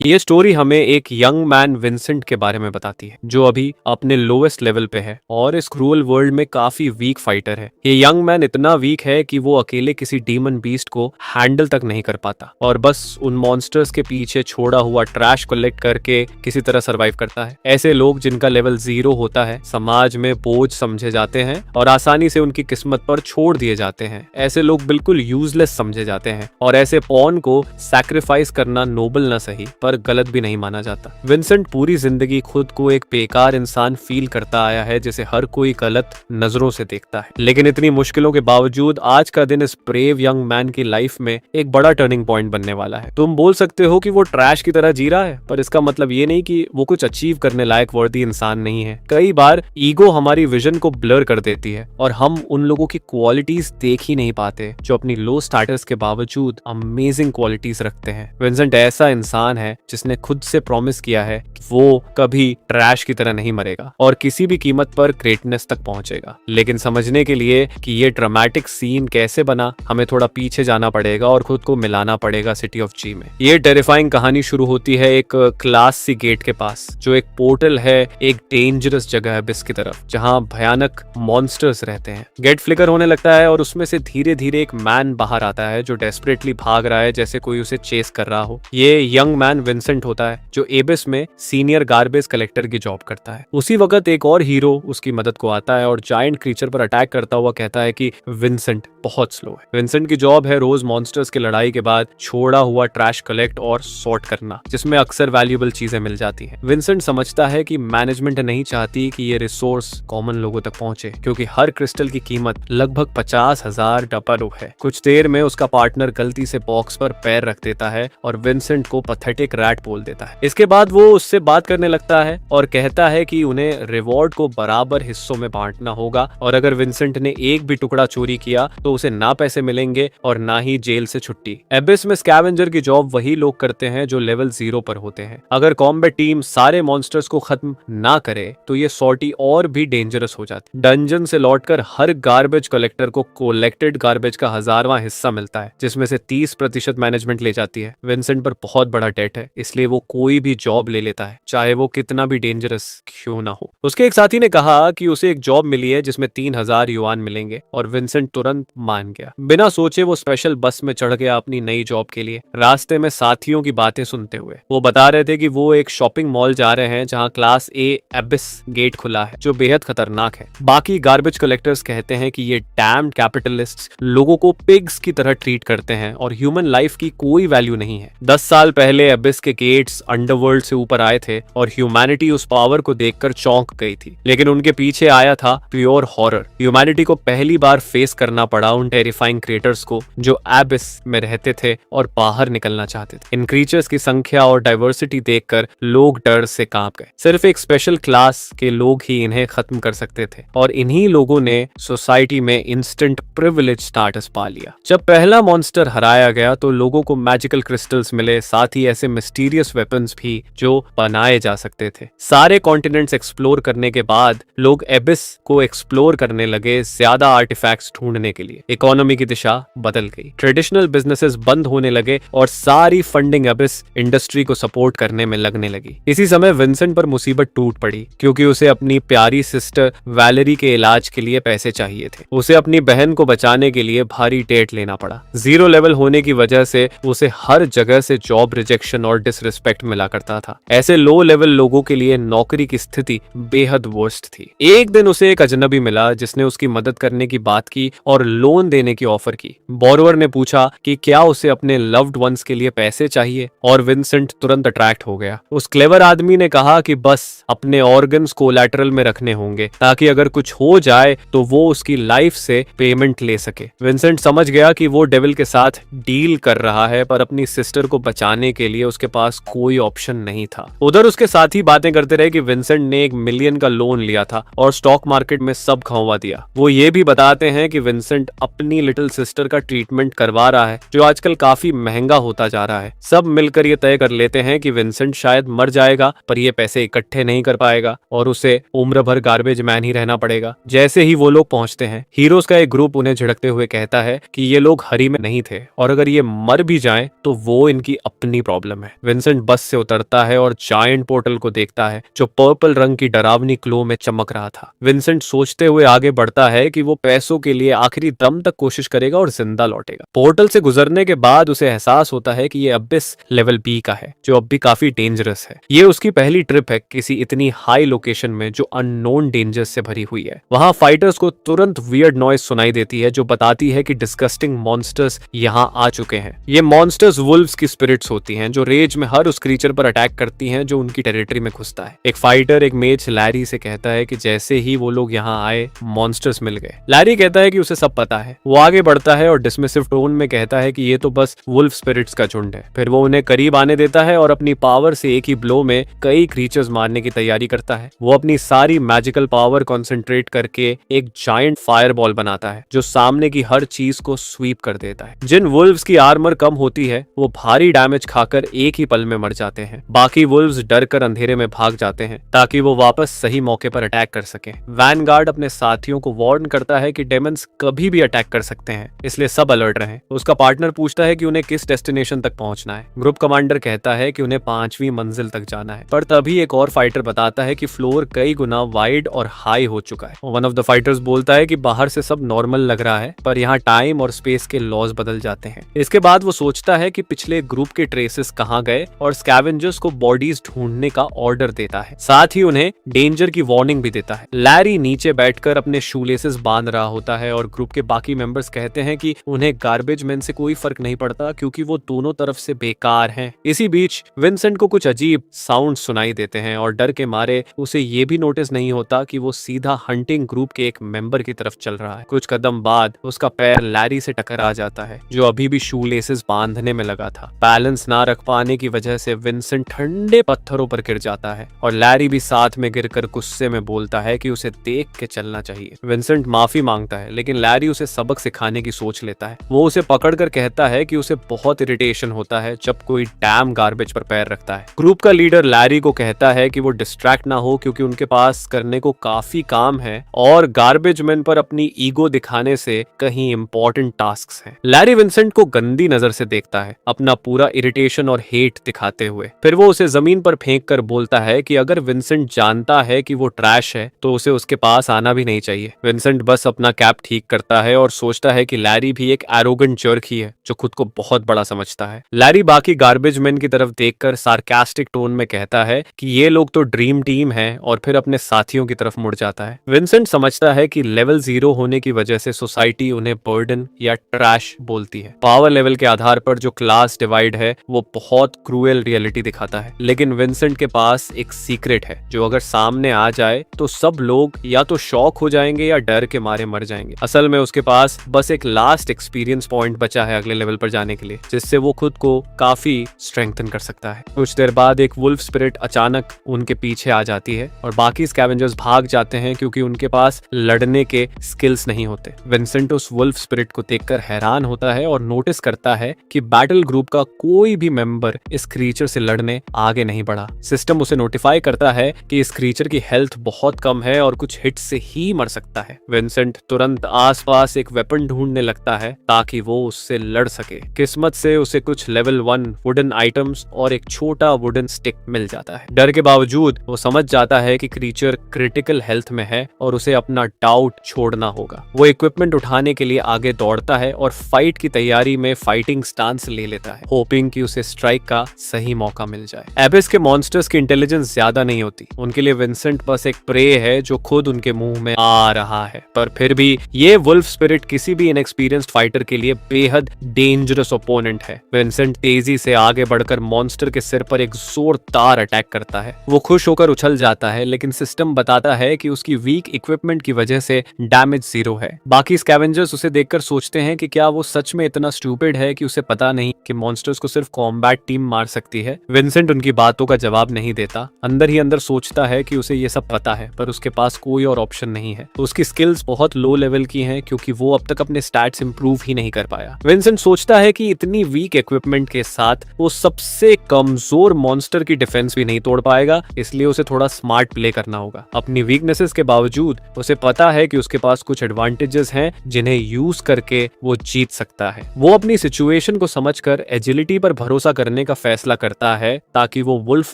ये स्टोरी हमें एक यंग मैन विंसेंट के बारे में बताती है जो अभी अपने लोएस्ट लेवल पे है और इस क्रूअल वर्ल्ड में काफी वीक फाइटर है। ये यंग मैन इतना वीक है कि वो अकेले किसी डीमन बीस्ट को हैंडल तक नहीं कर पाता और बस उन मॉन्स्टर्स के पीछे छोड़ा हुआ ट्रैश कलेक्ट करके किसी तरह सरवाइव करता है। ऐसे लोग जिनका लेवल 0 होता है समाज में बोझ समझे जाते हैं और आसानी से उनकी किस्मत पर छोड़ दिए जाते हैं। ऐसे लोग बिल्कुल यूजलेस समझे जाते हैं और ऐसे पॉन को सैक्रिफाइस करना नोबल न सही पर गलत भी नहीं माना जाता। विंसेंट पूरी जिंदगी खुद को एक बेकार इंसान फील करता आया है जिसे हर कोई गलत नजरों से देखता है, लेकिन इतनी मुश्किलों के बावजूद आज का दिन इस ब्रेव यंग मैन की लाइफ में एक बड़ा टर्निंग पॉइंट बनने वाला है। तुम बोल सकते हो कि वो ट्रैश की तरह जी रहा है, पर इसका मतलब ये नहीं कि वो कुछ अचीव करने लायक वर्दी इंसान नहीं है। कई बार ईगो हमारी विजन को ब्लर कर देती है और हम उन लोगों की क्वालिटीज देख ही नहीं पाते जो अपनी लो स्टेटस के बावजूद अमेजिंग क्वालिटीज रखते हैं। विंसेंट ऐसा इंसान है जिसने खुद से प्रॉमिस किया है कि वो कभी ट्रैश की तरह नहीं मरेगा और किसी भी कीमत पर ग्रेटनेस तक पहुंचेगा। लेकिन समझने के लिए कि ये ड्रामेटिक सीन कैसे बना, हमें थोड़ा पीछे जाना पड़ेगा और खुद को मिलाना पड़ेगा सिटी ऑफ जी में। ये टेरिफाइंग कहानी शुरू होती है एक क्लास सी गेट के पास जो एक पोर्टल है एक डेंजरस जगह अबिस की तरफ जहां भयानक मॉन्स्टर्स रहते हैं। गेट फ्लिकर होने लगता है और उसमें से धीरे धीरे एक मैन बाहर आता है जो डेस्परेटली भाग रहा है जैसे कोई उसे चेस कर रहा हो। ये यंग मैन विंसेंट होता है जो एबिस में सीनियर गार्बेज कलेक्टर की जॉब करता है। उसी वक्त एक और हीरो उसकी मदद को आता है और जायंट क्रीचर पर अटैक करता हुआ कहता है कि विंसेंट बहुत स्लो है। विंसेंट की जॉब है रोज मॉन्स्टर्स की लड़ाई के बाद छोड़ा हुआ ट्रैश कलेक्ट और सॉर्ट करना जिसमें अक्सर वैल्यूएबल चीजें मिल जाती हैं। विंसेंट समझता है कि मैनेजमेंट नहीं चाहती कि ये रिसोर्स कॉमन लोगों तक पहुंचे क्योंकि हर क्रिस्टल की कीमत लगभग 50,000 डपरो है। कुछ देर में उसका पार्टनर गलती से बॉक्स पर पैर रख देता है और विंसेंट को पैथेटिक रैट बोल देता है। इसके बाद वो उससे बात करने लगता है और कहता है कि उन्हें रिवॉर्ड को बराबर हिस्सों में बांटना होगा और अगर विंसेंट ने एक भी टुकड़ा चोरी किया तो उसे ना पैसे मिलेंगे और ना ही जेल से छुट्टी। एबिस में स्कैवेंजर की जॉब वही लोग करते हैं जो लेवल 0 पर होते हैं। अगर कॉम्बैट टीम सारे मॉन्स्टर्स को खत्म ना करे तो ये सॉर्टी और भी डेंजरस हो जाती। डंजन से लौटकर हर गार्बेज कलेक्टर को कोलेक्टेड गार्बेज का 1000वां हिस्सा मिलता है जिसमें से 30% मैनेजमेंट ले जाती है। विंसेंट पर बहुत बड़ा डेट है इसलिए वो कोई भी जॉब ले लेता है चाहे वो कितना भी डेंजरस क्यों ना हो। उसके एक साथी ने कहा कि उसे एक जॉब मिली है जिसमें 3000 युआन मिलेंगे और विंसेंट तुरंत मान गया। बिना सोचे वो स्पेशल बस में चढ़ गया अपनी नई जॉब के लिए। रास्ते में साथियों की बातें सुनते हुए वो बता रहे थे कि वो एक शॉपिंग मॉल जा रहे हैं जहां क्लास ए एबिस गेट खुला है जो बेहद खतरनाक है। बाकी गार्बेज कलेक्टर्स कहते हैं कि ये डैम्ड कैपिटलिस्ट्स लोगों को पिग्स की तरह ट्रीट करते हैं और ह्यूमन लाइफ की कोई वैल्यू नहीं है। 10 साल पहले एबिस के गेट्स अंडरवर्ल्ड से ऊपर आए थे और ह्यूमैनिटी उस पावर को देखकर चौंक गई थी, लेकिन उनके पीछे आया था प्योर हॉरर। ह्यूमैनिटी को पहली बार फेस करना पड़ा उन टेरिफाइंग क्रिएटर्स को जो एबिस में रहते थे और बाहर निकलना चाहते थे। इन क्रीचर्स की संख्या और डाइवर्सिटी देखकर लोग डर से कांप गए। सिर्फ एक स्पेशल क्लास के लोग ही इन्हें खत्म कर सकते थे और इन्हीं लोगों ने सोसाइटी में इंस्टेंट प्रिविलेज स्टेटस पा लिया। जब पहला मॉन्स्टर हराया गया तो लोगों को मैजिकल क्रिस्टल्स मिले, साथ ही ऐसे मिस्टीरियस वेपन्स भी जो बनाए जा सकते थे। सारे कॉन्टिनेंट्स एक्सप्लोर करने के बाद लोग एबिस को एक्सप्लोर करने लगे ज्यादा आर्टिफैक्ट्स ढूंढने के लिए। इकोनॉमी की दिशा बदल गई। ट्रेडिशनल बिजनेसेस बंद होने लगे और सारी फंडिंग एबिस इंडस्ट्री को सपोर्ट करने में लगने लगी। इसी समय विंसेंट पर मुसीबत टूट पड़ी क्योंकि उसे अपनी प्यारी सिस्टर वैलेरी के इलाज के लिए पैसे चाहिए थे। उसे अपनी बहन को बचाने के लिए भारी डेट लेना पड़ा। 0 लेवल होने की वजह से उसे हर जगह से जॉब रिजेक्शन और डिसरिस्पेक्ट मिला करता था। ऐसे लो लेवल लोगों के लिए नौकरी की स्थिति बेहद वर्स्ट थी। एक दिन उसे एक अजनबी मिला जिसने उसकी मदद करने की बात की और लोन देने की ऑफर की। बोरोवर ने पूछा कि क्या उसे अपने लव्ड वंस के लिए पैसे चाहिए और विंसेंट तुरंत अट्रैक्ट हो गया। उस क्लेवर आदमी ने कहा कि बस अपने ऑर्गन्स कोलैटरल में रखने होंगे ताकि अगर कुछ हो जाए तो वो उसकी लाइफ से पेमेंट ले सके। विंसेंट समझ गया कि वो डेविल के साथ डील कर रहा है पर अपनी सिस्टर को बचाने के लिए उसके पास कोई ऑप्शन नहीं था। उधर उसके साथी बातें करते रहे कि विंसेंट ने 1 मिलियन का लोन लिया था और स्टॉक मार्केट में सब खंवा दिया। वो ये भी बताते हैं कि विंसेंट अपनी लिटिल सिस्टर का ट्रीटमेंट करवा रहा है जो आजकल काफी महंगा होता जा रहा है। सब मिलकर ये तय कर लेते हैं कि विंसेंट शायद मर जाएगा पर ये पैसे इकट्ठे नहीं कर पाएगा और उसे उम्र भर गार्बेज मैन ही रहना पड़ेगा। जैसे ही वो लोग पहुंचते हैं हीरोज का एक ग्रुप उन्हें झिड़कते हुए कहता है कि ये लोग हरी में नहीं थे और अगर ये मर भी जाएं तो वो इनकी अपनी प्रॉब्लम है। विंसेंट बस से उतरता है और जायंट पोर्टल को देखता है जो पर्पल रंग की डरावनी क्लो में चमक रहा था। विंसेंट सोचते हुए आगे बढ़ता है कि वो पैसों के लिए आखिरी दम तक कोशिश करेगा और जिंदा लौटेगा। पोर्टल से गुजरने के बाद उसे एहसास होता है कि ये अबिस लेवल बी का है, जो अब भी काफी डेंजरस है। ये उसकी पहली ट्रिप है किसी इतनी हाई लोकेशन में जो अननोन डेंजर्स से भरी हुई है। वहां फाइटर्स को तुरंत वियर्ड नॉइज सुनाई देती है जो बताती है कि डिस्गस्टिंग मॉन्स्टर्स यहाँ आ चुके हैं। ये मॉन्स्टर्स वुल्व्स की स्पिरिट्स होती हैं जो रेज में हर उस क्रीचर पर अटैक करती हैं जो उनकी टेरिटरी में घुसता है। एक फाइटर एक मेज लैरी से कहता है कि जैसे ही वो लोग यहाँ आए मॉन्स्टर्स मिल गए। लैरी कहता है कि उसे सब पता है। वो आगे बढ़ता है और डिसमिसिव टोन में कहता है कि ये तो बस वुल्फ स्पिरिट्स का झुंड है। फिर वो उन्हें करीब आने देता है और अपनी पावर से एक ही ब्लो में कई क्रीचर्स मारने की तैयारी करता है। वो अपनी सारी मैजिकल पावर कॉन्सेंट्रेट करके एक जायंट फायर बॉल बनाता है जो सामने की हर चीज को स्वीप कर देता है। जिन वुल्व्स की आर्मर कम होती है वो भारी डैमेज खाकर एक ही पल में मर जाते हैं। बाकी वुल्व्स डर कर अंधेरे में भाग जाते हैं ताकि वो वापस सही मौके पर अटैक कर सके। वैनगार्ड अपने साथियों को वार्न करता है कि डेमन्स कभी भी अटैक कर सकते हैं, इसलिए सब अलर्ट रहें। उसका पार्टनर पूछता है कि उन्हें किस डेस्टिनेशन तक पहुंचना है। ग्रुप कमांडर कहता है कि उन्हें 5वीं मंजिल तक जाना है, पर तभी एक और फाइटर बताता है कि फ्लोर कई गुना वाइड और हाई हो चुका है। वन ऑफ द फाइटर्स बोलता है कि बाहर से सब नॉर्मल लग रहा है, पर यहाँ टाइम और स्पेस के लॉज बदल जाते हैं। इसके बाद वो सोचता है कि पिछले ग्रुप के ट्रेसेस कहाँ गए और स्कैवेंजर्स को बॉडीज ढूंढने का ऑर्डर देता है। साथ ही उन्हें डेंजर की वार्निंग भी देता है। लैरी नीचे बैठकर अपने शूलेसेस बांध रहा होता है और ग्रुप के बाकी मेंबर्स कहते हैं कि उन्हें गार्बेज मैन से कोई फर्क नहीं पड़ता क्योंकि वो दोनों तरफ से बेकार हैं। इसी बीच विंसेंट को कुछ अजीब साउंड सुनाई देते हैं और डर के मारे उसे ये भी नोटिस नहीं होता कि वो सीधा हंटिंग ग्रुप के एक मेंबर की तरफ चल रहा है। कुछ कदम बाद उसका पैर लैरी से टकरा जाता है जो अभी भी शूलेसेस बांधने में लगा था। बैलेंस ना रख पाने की वजह से विंसेंट ठंडे पत्थरों पर गिर जाता है और लैरी भी साथ में गिरकर गुस्से में बोलता है कि उसे देख के चलना चाहिए। विंसेंट माफी मांगता है लेकिन लैरी उसे सबक सिखाने की सोच लेता है। वो उसे पकड़कर कहता है कि उसे बहुत इरिटेशन होता है जब कोई डैम गार्बेज पर पैर रखता है। ग्रुप का लीडर लैरी को कहता है कि वो डिस्ट्रैक्ट ना हो क्योंकि उनके पास करने को काफी काम है और गार्बेज मैन पर अपनी ईगो दिखाने से कहीं इंपॉर्टेंट टास्क्स हैं। लैरी विंसेंट को गंदी नजर से देखता है, अपना पूरा इरिटेशन और हेट दिखाते हुए। फिर वो उसे जमीन पर फेंक कर बोलता है कि अगर विंसेंट जानता है कि वो ट्रैश है तो उसे उसके पास आना भी नहीं चाहिए। विंसेंट बस अपना कैप ठीक करता है और सोचता है कि लैरी भी एक एरोगेंट जर्क ही है जो खुद को बहुत बड़ा समझता है। लैरी बाकी गार्बेज मैन की तरफ देखकर सार्कास्टिक टोन में कहता है कि ये लोग तो ड्रीम टीम है और फिर अपने साथियों की तरफ मुड़ जाता है। विंसेंट समझता है कि लेवल 0 होने की वजह से सोसाइटी उन्हें बर्डन या ट्रैश बोलती है। पावर लेवल के आधार पर जो क्लास डिवाइड है वो बहुत क्रूएल रियलिटी दिखाता है। लेकिन विंसेंट के पास एक सीक्रेट है जो अगर सामने आ जाए तो सब लोग या तो शॉक हो जाएंगे या डर के मारे मर जाएंगे। असल में उसके पास बस एक लास्ट एक्सपीरियंस पॉइंट बचा है अगले लेवल पर जाने के लिए, जिससे वो खुद को काफी स्ट्रेंथन कर सकता है। कुछ देर बाद एक वुल्फ स्पिरिट अचानक उनके पीछे आ जाती है और बाकी स्कैवेंजर्स भाग जाते हैं क्योंकि उनके पास लड़ने के स्किल्स नहीं होते। विंसेंट उस वुल्फ स्पिरिट को देखकर हैरान होता है और नोटिस करता है कि बैटल ग्रुप का कोई भी मेंबर इस क्रीचर से लड़ने आगे नहीं बढ़ा। सिस्टम उसे नोटिफाई करता है कि इस क्रीचर की हेल्थ बहुत कम है और कुछ हिट से ही मर सकता है। विंसेंट तुरंत आसपास एक वेपन ढूंढने लगता है ताकि वो उससे लड़ सके। किस्मत से उसे कुछ लेवल 1 वुडन आइटम्स और एक छोटा वुडन स्टिक मिल जाता है। डर के बावजूद वो समझ जाता है कि क्रीचर क्रिटिकल हेल्थ में है और उसे अपना डाउट छोड़ना होगा। वो इक्विपमेंट उठाने के लिए आगे दौड़ता है और फाइट की तैयारी में फाइटिंग स्टांस ले लेता है, होपिंग कि उसे स्ट्राइक का सही मौका मिल जाए। एबिस के मॉन्स्टर्स की इंटेलिजेंस ज्यादा नहीं होती, उनके लिए विंसेंट बस एक प्रे है जो खुद उनके मुंह में आ रहा है। पर फिर भी ये वुल्फ स्पिरिट किसी भी इनएक्सपीरियंस्ड फाइटर के लिए बेहद डेंजरस ओपोनेंट है। विंसेंट तेजी से आगे बढ़कर मॉन्स्टर के सिर पर एक जोरदार अटैक करता है। वो खुश होकर उछल जाता है लेकिन सिस्टम बताता है कि उसकी वीक इक्विपमेंट की वजह से डैमेज 0 है। बाकी स्कैवेंजर्स उसे देखकर सोचते हैं कि क्या वो सच में इतना स्टूपिड है कि उसे पता नहीं कि मॉन्स्टर्स को सिर्फ कॉम्बैट टीम मार सकती है। विंसेंट उनकी बातों का जवाब नहीं देता, अंदर ही अंदर सोचता है कि उसे ये सब पता है पर उसके पास कोई और ऑप्शन नहीं है। तो उसकी स्किल्स बहुत लो लेवल की हैं क्योंकि वो अब तक अपने स्टैट्स इंप्रूव ही नहीं कर पाया। विंसेंट सोचता है कि इतनी वीक इक्विपमेंट के साथ वो सबसे कमजोर मॉन्स्टर की डिफेंस भी नहीं तोड़ पाएगा, इसलिए उसे थोड़ा स्मार्ट प्ले करना होगा। अपनी वीकनेसेस के बावजूद उसे पता है कि उसके पास कुछ एडवांटेजेस हैं जिन्हें यूज करके वो जीत सकता है। वो अपनी सिचुएशन को समझकर एजिलिटी पर भरोसा करने का का फैसला करता है ताकि वो वुल्फ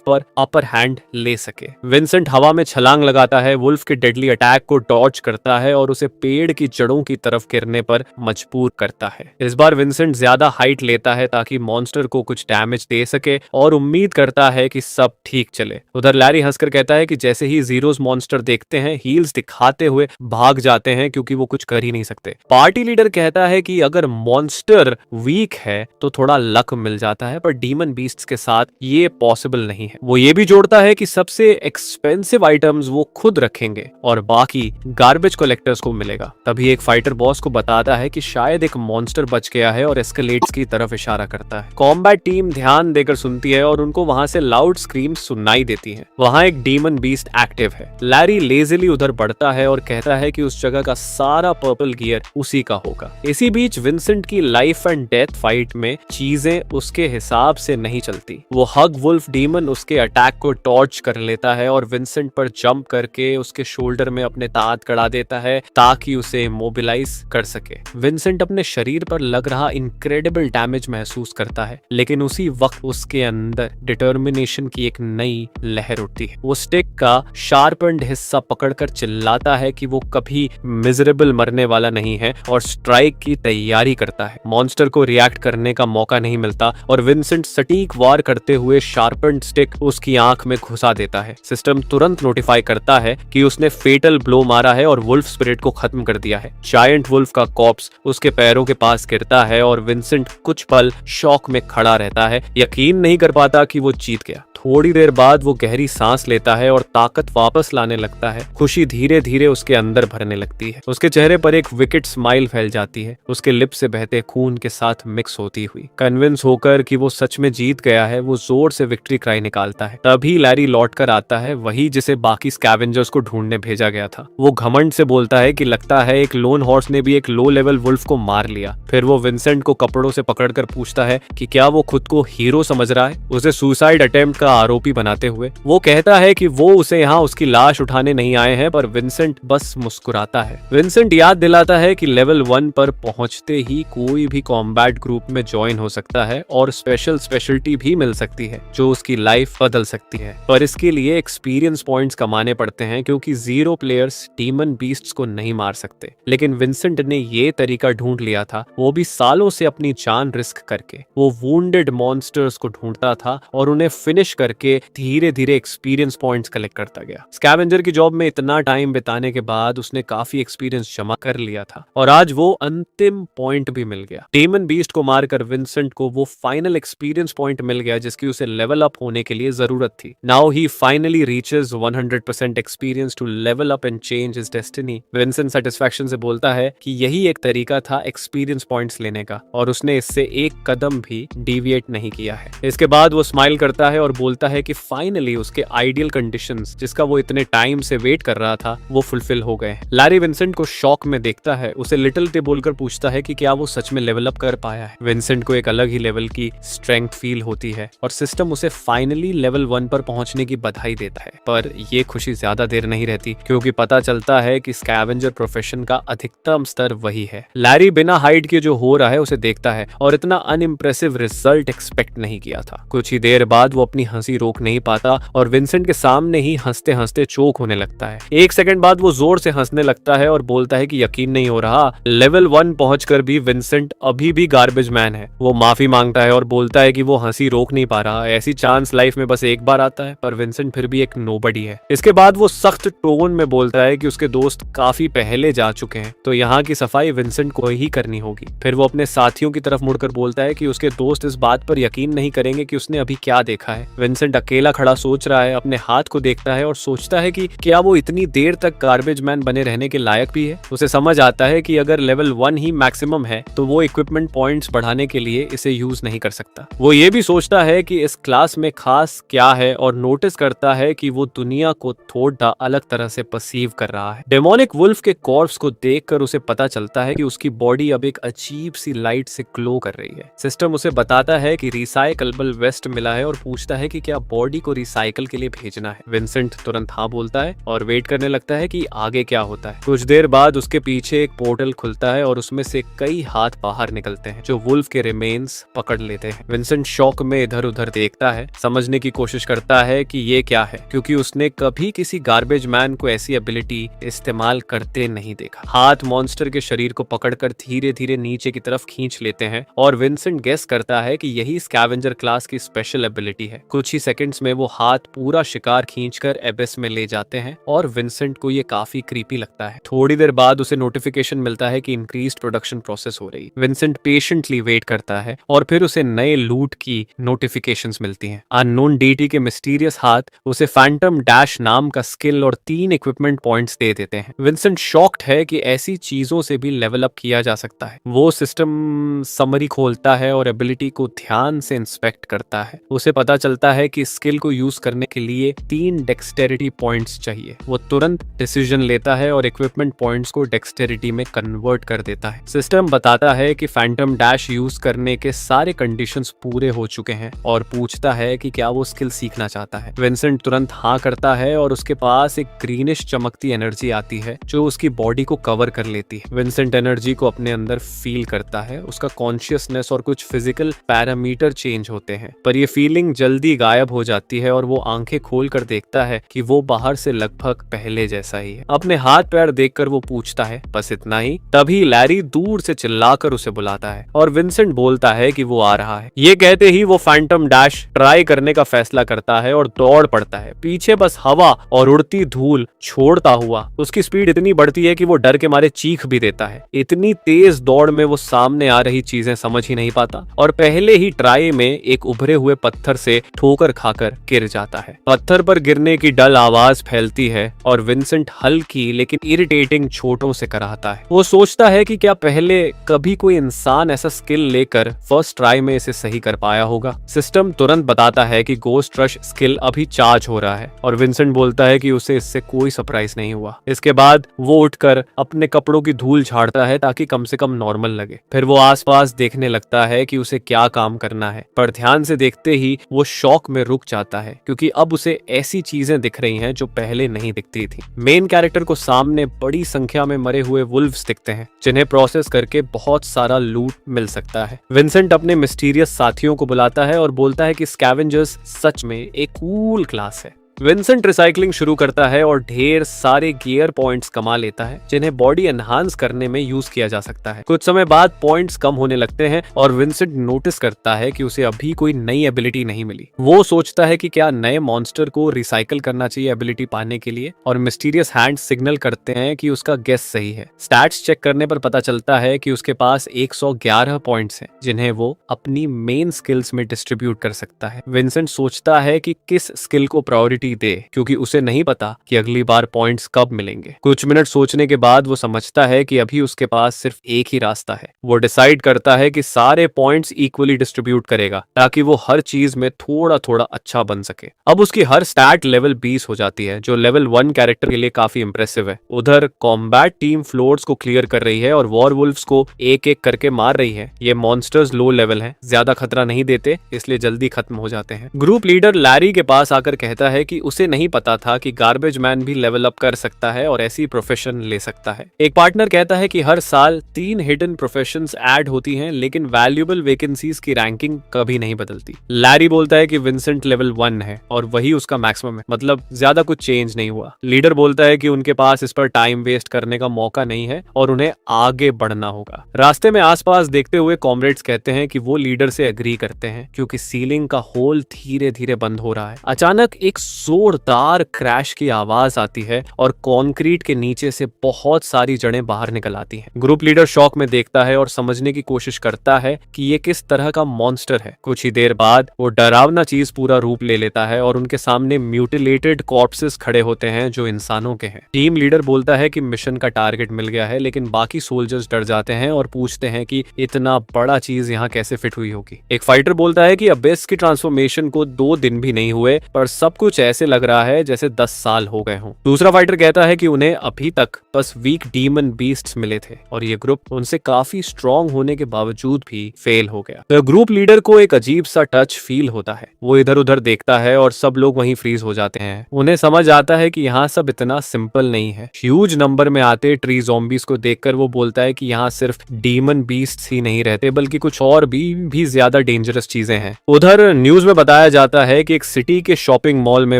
पर अपर हैंड ले सके। विंसेंट हवा में छलांग लगाता है, वुल्फ के डेडली अटैक को डॉज करता है और उसे पेड़ की जड़ों की तरफ गिरने पर मजबूर करता है। इस बार विंसेंट ज्यादा हाइट लेता है ताकि मॉन्स्टर को कुछ डैमेज दे सके और उम्मीद करता है कि सब ठीक चले। उधर लैरी हंसकर कहता है कि जैसे ही जीरोस मॉन्स्टर देखते हैं हील्स दिखाते हुए भाग जाते हैं क्योंकि वो कुछ कर ही नहीं सकते। पार्टी लीडर कहता है कि अगर मॉन्स्टर वीक है तो थोड़ा लक मिल जाता है, पर डीमन बीस्ट्स के साथ ये पॉसिबल नहीं है। वो ये भी जोड़ता है कि सबसे एक्सपेंसिव आइटम्स वो खुद रखेंगे और बाकी गार्बेज कलेक्टर्स को मिलेगा। तभी एक फाइटर बॉस को बताता है कि शायद एक मॉन्स्टर बच गया है और एस्केलेट्स की तरफ इशारा करता है। कॉम्बैट टीम ध्यान देकर सुनती है और उनको वहां से लाउड स्क्रीम सुनाई देती है। वहां एक डीमन बीस्ट एक्टिव है। लैरी लेजिली उधर बढ़ता है और कहता है कि उस जगह का सारा पर्पल गियर उसी का होगा। इसी बीच विंसेंट की लाइफ एंड डेथ फाइट में चीजें उसके हिसाब से नहीं चलती। वो हग वुल्फ डीमन उसके अटैक को टॉर्च कर लेता है और विंसेंट पर जंप करके उसके शोल्डर में अपने दांत गड़ा देता है ताकि उसे मोबिलाइज कर सके। विंसेंट अपने शरीर पर लग रहा इनक्रेडिबल डैमेज महसूस करता है, लेकिन उसी वक्त उसके अंदर डिटर्मिनेशन की एक नई लहर उठती है। वो स्टिक का शार्पन्ड हिस्सा पकड़कर चिल्लाता है कि वो कभी मिजरेबल मरने वाला नहीं है और स्ट्राइक की तैयारी करता है। मॉन्स्टर को रिएक्ट करने का मौका नहीं मिलता और विंसेंट सटीक वार करते हुए शार्पन्ड स्टिक उसकी आंख में घुसा देता है। सिस्टम तुरंत नोटिफाई करता है कि उसने फेटल ब्लो मारा है और वुल्फ स्पिरिट को खत्म कर दिया है। जायंट वुल्फ का कॉर्प्स उसके पैरों के पास गिरता है और विंसेंट कुछ पल शॉक में खड़ा रहता है, यकीन नहीं कर पाता कि वो जीत गया। थोड़ी देर बाद वो गहरी सांस लेता है और ताकत वापस लाने लगता है। खुशी धीरे धीरे उसके अंदर भरने लगती है। उसके चेहरे पर एक विकेट स्माइल फैल जाती है, उसके लिप से बहते खून के साथ मिक्स होती हुई। कन्विंस होकर कि वो सच में जीत गया है, वो जोर से विक्ट्री क्राई निकालता है। तभी लैरी लौट कर आता है, वही जिसे बाकी स्कैवेंजर्स को ढूंढने भेजा गया था। वो घमंड से बोलता है कि लगता है एक लोन हॉर्स ने भी एक लो लेवल वुल्फ को मार लिया। फिर वो विंसेंट को कपड़ों से पकड़कर पूछता है कि क्या वो खुद को हीरो समझ रहा है, उसे सुसाइड अटेम्प्ट का आरोपी बनाते हुए। वो कहता है कि वो उसे यहाँ उसकी लाश उठाने नहीं आए हैं, पर विंसेंट बस मुस्कुराता है। विंसेंट याद दिलाता है कि लेवल 1 पर पहुंचते ही कोई भी कॉम्बैट ग्रुप में ज्वाइन हो सकता है और स्पेशलिटी भी मिल सकती है जो उसकी लाइफ बदल सकती है, पर इसके लिए एक्सपीरियंस पॉइंट्स कमाने पड़ते हैं क्योंकि 0 प्लेयर्स डीमन बीस्ट्स को नहीं मार सकते। लेकिन विंसेंट ने ये तरीका ढूंढ लिया था, वो भी सालों से अपनी जान रिस्क करके। वो वुंडेड मॉन्स्टर्स को ढूंढता था और उन्हें फिनिश करके धीरे धीरे एक्सपीरियंस पॉइंट्स कलेक्ट करता गया। स्कैवेंजर की जॉब में इतना टाइम बिताने के बाद उसने काफी एक्सपीरियंस जमा कर लिया था और आज वो अंतिम पॉइंट भी मिल गया। डेमन बीस्ट को मारकर विंसेंट को वो फाइनल एक्सपीरियंस पॉइंट मिल गया जिसकी उसे लेवल अप होने के लिए जरूरत थी। Now he finally reaches 100% experience to level up and change his destiny. Vincent satisfaction से बोलता है कि यही एक तरीका था एक्सपीरियंस पॉइंट्स लेने का और उसने इससे एक कदम भी डिविएट नहीं किया है। इसके बाद वो स्माइल करता है और बोलता है कि फाइनली उसके आइडियल कंडीशंस जिसका वो इतने टाइम से वेट कर रहा था वो फुलफिल हो गए। लैरी विंसेंट को शॉक में देखता है, उसे लिटिल टे बोलकर पूछता है कि क्या वो सच में लेवल अप कर पाया है। विंसेंट को एक अलग ही लेवल की स्ट्रेंथ फील होती है और सिस्टम उसे फाइनली लेवल 1 पर पहुंचने की बधाई देता है। पर ये खुशी ज्यादा देर नहीं रहती क्योंकि पता चलता है कि स्कैवेंजर प्रोफेशन का अधिकतम स्तर वही है। लैरी बिना हाइड के जो हो रहा है उसे देखता है और इतना अनइम्प्रेसिव रिजल्ट एक्सपेक्ट नहीं किया था। कुछ ही देर बाद वो अपनी हंसी रोक नहीं पाता और विंसेंट के सामने ही हंसते हंसते चोक होने लगता है। एक सेकंड बाद वो जोर से हंसने लगता है और बोलता है कि यकीन नहीं हो रहा, लेवल 1 पहुंचकर भी विंसेंट अभी भी गार्बेज मैन है। वो माफी मांगता है और बोलता है कि वो हंसी रोक नहीं पा रहा, ऐसी चांस लाइफ में बस एक बार आता है, पर विंसेंट फिर भी एक नोबडी है। इसके बाद वो सख्त टोन में बोलता है कि उसके दोस्त काफी पहले जा चुके हैं तो यहाँ की सफाई विंसेंट को ही करनी होगी। फिर वो अपने साथियों की तरफ मुड़कर बोलता है कि उसके दोस्त इस बात पर यकीन नहीं करेंगे कि उसने अभी क्या देखा है। विंसेंट अकेला खड़ा सोच रहा है, अपने हाथ को देखता है और सोचता है कि क्या वो इतनी देर तक गार्बेज मैन बने रहने के लायक भी है। उसे समझ आता है कि अगर लेवल 1 ही मैक्सिमम है तो वो इक्विपमेंट पॉइंट्स बढ़ाने के लिए इसे यूज नहीं कर सकता। वो ये भी सोचता है कि इस क्लास में खास क्या है और नोटिस करता है कि वो दुनिया को थोड़ा अलग तरह से परसीव कर रहा है। डेमोनिक वुल्फ के कॉर्प्स को देखकर उसे पता चलता है कि उसकी बॉडी अब एक अजीब सी लाइट से ग्लो कर रही है। सिस्टम उसे बताता है कि रिसाइकलेबल वेस्ट मिला है और पूछता है कि क्या बॉडी को रिसाइकल के लिए भेजना है। विंसेंट तुरंत हाँ बोलता है और वेट करने लगता है कि आगे क्या होता है। कुछ देर बाद उसके पीछे एक पोर्टल खुलता है और उसमें से कई हाथ बाहर निकलते हैं जो वुल्फ के रिमेन्स पकड़ लेते हैं। विंसेंट विंसेंट शॉक में इधर उधर देखता है, समझने की कोशिश करता है कि ये क्या है, क्योंकि उसने कभी किसी गार्बेज मैन को ऐसी एबिलिटी इस्तेमाल करते नहीं देखा। हाथ मॉन्स्टर के शरीर को पकड़कर धीरे धीरे नीचे की तरफ खींच लेते हैं और विंसेंट गेस करता है कि यही स्कैवेंजर क्लास की स्पेशल एबिलिटी है। कुछ ही सेकंड्स में वो हाथ पूरा शिकार खींचकर एबिस में ले जाते हैं और विंसेंट को ये काफी क्रीपी लगता है। थोड़ी देर बाद उसे नोटिफिकेशन मिलता है कि इंक्रीज्ड प्रोडक्शन प्रोसेस हो रही। विंसेंट पेशेंटली वेट करता है और फिर उसे नए लूट की नोटिफिकेशंस मिलती हैं। अननोन डीटी के मिस्टीरियस हाथ उसे फैंटम डैश नाम का स्किल और 3 इक्विपमेंट पॉइंट्स दे देते हैं। विंसेंट शॉक्ड है कि ऐसी चीजों से भी लेवल अप किया जा सकता है। वो सिस्टम समरी खोलता है और एबिलिटी को ध्यान से इंस्पेक्ट करता है। उसे पता चलता है कि स्किल को यूज करने के लिए 3 डेक्सटेरिटी पॉइंट्स चाहिए। वो तुरंत डिसीजन लेता है और इक्विपमेंट पॉइंट्स को डेक्सटेरिटी में कन्वर्ट कर देता है। सिस्टम बताता है कि फैंटम डैश यूज करने के सारे कंडीशंस पूरे हो चुके हैं और पूछता है कि क्या वो स्किल सीखना चाहता है। विंसेंट तुरंत हाँ करता है और उसके पास एक ग्रीनिश चमकती एनर्जी आती है जो उसकी बॉडी को कवर कर लेती है। विंसेंट एनर्जी को अपने अंदर फील करता है। उसका कॉन्शियसनेस और कुछ फिजिकल पैरामीटर चेंज होते हैं, पर ये फीलिंग जल्दी गायब हो जाती है और वो आंखें खोलकर देखता है कि वो बाहर से लगभग पहले जैसा ही है। अपने हाथ पैर देखकर वो पूछता है बस इतना ही। तभी लैरी दूर से चिल्लाकर उसे बुलाता है और विंसेंट बोलता है कि वो आ रहा है। ये कहते ही वो फैंटम डैश ट्राई करने का फैसला करता है और दौड़ पड़ता है। पीछे बस हवा और उड़ती धूल छोड़ता हुआ। उसकी स्पीड इतनी बढ़ती है कि वो डर के मारे चीख भी देता है। इतनी तेज दौड़ में वो सामने आ रही चीजें समझ ही नहीं पाता और पहले ही ट्राई में एक उभरे हुए पत्थर से ठोकर खाकर गिर जाता है। पत्थर पर गिरने की डल आवाज फैलती है और विंसेंट हल्की लेकिन इरिटेटिंग चोटों से कराहता है। वो सोचता है कि क्या पहले कभी कोई इंसान ऐसा स्किल लेकर फर्स्ट ट्राई में इसे सही कर पाया होगा। सिस्टम तुरंत बताता है कि गोस्ट रश स्किल अभी चार्ज हो रहा है और विंसेंट बोलता है कि उसे इससे कोई सरप्राइज नहीं हुआ। इसके बाद वो उठकर अपने कपड़ों की धूल झाड़ता है ताकि कम से कम नॉर्मल लगे। फिर वो आसपास देखने लगता है कि उसे क्या काम करना है, पर ध्यान से देखते ही वो शॉक में रुक जाता है क्योंकि अब उसे ऐसी चीजें दिख रही हैं जो पहले नहीं दिखती थी। मेन कैरेक्टर को सामने बड़ी संख्या में मरे हुए वुल्व्स दिखते हैं जिन्हें प्रोसेस करके बहुत सारा लूट मिल सकता है। विंसेंट अपने मिस्टीरियस साथियों को बुलाता है और बोलता है कि स्कैवेंजर्स सच में एक कूल क्लास है। विंसेंट रिसाइकलिंग शुरू करता है और ढेर सारे गियर पॉइंट्स कमा लेता है जिन्हें बॉडी एनहांस करने में यूज किया जा सकता है। कुछ समय बाद पॉइंट्स कम होने लगते हैं और विंसेंट नोटिस करता है कि उसे अभी कोई नई एबिलिटी नहीं मिली। वो सोचता है कि क्या नए मॉन्स्टर को रिसाइकल करना चाहिए एबिलिटी पाने के लिए और मिस्टीरियस हैंड सिग्नल करते हैं कि उसका गेस सही है। स्टैट्स चेक करने पर पता चलता है कि उसके पास 111 पॉइंट्स हैं जिन्हें वो अपनी मेन स्किल्स में डिस्ट्रीब्यूट कर सकता है। विंसेंट सोचता है कि किस स्किल को प्रायोरिटी दे क्योंकि उसे नहीं पता कि अगली बार पॉइंट्स कब मिलेंगे। कुछ मिनट सोचने के बाद वो समझता है कि अभी उसके पास सिर्फ एक ही रास्ता है। वो डिसाइड करता है कि सारे पॉइंट्स इक्वली डिस्ट्रीब्यूट करेगा ताकि वो हर चीज में थोड़ा थोड़ा अच्छा बन सके। अब उसकी हर स्टैट लेवल 20 हो जाती है जो लेवल 1 कैरेक्टर के लिए काफी इंप्रेसिव है। उधर कॉम्बैट टीम फ्लोर्स को क्लियर कर रही है और वॉरवुल्फ्स को एक एक करके मार रही है। ये मॉन्स्टर्स लो लेवल हैं, ज्यादा खतरा नहीं देते, इसलिए जल्दी खत्म हो जाते हैं। ग्रुप लीडर लैरी के पास आकर कहता है कि उसे नहीं पता था कि गार्बेज मैन भी लेवल अप कर सकता है और ऐसी प्रोफेशन ले सकता है। एक पार्टनर कहता है कि हर साल 3 हिडन प्रोफेशंस ऐड होती हैं लेकिन वैल्यूएबल वैकेंसीज की रैंकिंग कभी नहीं बदलती। लैरी बोलता है कि विंसेंट लेवल 1 है और वही उसका मैक्सिमम है, मतलब ज्यादा कुछ चेंज नहीं हुआ। लीडर बोलता है कि उनके पास इस पर टाइम वेस्ट करने का मौका नहीं है और उन्हें आगे बढ़ना होगा। रास्ते में आसपास देखते हुए कॉमरेड्स कहते हैं कि वो लीडर से एग्री करते हैं क्योंकि सीलिंग का होल धीरे धीरे बंद हो रहा है। अचानक एक जोरदार क्रैश की आवाज आती है और कंक्रीट के नीचे से बहुत सारी जड़ें बाहर निकल आती हैं। ग्रुप लीडर शॉक में देखता है और समझने की कोशिश करता है कि ये किस तरह का मॉन्स्टर है। कुछ ही देर बाद वो डरावना चीज पूरा रूप ले लेता है और उनके सामने म्यूटिलेटेड कॉर्प्सेस खड़े होते हैं जो इंसानों के हैं। टीम लीडर बोलता है कि मिशन का टारगेट मिल गया है लेकिन बाकी सोल्जर्स डर जाते हैं और पूछते हैं कि इतना बड़ा चीज यहाँ कैसे फिट हुई होगी। एक फाइटर बोलता है कि अबेस की ट्रांसफॉर्मेशन को 2 दिन भी नहीं हुए पर सब कुछ ऐसे ऐसे लग रहा है जैसे 10 साल हो गए हों। दूसरा फाइटर कहता है कि उन्हें अभी तक बस वीक डीमन बीस्ट्स मिले थे और ये ग्रुप उनसे काफी स्ट्रॉन्ग होने के बावजूद भी फेल हो गया। तो ग्रुप लीडर को एक अजीब सा टच फील होता है। वो इधर उधर देखता है और सब लोग वहीं फ्रीज हो जाते हैं। उन्हें समझ आता है कि यहाँ सब इतना सिंपल नहीं है। ह्यूज नंबर में आते ट्री ज़ॉम्बीज को देखकर वो बोलता है कि यहाँ सिर्फ डीमन बीस्ट्स ही नहीं रहते बल्कि कुछ और भी ज्यादा डेंजरस चीजें हैं। उधर न्यूज में बताया जाता है कि एक सिटी के शॉपिंग मॉल में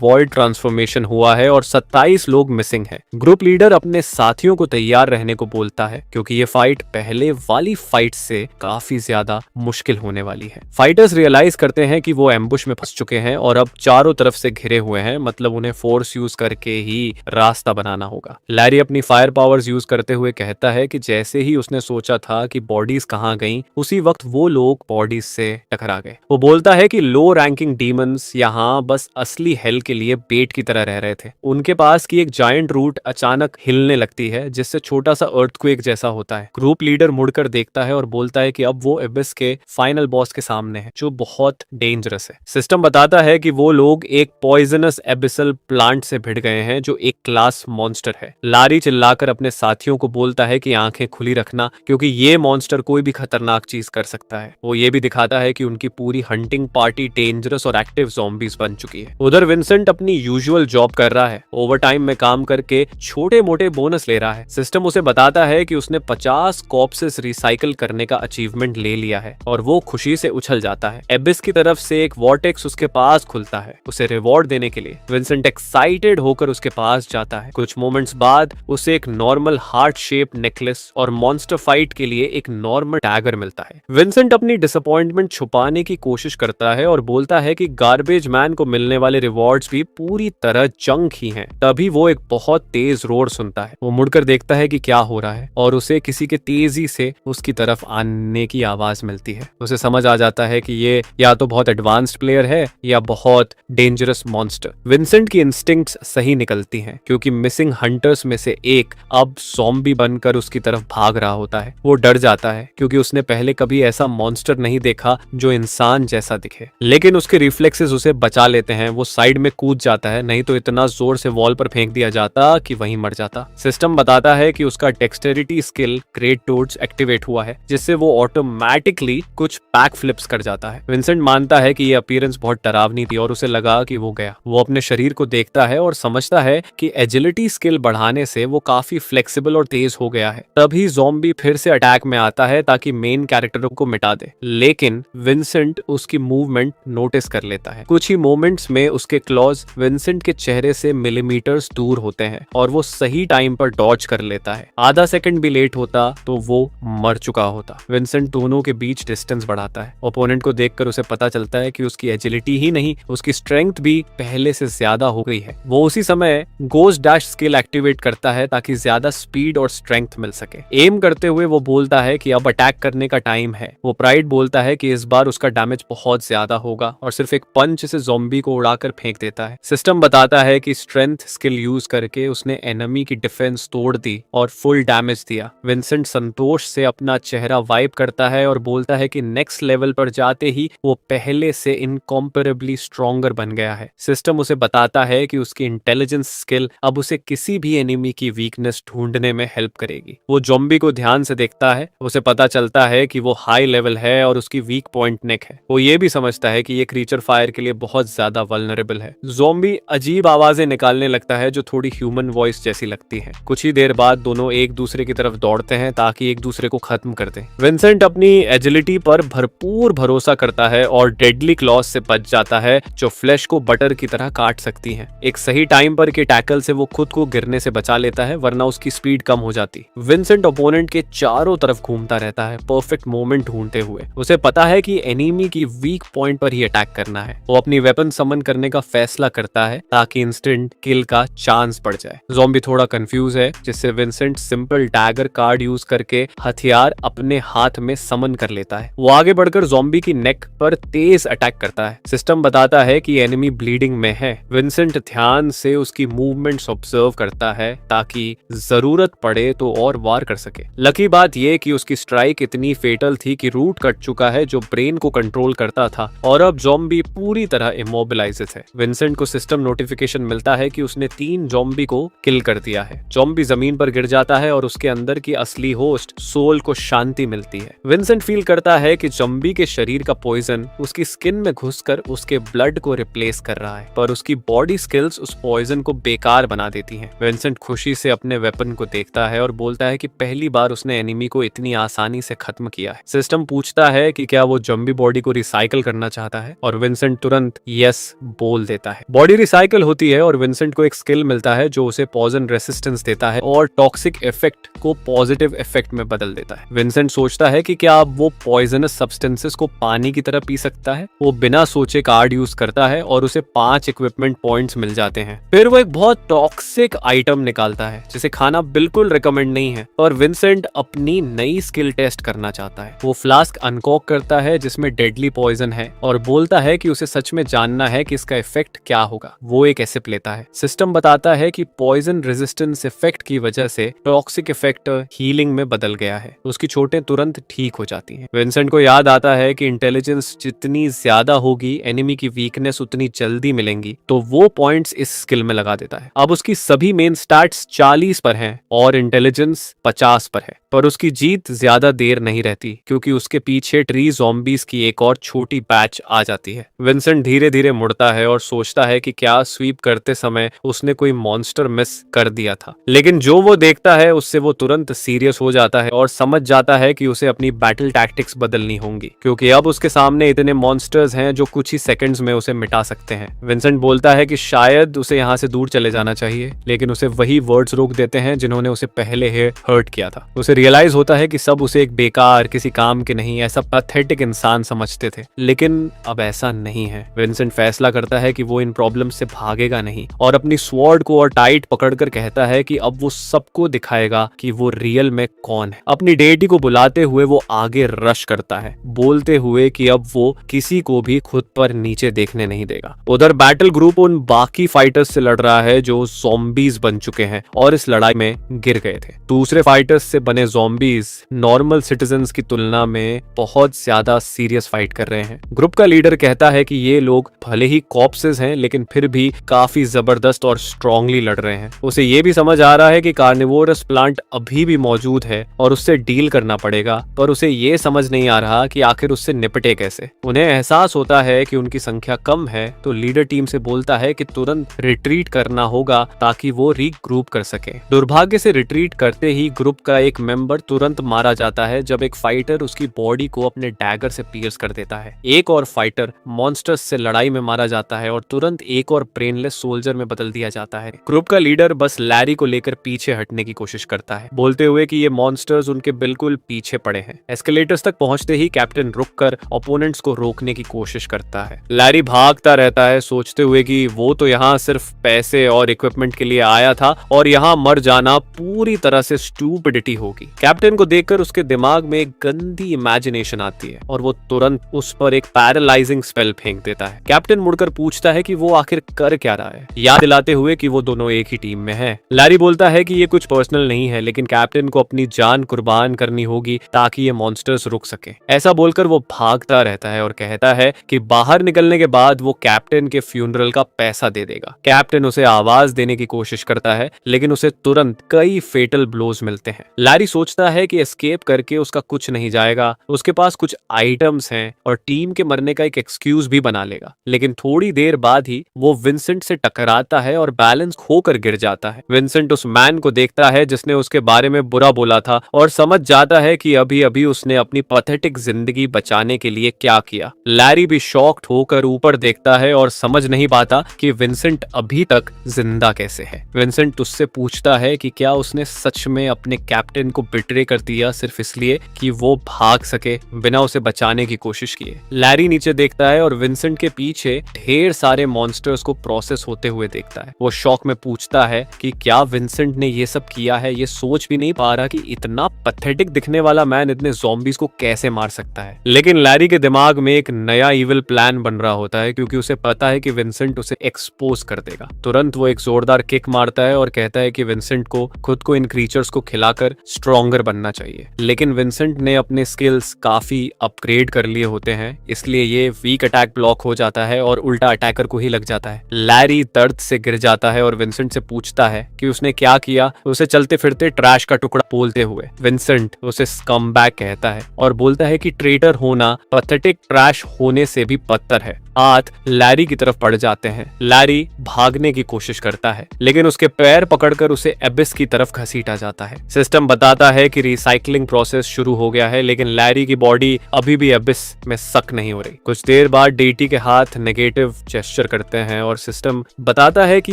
वॉइड ट्रांसफॉर्मेशन हुआ है और 27 लोग मिसिंग हैं। ग्रुप लीडर अपने साथियों को तैयार रहने को बोलता है क्योंकि ये फाइट पहले वाली फाइट से काफी ज्यादा मुश्किल होने वाली है। फाइटर्स रियलाइज करते हैं कि वो एम्बुश में फंस चुके हैं और अब चारों तरफ से घिरे हुए हैं, मतलब उन्हें फोर्स यूज करके ही रास्ता बनाना होगा। लैरी अपनी फायर पावर्स यूज करते हुए कहता है कि जैसे ही उसने सोचा था कि बॉडीज कहाँ गईं, उसी वक्त वो लोग बॉडीज से टकरा गए। वो बोलता है कि लो रैंकिंग डीमंस यहाँ बस असली हेल के लिए बेट की तरह रह रहे थे। उनके पास की एक जायंट रूट अचानक हिलने लगती है जिससे छोटा सा अर्थक्वेक जैसा होता है। ग्रुप लीडर मुड़कर देखता है और बोलता है कि अब वो एबिस के फाइनल बॉस के सामने है जो बहुत डेंजरस है। सिस्टम बताता है कि वो लोग एक पॉइजनस एबिसल प्लांट से भिड़ गए हैं जो एक क्लास मॉन्स्टर है। लारी चिल्लाकर अपने साथियों को बोलता है कि आंखें खुली रखना क्योंकि ये मॉन्स्टर कोई भी खतरनाक चीज कर सकता है। वो ये भी दिखाता है कि उनकी पूरी हंटिंग पार्टी डेंजरस और एक्टिव ज़ॉम्बीज बन चुकी है। उधर विंसेंट अपनी यूजुअल जॉब कर रहा है। ओवरटाइम में काम करके छोटे मोटे बोनस ले रहा है। सिस्टम उसे बताता है कि उसने 50 कॉर्प्सेस रिसाइकल करने का अचीवमेंट ले लिया है और वो खुशी से उछल जाता है। एबिस की तरफ से एक वॉर्टेक्स उसके पास खुलता है। उसे रिवॉर्ड देने के लिए विंसेंट एक्साइटेड होकर उसके पास जाता है। कुछ मोमेंट्स बाद उसे एक नॉर्मल हार्ट शेप नेकलेस और मॉन्स्टर फाइट के लिए एक नॉर्मल डैगर मिलता है। विंसेंट अपनी डिसअपॉइंटमेंट छुपाने की कोशिश करता है और बोलता है कि गार्बेज मैन को मिलने वाले रिवॉर्ड्स भी पूरी तरह जंक ही हैं। तभी वो एक बहुत तेज रोर सुनता है। वो मुड़कर देखता है कि क्या हो रहा है और उसे किसी के तेजी से उसकी तरफ आने की आवाज मिलती है। उसे समझ आ जाता है कि ये या तो बहुत एडवांस्ड प्लेयर है या बहुत डेंजरस मॉन्स्टर। विंसेंट की इंस्टिंक्ट्स सही निकलती हैं क्योंकि मिसिंग हंटर्स में से एक अब ज़ॉम्बी बनकर उसकी तरफ भाग रहा होता है। वो डर जाता है क्योंकि उसने पहले कभी ऐसा मॉन्स्टर नहीं देखा जो इंसान जैसा दिखे, लेकिन उसके रिफ्लेक्सेस उसे बचा लेते हैं। वो साइड में कूद जाता है, नहीं तो इतना जोर से वॉल पर फेंक दिया जाता कि वहीं मर जाता। सिस्टम बताता है कि उसका dexterity skill great toads activate हुआ है जिससे वो ऑटोमेटिकली कुछ बैक फ्लिप्स कर जाता है। विंसेंट मानता है कि ये अपीयरेंस बहुत डरावनी थी और उसे लगा कि वो गया। वो अपने शरीर को देखता है और समझता है कि एजिलिटी स्किल बढ़ाने से वो काफी फ्लेक्सिबल और तेज हो गया है। तभी ज़ॉम्बी फिर से अटैक में आता है ताकि मेन कैरेक्टरों को मिटा दे, लेकिन विंसेंट उसकी मूवमेंट नोटिस कर लेता है। कुछ ही मोमेंट्स में उसके क्लॉज विंसेंट के चेहरे से मिलीमीटर्स दूर होते हैं और वो सही टाइम पर डॉज कर लेता है। आधा सेकंड भी लेट होता तो वो मर चुका होता। विंसेंट दोनों के बीच डिस्टेंस बढ़ाता है। ओपोनेंट को देखकर उसे पता चलता है कि उसकी एजिलिटी ही नहीं, उसकी स्ट्रेंथ भी पहले से ज्यादा हो गई है। वो उसी समय गोस्ट डैश स्किल एक्टिवेट करता है ताकि ज्यादा स्पीड और स्ट्रेंथ मिल सके। एम करते हुए वो बोलता है कि अब अटैक करने का टाइम है। वो प्राइड बोलता है कि इस बार उसका डैमेज बहुत ज्यादा होगा और सिर्फ एक पंच से ज़ॉम्बी को उड़ाकर फेंक देता है। सिस्टम बताता है कि स्ट्रेंथ स्किल यूज करके उसने एनिमी की डिफेंस तोड़ दी और फुल डैमेज दिया। विंसेंट संतोष से अपना चेहरा वाइप करता है और बोलता है कि नेक्स्ट लेवल पर जाते ही वो पहले से इनकॉम्पेरेबली स्ट्रॉन्गर बन गया है। सिस्टम उसे बताता है कि उसकी इंटेलिजेंस स्किल अब उसे किसी भी एनिमी की वीकनेस ढूंढने में हेल्प करेगी। वो ज़ॉम्बी को ध्यान से देखता है। उसे पता चलता है कि वो हाई लेवल है और उसकी वीक पॉइंट नेक है। वो ये भी समझता है कि ये क्रीचर फायर के लिए बहुत ज्यादा वल्नरेबल है। ज़ॉम्बी अजीब आवाजें निकालने लगता है जो थोड़ी ह्यूमन वॉइस जैसी लगती है। कुछ ही देर बाद दोनों एक दूसरे की तरफ दौड़ते हैं ताकि एक दूसरे को खत्म कर दें। विंसेंट अपनी एजिलिटी पर भरपूर भरोसा करता है और डेडली क्लॉज से बच जाता है जो फ्लैश को बटर की तरह काट सकती हैं। एक सही टाइम पर के टैकल से वो खुद को गिरने से बचा लेता है, वरना उसकी स्पीड कम हो जाती। विंसेंट ओपोनेंट के चारों तरफ घूमता रहता है, परफेक्ट मोमेंट ढूंढते हुए। उसे पता है कि एनिमी की वीक पॉइंट पर ही अटैक करना है। वो अपनी वेपन समन करने का फैसला करता है ताकि इंस्टेंट किल का चांस बढ़ जाए। ज़ॉम्बी थोड़ा कंफ्यूज है, जिससे Vincent simple dagger card use करके हथियार अपने हाथ में समन कर लेता है। वो आगे बढ़कर ज़ॉम्बी की नेक पर तेज अटैक करता है। सिस्टम बताता है कि एनिमी ब्लीडिंग में है। विंसेंट ध्यान से उसकी मूवमेंट्स ऑब्जर्व करता है ताकि जरूरत पड़े तो और वार कर सके। लकी बात यह कि उसकी स्ट्राइक इतनी फेटल थी कि रूट कट चुका है जो ब्रेन को कंट्रोल करता था और अब ज़ॉम्बी पूरी तरह इमोबिलाइज्ड है। विंसेंट को सिस्टम नोटिफिकेशन मिलता है कि उसने 3 ज़ॉम्बी को किल कर दिया है। ज़ॉम्बी जमीन पर गिर जाता है और उसके अंदर की असली होस्ट सोल को शांति मिलती है। विंसेंट फील करता है कि ज़ॉम्बी के शरीर का पॉइजन उसकी स्किन में घुसकर उसके ब्लड को रिप्लेस कर रहा है, पर उसकी बॉडी स्किल्स उस पॉइजन को बेकार बना देती हैं। विंसेंट खुशी से अपने वेपन को देखता है और बोलता है कि पहली बार उसने एनिमी को इतनी आसानी से खत्म किया है। सिस्टम पूछता है कि क्या वो ज़ॉम्बी बॉडी को रिसाइकल करना चाहता है और विंसेंट तुरंत यस बोल देता है। बॉडी रिसाइकल होती है और विंसेंट को एक स्किल मिलता है जो उसे पॉइजन रेसिस्टेंस देता है और टॉक्सिक इफेक्ट को पॉजिटिव इफेक्ट में बदल देता है। विंसेंट सोचता है कि क्या अब वो पॉइजनस सब्सटेंसेस को पानी की तरह पी सकता है। वो बिना सोचे कार्ड यूज करता है और उसे 5 इक्विपमेंट पॉइंट्स मिल जाते हैं। फिर वो एक बहुत टॉक्सिक आइटम निकालता है जिसे खाना बिल्कुल रिकमेंड नहीं है, और विंसेंट अपनी नई स्किल टेस्ट करना चाहता है। वो फ्लास्क अनकॉक करता है जिसमें डेडली पॉइजन है और बोलता है कि उसे सच में जानना है कि इसका इफेक्ट क्या होगा। वो एक एसिप लेता है। सिस्टम बताता है कि पॉइजन रेजिस्टेंस इफेक्ट की वजह से टॉक्सिक इफेक्ट हीलिंग में बदल गया है। उसकी चोटें तुरंत ठीक हो जाती हैं। विंसेंट को याद आता है कि इंटेलिजेंस जितनी ज्यादा होगी एनिमी की वीकनेस उतनी जल्दी मिलेंगी, तो वो पॉइंट्स इस स्किल में लगा देता है। अब उसकी सभी मेन स्टैट्स 40 पर हैं और इंटेलिजेंस 50 पर है, पर उसकी जीत ज्यादा देर नहीं रहती क्योंकि उसके पीछे ट्री ज़ॉम्बीज की एक और छोटी बैच आ जाती है। विंसेंट धीरे धीरे मुड़ता है और सोचता है कि क्या स्वीप करते समय उसने कोई मॉन्स्टर मिस कर दिया था, लेकिन जो वो देखता है उससे वो तुरंत सीरियस हो जाता है और समझ जाता है कि उसे अपनी बैटल टैक्टिक्स बदलनी होंगी क्योंकि अब उसके सामने इतने मॉन्स्टर्स हैं जो कुछ ही सेकंड्स में उसे मिटा सकते हैं। विंसेंट बोलता है कि शायद उसे यहाँ से दूर चले जाना चाहिए, लेकिन उसे वही वर्ड्स रोक देते हैं जिन्होंने उसे पहले हर्ट किया था। उसे रियलाइज होता है कि सब उसे एक बेकार, किसी काम के नहीं, ऐसा पैथेटिक इंसान समझते थे, लेकिन अब ऐसा नहीं है। विंसेंट फैसला करता है कि वो इन प्रॉब्लम से भागेगा नहीं और अपनी स्वॉर्ड को और टाइट पकड़कर कहता है कि अब वो सबको दिखाएगा कि वो रियल में कौन है। अपनी डेटी को बुलाते हुए वो आगे रश करता है, बोलते हुए कि अब वो किसी को भी खुद पर नीचे देखने नहीं देगा। उधर बैटल ग्रुप उन बाकी फाइटर्स से लड़ रहा है जो ज़ॉम्बीज बन चुके हैं और इस लड़ाई में गिर गए थे। दूसरे फाइटर्स से बने ज़ॉम्बीज नॉर्मल सिटीजन्स की तुलना में बहुत ज्यादा सीरियस फाइट कर रहे हैं। ग्रुप का लीडर कहता है कि ये लोग भले ही कॉर्प्सेस हैं लेकिन फिर भी काफी जबरदस्त और स्ट्रांगली लड़ रहे हैं। उसे ये भी समझ आ रहा है कि कार्निवोरस प्लांट अभी भी मौजूद है और उससे डील करना पड़ेगा, पर उसे ये समझ नहीं आ रहा कि आखिर उससे निपटे कैसे। उन्हें एहसास होता है कि उनकी संख्या कम है, तो लीडर टीम से बोलता है कि तुरंत रिट्रीट करना होगा ताकि वो रीग्रुप कर सके। दुर्भाग्य से रिट्रीट करते ही ग्रुप का एक मेंबर तुरंत मारा जाता है जब एक फाइटर उसकी बॉडी को अपने डैगर से पियर्स कर देता है। एक और फाइटर मॉन्स्टर्स से लड़ाई में मारा जाता है और तुरंत एक और ब्रेनलेस सोल्जर में बदल दिया जाता है। ग्रुप का लीडर बस लैरी को लेकर पीछे हटने की कोशिश करता है, बोलते हुए कि ये मॉन्स्टर्स उनके बिल्कुल पीछे पड़े हैं। एस्केलेटर्स तक पहुंचते ही कैप्टन रुककर ओपोनेंट्स को रोकने की कोशिश करता है। लैरी भागता रहता है, सोचते हुए कि वो तो यहाँ सिर्फ पैसे और इक्विपमेंट के लिए आया था और यहाँ मर जाना पूरी तरह से स्टूपिडिटी होगी। कैप्टन को देखकर उसके दिमाग में एक गंदी इमेजिनेशन आती है और वो तुरंत उस पर एक पैरालाइजिंग स्पेल फेंक देता है। कैप्टन मुड़कर पूछता है कि वो आखिर कर क्या रहा है, याद दिलाते हुए कि वो दोनों एक ही टीम में हैं। लैरी बोलता है कि ये कुछ पर्सनल नहीं है, लेकिन कैप्टन को अपनी जान कुर्बान करनी होगी ताकि ये मॉन्स्टर्स रुक सके। ऐसा बोलकर वो भागता रहता है और कहता है कि बाहर निकलने के बाद वो कैप्टन के फ्यूनरल का पैसा दे देगा। कैप्टन उसे आवाज देने की कोशिश करता है, लेकिन उसे तुरंत कई फेटल ब्लोज मिलते हैं। लैरी सोचता है कि एस्केप करके उसका कुछ नहीं जाएगा, उसके पास कुछ आइटम्स हैं और टीम के मरने का एक एक्सक्यूज भी बना लेगा, लेकिन थोड़ी देर बाद ही वो विंसेंट से टकराता है और बैलेंस खोकर गिर जाता है। विंसेंट उस मैन को देखता है जिसने उसके बारे में बुरा बोला था और समझ जाता है कि अभी अभी उसने अपनी पैथेटिक जिंदगी बचाने के लिए क्या किया। लैरी भी शॉक्ड होकर ऊपर देखता है और समझ नहीं पाता कि विंसेंट अभी तक जिंदा कैसे है। विंसेंट उससे पूछता है कि क्या उसने सच में अपने कैप्टन को बिट्रे कर दिया सिर्फ इसलिए कि वो भाग सके बिना उसे बचाने की कोशिश किए। लैरी नीचे देखता है और विंसेंट के पीछे ढेर सारे मॉन्स्टर्स को प्रोसेस होते हुए देखता है। वो शॉक में पूछता है कि क्या विंसेंट ने ये सब किया है। ये सोच भी नहीं पा रहा कि इतना पैथेटिक दिखने वाला मैन इतने ज़ॉम्बीज को कैसे मार सकता है। लेकिन लैरी के दिमाग में एक नया इविल प्लान बन रहा होता है क्योंकि उसे पता है कि विंसेंट उसे एक्सपोज कर देगा। तुरंत वो एक जोरदार किक मारता है और कहता है कि विंसेंट को खुद को इन क्रीचर्स को खिलाकर स्ट्रॉन्गर बनना चाहिए। लेकिन विंसेंट ने अपने स्किल्स काफी अपग्रेड कर लिए होते हैं, इसलिए ये वीक अटैक ब्लॉक हो जाता है और उल्टा अटैकर को ही लग जाता है। लैरी दर्द से गिर जाता है और विंसेंट से पूछता है कि उसने क्या किया, उसे चलते फिरते ट्रैश का टुकड़ा बोलते हुए। विंसेंट उसे स्कमबैग कहता है और बोलता है कि ट्रेटर होना पैथेटिक ट्रैश होने से भी बदतर है। हाथ लैरी की तरफ पड़ जाते हैं। लैरी भागने की कोशिश करता है, लेकिन उसके पैर पकड़कर उसे एबिस की तरफ घसीटा जाता है। सिस्टम बताता है कि रिसाइकलिंग प्रोसेस शुरू हो गया है, लेकिन लैरी की बॉडी अभी भी एबिस में सक नहीं हो रही। कुछ देर बाद डेटी के हाथ नेगेटिव जेस्चर करते हैं और सिस्टम बताता है कि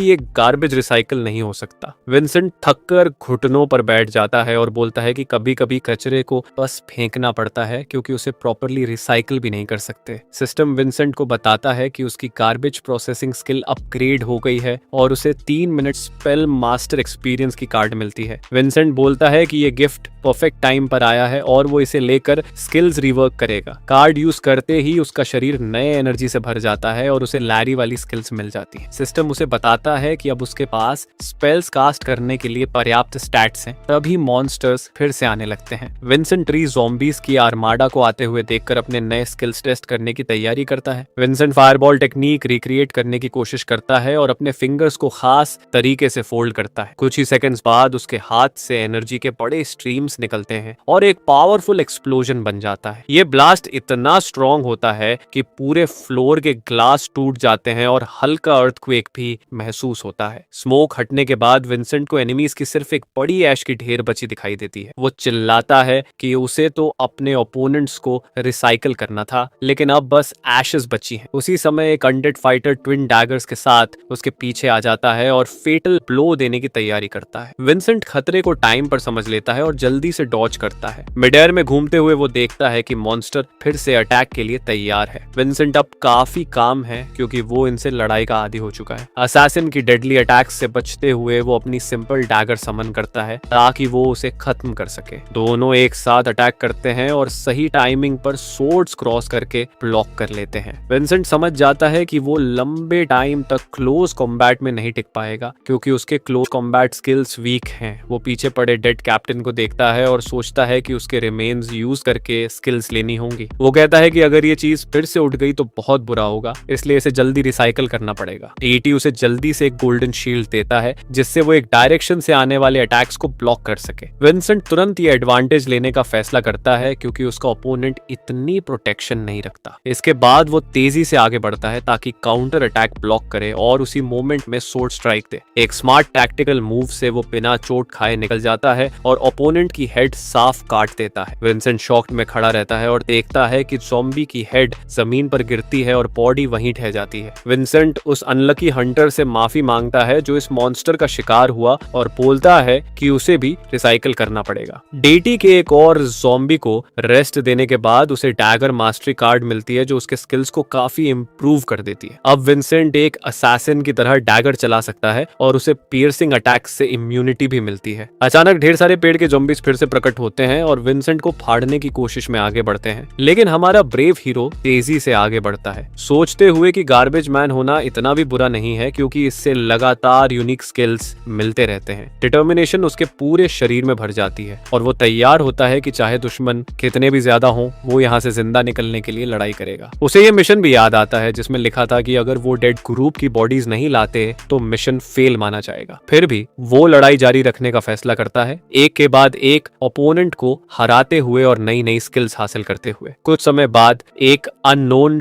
ये गार्बेज रिसाइकल नहीं हो सकता। विंसेंट थककर घुटनों पर बैठ जाता है और बोलता है कि कभी कभी कचरे को बस फेंकना पड़ता है, क्योंकि उसे प्रॉपरली रिसाइकल भी नहीं कर सकते। सिस्टम विंसेंट को बताता है कि उसकी गार्बेज प्रोसेसिंग स्किल अपग्रेड हो गई है और उसे 3 मिनट स्पेल मास्टर एक्सपीरियंस की कार्ड मिलती है। विंसेंट बोलता है कि ये गिफ्ट परफेक्ट टाइम पर आया है और वो इसे लेकर स्किल्स रिवर्क करेगा। कार्ड यूज करते ही उसका शरीर नए एनर्जी से भर जाता है और उसे लैरी वाली स्किल्स मिल जाती है। सिस्टम उसे बताता है कि अब उसके पास स्पेल्स कास्ट करने के लिए पर्याप्त स्टैट्स हैं, तभी मॉन्स्टर्स फिर से आने लगते हैं। विंसेंट ट्री ज़ॉम्बीज की आर्माडा को आते हुए देखकर अपने नए स्किल्स टेस्ट करने की तैयारी करता है। विंसेंट फायरबॉल टेक्निक रिक्रिएट करने की कोशिश करता है और अपने फिंगर्स को खास तरीके से फोल्ड करता है। कुछ ही सेकंड्स बाद उसके हाथ से एनर्जी के बड़े स्ट्रीम्स निकलते हैं और एक पावरफुल एक्सप्लोजन बन जाता है। ये ब्लास्ट इतना स्ट्रॉन्ग होता है कि पूरे फ्लोर के ग्लास टूट जाते हैं और हल्का अर्थक्वेक भी महसूस होता है। स्मोक हटने के बाद विंसेंट को एनिमीज की सिर्फ एक बड़ी ऐश की ढेर बची दिखाई देती है। वो चिल्लाता है कि उसे तो अपने ओपोनेंट्स को रिसाइकल करना था, लेकिन अब बस एशेस बची हैं। उसी समय एक अनडेड फाइटर ट्विन डैगर्स के साथ उसके पीछे आ जाता है और फेटल ब्लो देने की तैयारी करता है। विंसेंट खतरे को टाइम पर समझ लेता है और जल्दी से डॉज करता है। मिड एयर में घूमते हुए वो देखता है कि मॉन्स्टर फिर से अटैक के लिए तैयार है। विंसेंट अब काफी काम है, क्योंकि वो इनसे लड़ाई का आदी हो चुका है। असैसिन की डेडली अटैक्स से बचते हुए वो अपनी सिंपल डैगर समन करता है ताकि वो उसे खत्म कर सके। दोनों एक साथ अटैक करते हैं और सही टाइमिंग पर सोर्ड्स क्रॉस करके ब्लॉक कर लेते हैं। विंसेंट समझ जाता है कि वो लंबे टाइम तक क्लोज कॉम्बैट में नहीं टिक पाएगा, क्योंकि उसके क्लोज कॉम्बैट स्किल्स वीक हैं। वो पीछे पड़े डेड कैप्टन को देखता है और सोचता है कि उसके रिमेन्स यूज करके स्किल्स लेनी होंगी। वो कहता है कि अगर ये चीज फिर से उठ गई तो बहुत बुरा होगा, इसलिए इसे जल्दी रिसाइकल करना पड़ेगा। टीटी उसे जल्दी से एक गोल्डन शील्ड देता है, जिससे वो एक डायरेक्शन से आने वाले अटैक्स को ब्लॉक कर सके। विंसेंट तुरंत ये एडवांटेज लेने का फैसला करता है, क्योंकि उसका ओपोनेंट इतनी प्रोटेक्शन नहीं रखता। इसके बाद वो तेजी से आगे बढ़ता है ताकि काउंटर अटैक ब्लॉक करे और उसी मोमेंट में सोर्ड स्ट्राइक दे। एक स्मार्ट टैक्टिकल मूव से वो बिना चोट खाए निकल जाता है और ओपोनेंट की हेड साफ काट देता है। विंसेंट शॉक में खड़ा रहता है और देखता है कि ज़ॉम्बी की हेड जमीन पर गिरती है और बॉडी वहीं ठह जाती है। विंसेंट उस अनलकी हंटर से माफी मांगता है जो इस मॉन्स्टर का शिकार हुआ और बोलता है कि उसे भी रिसाइकल करना पड़ेगा। डेटी के एक और ज़ॉम्बी को रेस्ट देने के बाद उसे डैगर मास्टरी कार्ड मिलती है, जो उसके स्किल्स को काफी इम्प्रूव कर देती है। अब विंसेंट एक असैसिन की तरह डैगर चला सकता है और उसे पियर्सिंग अटैक्स से इम्यूनिटी भी मिलती है। अचानक ढेर सारे पेड़ के ज़ॉम्बीज फिर से प्रकट होते हैं और विंसेंट को फाड़ने की कोशिश में आगे बढ़ते हैं, लेकिन हमारा ब्रेव हीरो तेजी से आगे बढ़ता है, सोचते हुए कि गार्बेज मैन होना इतना भी बुरा नहीं है, क्योंकि इससे लगातार यूनिक स्किल्स मिलते रहते हैं। डिटर्मिनेशन उसके पूरे शरीर में भर जाती है और वो तैयार होता है कि चाहे दुश्मन कितने भी ज्यादा हों, वो यहाँ से जिंदा निकलने के लिए लड़ाई करेगा। उसे ये मिशन भी याद आता है जिसमें लिखा था कि अगर वो डेड ग्रुप की बॉडीज नहीं लाते तो मिशन फेल माना जाएगा। फिर भी वो लड़ाई जारी रखने का फैसला करता है, एक के बाद एक ओपोनेंट को हराते हुए और नई नई स्किल्स हासिल करते हुए। कुछ समय बाद एक अननोन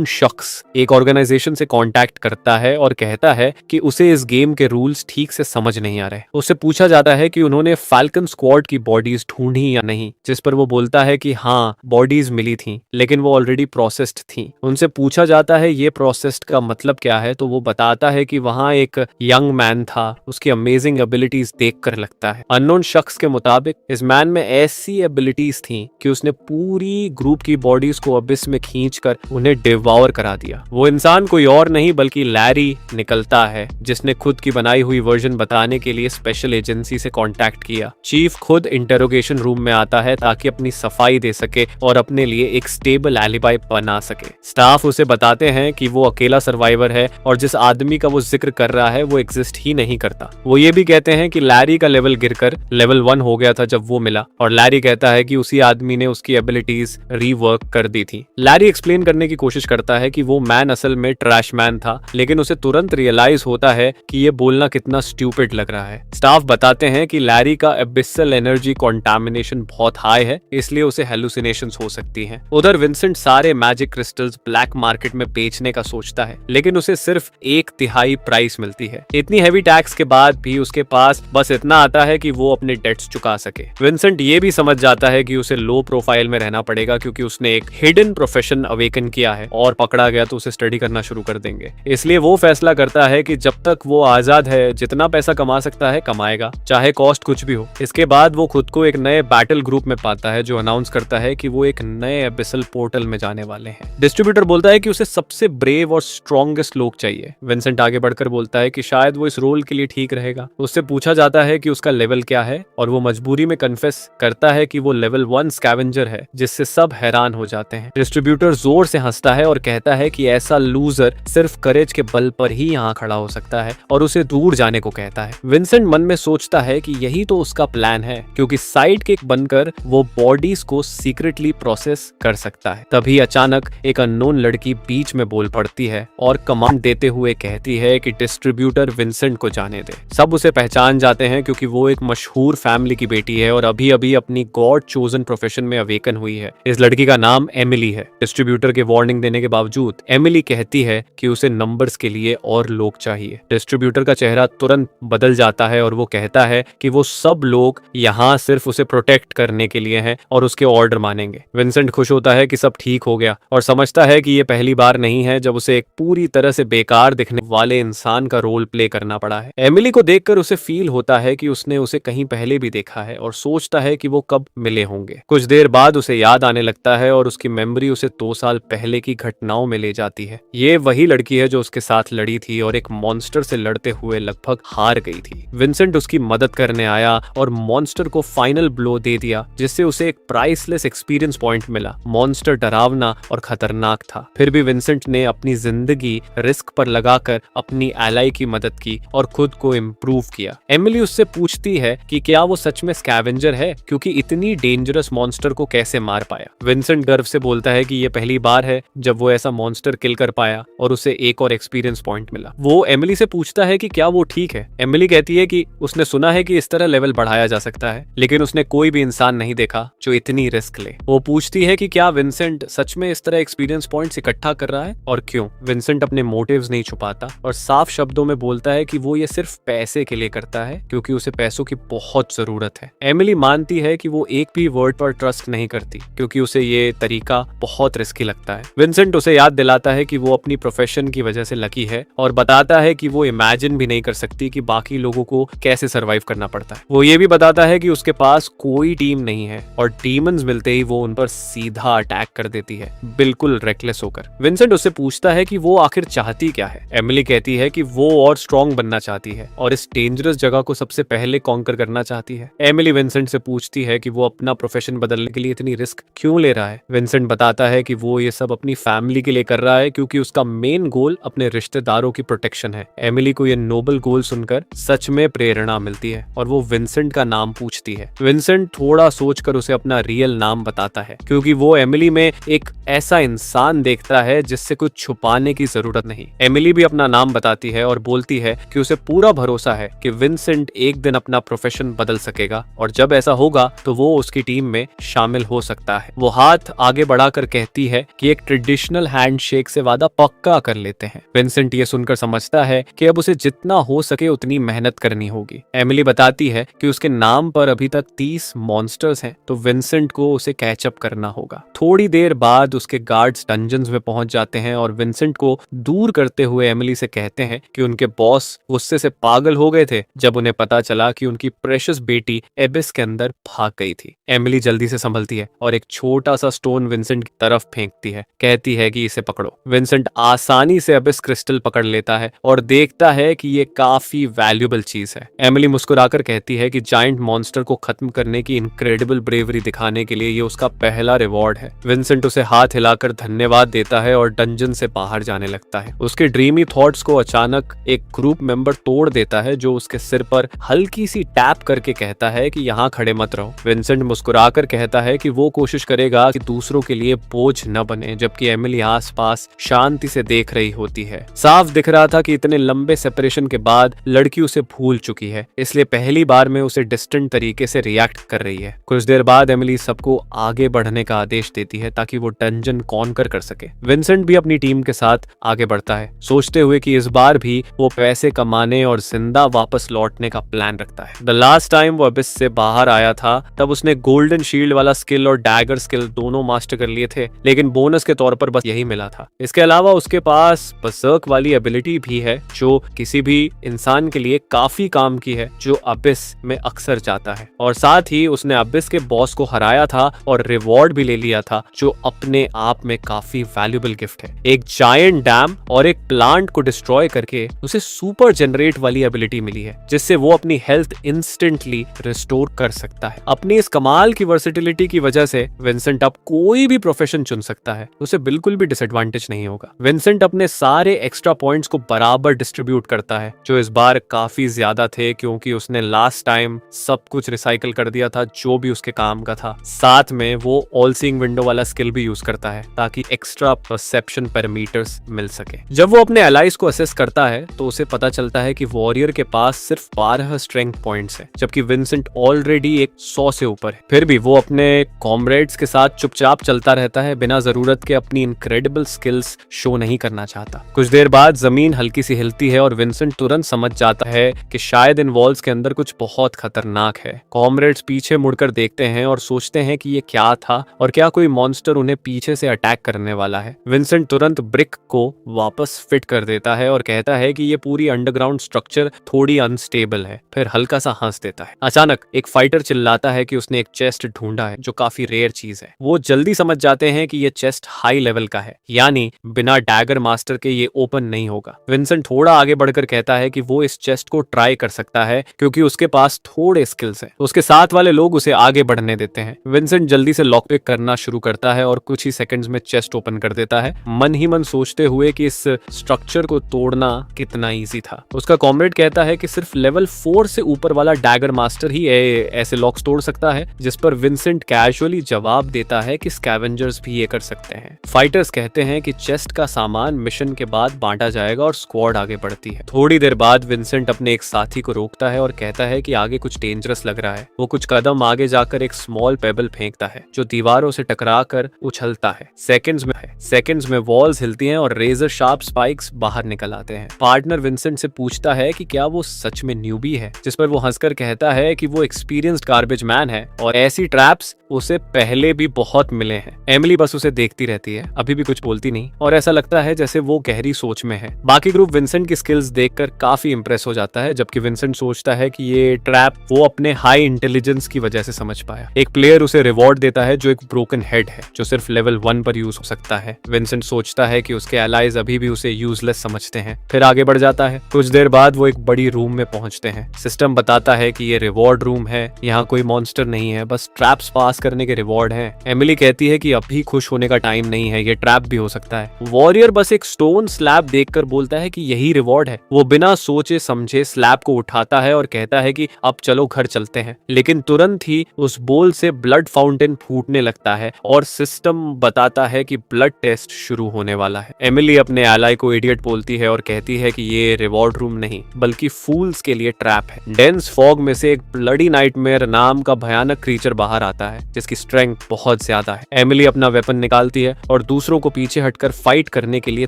शख्स एक ऑर्गेनाइजेशन से कांटेक्ट करता है और कहता है कि उसे इस गेम के रूल्स ठीक से समझ नहीं आ रहे। उससे पूछा जाता है कि उन्होंने फाल्कन स्क्वाड की बॉडीज ढूंढी या नहीं, जिस पर वो बोलता है कि हाँ, बॉडीज मिली थी, लेकिन वो ऑलरेडी प्रोसेस्ड थी। उनसे पूछा जाता है ये प्रोसेस्ड का मतलब क्या है, तो वो बताता है कि वहाँ एक यंग मैन था, उसकी अमेजिंग एबिलिटीज देखकर लगता है। अननोन शख्स के मुताबिक इस मैन में ऐसी एबिलिटीज थी कि उसने पूरी ग्रुप की बॉडीज को अबिस में खींचकर उन्हें डिवॉर करा दिया। वो इंसान कोई और नहीं बल्कि लैरी निकलता है, जिसने खुद की बनाई हुई वर्जन बताने के लिए स्पेशल एजेंसी से कांटेक्ट किया। चीफ खुद इंटरोगेशन रूम में आता है ताकि अपनी सफाई दे सके और अपने लिए एक स्टेबल एलिबाई बना बना सके। स्टाफ उसे बताते हैं कि वो अकेला सर्वाइवर है और जिस आदमी का वो जिक्र कर रहा है वो एग्जिस्ट ही नहीं करता। वो ये भी कहते हैं कि लैरी का लेवल गिरकर लेवल 1 हो गया था जब वो मिला, और लैरी कहता है कि उसी आदमी ने उसकी एबिलिटीज रीवर्क कर दी थी। लैरी एक्सप्लेन करने की कोशिश करता है कि वो मैन असल में ट्रैश मैन था, लेकिन उसे तुरंत रियलाइज होता है कि ये बोलना कितना स्टूपिड लग रहा है। स्टाफ बताते हैं कि लैरी का एबिसल एनर्जी कॉन्टामिनेशन बहुत हाई है, इसलिए उसे हेलुसिनेशंस हो सकती हैं। उधर विंसेंट सारे मैजिक क्रिस्टल्स ब्लैक मार्केट में बेचने का सोचता है, लेकिन उसे सिर्फ 1/3 प्राइस मिलती है। इतनी हैवी टैक्स के बाद भी उसके पास बस इतना आता है कि वो अपने डेट्स चुका सके। विंसेंट ये भी समझ जाता है कि उसे लो प्रोफाइल में रहना पड़ेगा, क्योंकि उसने एक हिडन प्रोफेशन अवेकन किया है और पकड़ा गया तो उसे स्टडी करना शुरू कर देंगे। इसलिए वो फैसला करता है कि जब तक वो आजाद है, जितना पैसा कमा सकता है कमाएगा, चाहे कॉस्ट कुछ भी हो। इसके बाद वो खुद को एक नए बैटल ग्रुप में पाता है जो अनाउंस करता है कि वो एक नए एबिसल पोर्टल में जाने वाले हैं। डिस्ट्रीब्यूटर बोलता है कि उसे सबसे ब्रेव और स्ट्रॉन्गेस्ट लोग चाहिए। विंसेंट आगे बढ़कर बोलता है कि शायद वो इस रोल के लिए ठीक रहेगा। उससे पूछा जाता है कि उसका लेवल क्या है, और वो मजबूरी में कन्फेस करता है कि वो लेवल 1 स्कैवेंजर है, जिससे सब हैरान हो जाते हैं। डिस्ट्रीब्यूटर जोर से हंसता है और कहता है कि ऐसा लूजर सिर्फ करेज के बल पर ही यहाँ खड़ा हो सकता है, और उसे दूर जाने को कहता है। विंसेंट मन में सोचता है कि यही तो उसका प्लान है, क्योंकि साइड किक बनकर वो बॉडीज को सीक्रेटली प्रोसेस कर सकता है। तभी अचानक एक अननोन लड़की बीच में बोल पड़ती है और कमांड देते हुए कहती है कि डिस्ट्रीब्यूटर विंसेंट को जाने दे। सब उसे पहचान जाते हैं क्योंकि वो एक मशहूर फैमिली की बेटी है और अभी अभी अपनी गॉड चोजन प्रोफेशन में अवेकन हुई है। इस लड़की का नाम एमिली है। डिस्ट्रीब्यूटर के वार्निंग देने के बावजूद एमिली कहती है कि उसे नंबर्स के लिए और लोग चाहिए। डिस्ट्रीब्यूटर का चेहरा तुरंत बदल जाता है और वो कहता है कि वो सब लोग यहाँ सिर्फ उसे प्रोटेक्ट करने के लिए हैं और उसके ऑर्डर मानेंगे। विंसेंट खुश होता है कि सब ठीक हो गया और समझता है कि ये पहली बार नहीं है जब उसे एक पूरी तरह से बेकार दिखने वाले इंसान का रोल प्ले करना पड़ा है। एमिली को देखकर उसे फील होता है कि उसने उसे कहीं पहले भी देखा है और सोचता है कि वो कब मिले होंगे। कुछ देर बाद उसे याद आने लगता है और उसकी मेमोरी उसे 2 साल पहले की घटनाओं में ले जाती है। ये वही लड़की है जो उसके साथ लड़ी थी और एक मॉन्स्टर से लड़ते हुए लगभग हार गई थी। विंसेंट उसकी मदद करने आया और मॉन्स्टर को फाइनल ब्लो दे दिया, जिससे उसे एक प्राइसलेस एक्सपीरियंस पॉइंट मिला। मॉन्स्टर डरावना और खतरनाक था, फिर भी विंसेंट ने अपनी जिंदगी रिस्क पर लगाकर अपनी एलाई की मदद की और खुद को इम्प्रूव किया। एमिली उससे पूछती है कि क्या वो सच में स्कैवेंजर है, क्योंकि इतनी डेंजरस मॉन्स्टर को कैसे मार पाया। विंसेंट गर्व से बोलता है कि ये पहली बार है जब वो ऐसा मॉन्स्टर किल कर पाया और उसे एक और एक्सपीरियंस पॉइंट मिला। वो एमिली से पूछता है कि क्या वो ठीक है। एमिली कहती है कि उसने सुना है कि इस तरह लेवल बढ़ाया जा सकता है, लेकिन उसने कोई भी इंसान नहीं देखा जो इतनी रिस्क ले। वो पूछती है कि क्या विंसेंट सच में इस तरह एक्सपीरियंस पॉइंट्स इकट्ठा कर रहा है और क्यों। विंसेंट अपने मोटिव्स नहीं छुपाता और साफ शब्दों में बोलता है कि वो ये सिर्फ पैसे के लिए करता है, क्योंकि उसे पैसों की बहुत जरूरत है। एमिली मानती है कि वो एक भी वर्ड पर ट्रस्ट नहीं करती, क्योंकि उसे ये तरीका बहुत रिस्की लगता है। विंसेंट उसे याद दिलाता है कि वो अपनी प्रोफेशन की वजह से लकी है और बताता है कि वो इमेजिन भी नहीं कर सकती कि बाकी लोगों को कैसे सरवाइव करना पड़ता है। वो ये भी बताता है कि उसके पास कोई टीम नहीं है और डीमंस मिलते ही वो उन पर सीधा अटैक कर देती है, बिल्कुल रेकलेस होकर। विंसेंट उससे पूछता है कि वो आखिर चाहती क्या है। एमिली कहती है कि वो और स्ट्रॉन्ग बनना चाहती है और इस डेंजरस जगह को सबसे पहले कॉन्कर करना चाहती है। एमिली विंसेंट से पूछती है कि वो अपना प्रोफेशन बदलने के लिए इतनी रिस्क क्यों ले रहा है। विंसेंट बताता है कि वो ये सब अपनी फैमिली के लिए कर रहा है, क्योंकि उसका मेन गोल अपने रिश्तेदारों की प्रोटेक्शन है। एमिली को ये नोबल गोल सुनकर सच में प्रेरणा मिलती है और वो विंसेंट का नाम पूछती है। विंसेंट थोड़ा सोचकर उसे अपना रियल नाम बताता है, क्योंकि वो एमिली में एक ऐसा इंसान देखता है जिससे कुछ छुपाने की जरूरत नहीं। एमिली भी अपना नाम बताती है और बोलती है कि उसे पूरा भरोसा है कि विंसेंट एक दिन अपना प्रोफेशन बदल सकेगा और जब ऐसा होगा तो वो उसकी टीम में शामिल हो सकता है। वो हाथ आगे बढ़ाकर कहती है कि एक ट्रेडिशनल हैंडशेक से वादा पक्का कर लेते हैं। विंसेंट ये सुनकर समझता है कि अब उसे जितना हो सके उतनी मेहनत करनी होगी। एमिली बताती है कि उसके नाम पर अभी तक 30 मॉन्स्टर्स हैं, तो विंसेंट को उसे कैचअप करना होगा। थोड़ी देर बाद उसके गार्ड्स डंजन्स में पहुंच जाते हैं और विंसेंट को दूर करते हुए एमिली से कहते हैं कि उनके बॉस गुस्से से पागल हो गए थे जब उन्हें पता चला कि उनकी प्रेशियस बेटी एबिस के अंदर भाग गई थी। एमिली जल्दी से संभलती है और एक छोटा सा स्टोन विंसेंट की तरफ फेंकती है, कहती है कि इसे पकड़ो। विंसेंट आसानी से एबिस क्रिस्टल पकड़ लेता है और देखता है कि ये काफी वैल्यूएबल चीज है। एमिली मुस्कुराकर कहती है कि जायंट मॉन्स्टर को खत्म करने की इनक्रेडिबल ब्रेवरी दिखाने के लिए ये उसका पहला रिवॉर्ड है। विंसेंट उसे हाथ हिलाकर धन्यवाद देता है और डंजन से बाहर जाने लगता है। उसके ड्रीमी थॉट्स को अचानक एक ग्रुप मेंबर तोड़ देता है जो उसके सिर पर हल्की सी टैप करके कहता है कि यहाँ खड़े मत रहो। विंसेंट मुस्कुराकर कहता है कि वो कोशिश करेगा कि दूसरों के लिए बोझ न बने, जबकि एमिली आसपास शांति से देख रही होती है। साफ दिख रहा था कि इतने लंबे सेपरेशन के बाद लड़की उसे भूल चुकी है, इसलिए पहली बार में उसे डिस्टेंट तरीके से रिएक्ट कर रही है। कुछ देर बाद एमिली सबको आगे बढ़ने का आदेश देती है ताकि वो डंजन कॉन्कर कर सके। विंसेंट भी अपनी टीम के साथ आगे बढ़ता है, सोचते हुए कि इस बार भी वो पैसे कमाने और जिंदा वापस लौटने का प्लान रखता है। द लास्ट टाइम वो अबिस से बाहर आया था तब उसने गोल्डन शील्ड वाला स्किल और डैगर स्किल दोनों मास्टर कर लिए थे, लेकिन बोनस के तौर पर बस यही मिला था। इसके अलावा उसके पास बर्सर्क वाली एबिलिटी भी है जो किसी भी इंसान के लिए काफी काम की है, जो अबिस में अक्सर जाता है। और साथ ही उसने अबिस के बॉस को हराया था और रिवॉर्ड भी ले लिया था, जो अपने आप में काफी वैल्यूएबल गिफ्ट है। एक जायंट डैम और एक प्लांट को डिस्ट्रॉय करके उसे सुपर जनरेट वाली एबिलिटी मिली है, जिससे वो अपनी हेल्थ इंस्टेंटली रिस्टोर कर सकता है। अपनी इस कमाल की वर्सेटिलिटी की वजह से विंसेंट अब कोई भी प्रोफेशन चुन सकता है, उसे बिल्कुल भी डिसएडवांटेज नहीं होगा। विंसेंट अपने सारे एक्स्ट्रा पॉइंट्स को बराबर डिस्ट्रीब्यूट करता है, जो इस बार काफी ज्यादा थे क्योंकि उसने लास्ट टाइम सब कुछ रिसाइकल कर दिया था जो भी उसके काम का था। साथ में वो ऑल सीइंग विंडो वाला स्किल भी यूज करता है ताकि एक्स्ट्रा परसेप्शन पैरामीटर्स मिल सके। जब वो अपने एलाइज को असेस करता है तो उसे पता चलता है कि वॉरियर के पास सिर्फ 12 स्ट्रेंथ पॉइंट्स है, जबकि विंसेंट ऑलरेडी 100 से ऊपर है। फिर भी वो अपने कॉमरेड्स के साथ चुपचाप चलता रहता है, बिना जरूरत के अपनी इनक्रेडिबल स्किल्स शो नहीं करना चाहता। कुछ देर बाद जमीन हल्की सी हिलती है और विंसेंट तुरंत समझ जाता है कि शायद इन वॉल्स के अंदर कुछ बहुत खतरनाक है। कॉमरेड्स पीछे मुड़कर देखते हैं और सोचते हैं कि ये क्या था और क्या कोई मॉन्स्टर उन्हें पीछे से अटैक करने वाला है। विंसेंट तुरंत ब्रिक को वापस फिट कर देता है और कहता है कि ये पूरी अंडरग्राउंड स्ट्रक्चर थोड़ी अनस्टेबल है, फिर हल्का सा हंस देता है। अचानक एक फाइटर चिल्लाता है कि उसने एक चेस्ट ढूंढा है जो काफी रेयर चीज है। वो जल्दी समझ जाते हैं कि ये चेस्ट हाई लेवल का है, यानी बिना डैगर मास्टर के ये ओपन नहीं होगा। विंसेंट थोड़ा आगे बढ़कर कहता है कि वो इस चेस्ट को ट्राई कर सकता है क्योंकि उसके पास थोड़े स्किल्स हैं। उसके साथ वाले लोग उसे आगे बढ़ने देते हैं। विंसेंट जल्दी से लॉक पिक करना शुरू करता है और कुछ ही सेकंड्स में चेस्ट ओपन कर देता है, मन ही मन सोचते हुए कि इस स्ट्रक्चर को तोड़ना कितना इजी था। उसका कॉमरेड कहता है कि सिर्फ लेवल 4 से ऊपर वाला डैगर मास्टर ही ऐसे लॉक्स तोड़ सकता है, जिस पर विंसेंट कैजुअली जवाब देता है कि स्कैवेंजर्स भी ये कर सकते हैं। फाइटर्स कहते हैं कि चेस्ट का सामान मिशन के बाद बांटा जाएगा और स्क्वाड आगे बढ़ती है। थोड़ी देर बाद विंसेंट अपने एक साथी को रोकता है और कहता है कि आगे कुछ डेंजरस लग रहा है। वो कुछ कदम आगे जाकर एक स्मॉल पेबल फेंकता है जो दीवारों से टकराकर उछलता है। सेकंड्स में वॉल्स हिलती हैं और रेजर शार्प स्पाइक्स बाहर निकल आते हैं। पार्टनर विंसेंट से पूछता है कि क्या वो सच में न्यूबी है, जिस पर वो हंसकर कहता है कि वो एक्सपीरियंस्ड गार्बेज मैन है और ऐसी ट्रैप्स उसे पहले भी बहुत मिले हैं। एमिली बस उसे देखती रहती है, अभी भी कुछ बोलती नहीं, और ऐसा लगता है जैसे वो गहरी सोच में है। बाकी ग्रुप विंसेंट की स्किल्स देखकर काफी इंप्रेस हो जाता है, जबकि विंसेंट सोचता है कि ये ट्रैप वो अपने हाई इंटेलिजेंस की वजह से समझ पाया। एक प्लेयर उसे रिवॉर्ड देता है जो एक ब्रोकन हेड है, जो सिर्फ लेवल 1 पर यूज हो सकता है। विंसेंट सोचता है कि उसके एलाइज अभी भी उसे यूजलेस समझते हैं, फिर आगे बढ़ जाता है। कुछ देर बाद वो एक बड़ी रूम में पहुंचते हैं। सिस्टम बताता है कि ये रिवॉर्ड रूम है, यहाँ कोई मॉन्स्टर नहीं है, बस ट्रैप्स पास करने के रिवॉर्ड हैं। एमिली कहती है कि अभी खुश होने का टाइम नहीं है, ये ट्रैप भी हो सकता है। वॉरियर बस एक स्टोन स्लैब देखकर बोलता है कि यही रिवॉर्ड है। वो बिना सोचे समझे स्लैब को उठाता है और कहता है कि अब चलो घर चलते हैं, लेकिन तुरंत ही उस बोल से ब्लड फाउंटेन फूटने लगता है और सिस्टम बताता है कि ब्लड टेस्ट शुरू होने वाला है। एमिली अपने एलाई को इडियट बोलती है और कहती है कि ये रिवॉर्ड रूम नहीं बल्कि फूल्स के लिए ट्रैप है। डेंस फॉग में से एक ब्लडी नाइटमेयर नाम का भयानक क्रीचर बाहर आता है जिसकी स्ट्रेंथ बहुत ज्यादा है। एमिली अपना वेपन निकालती है और दूसरों को पीछे हटकर फाइट करने के लिए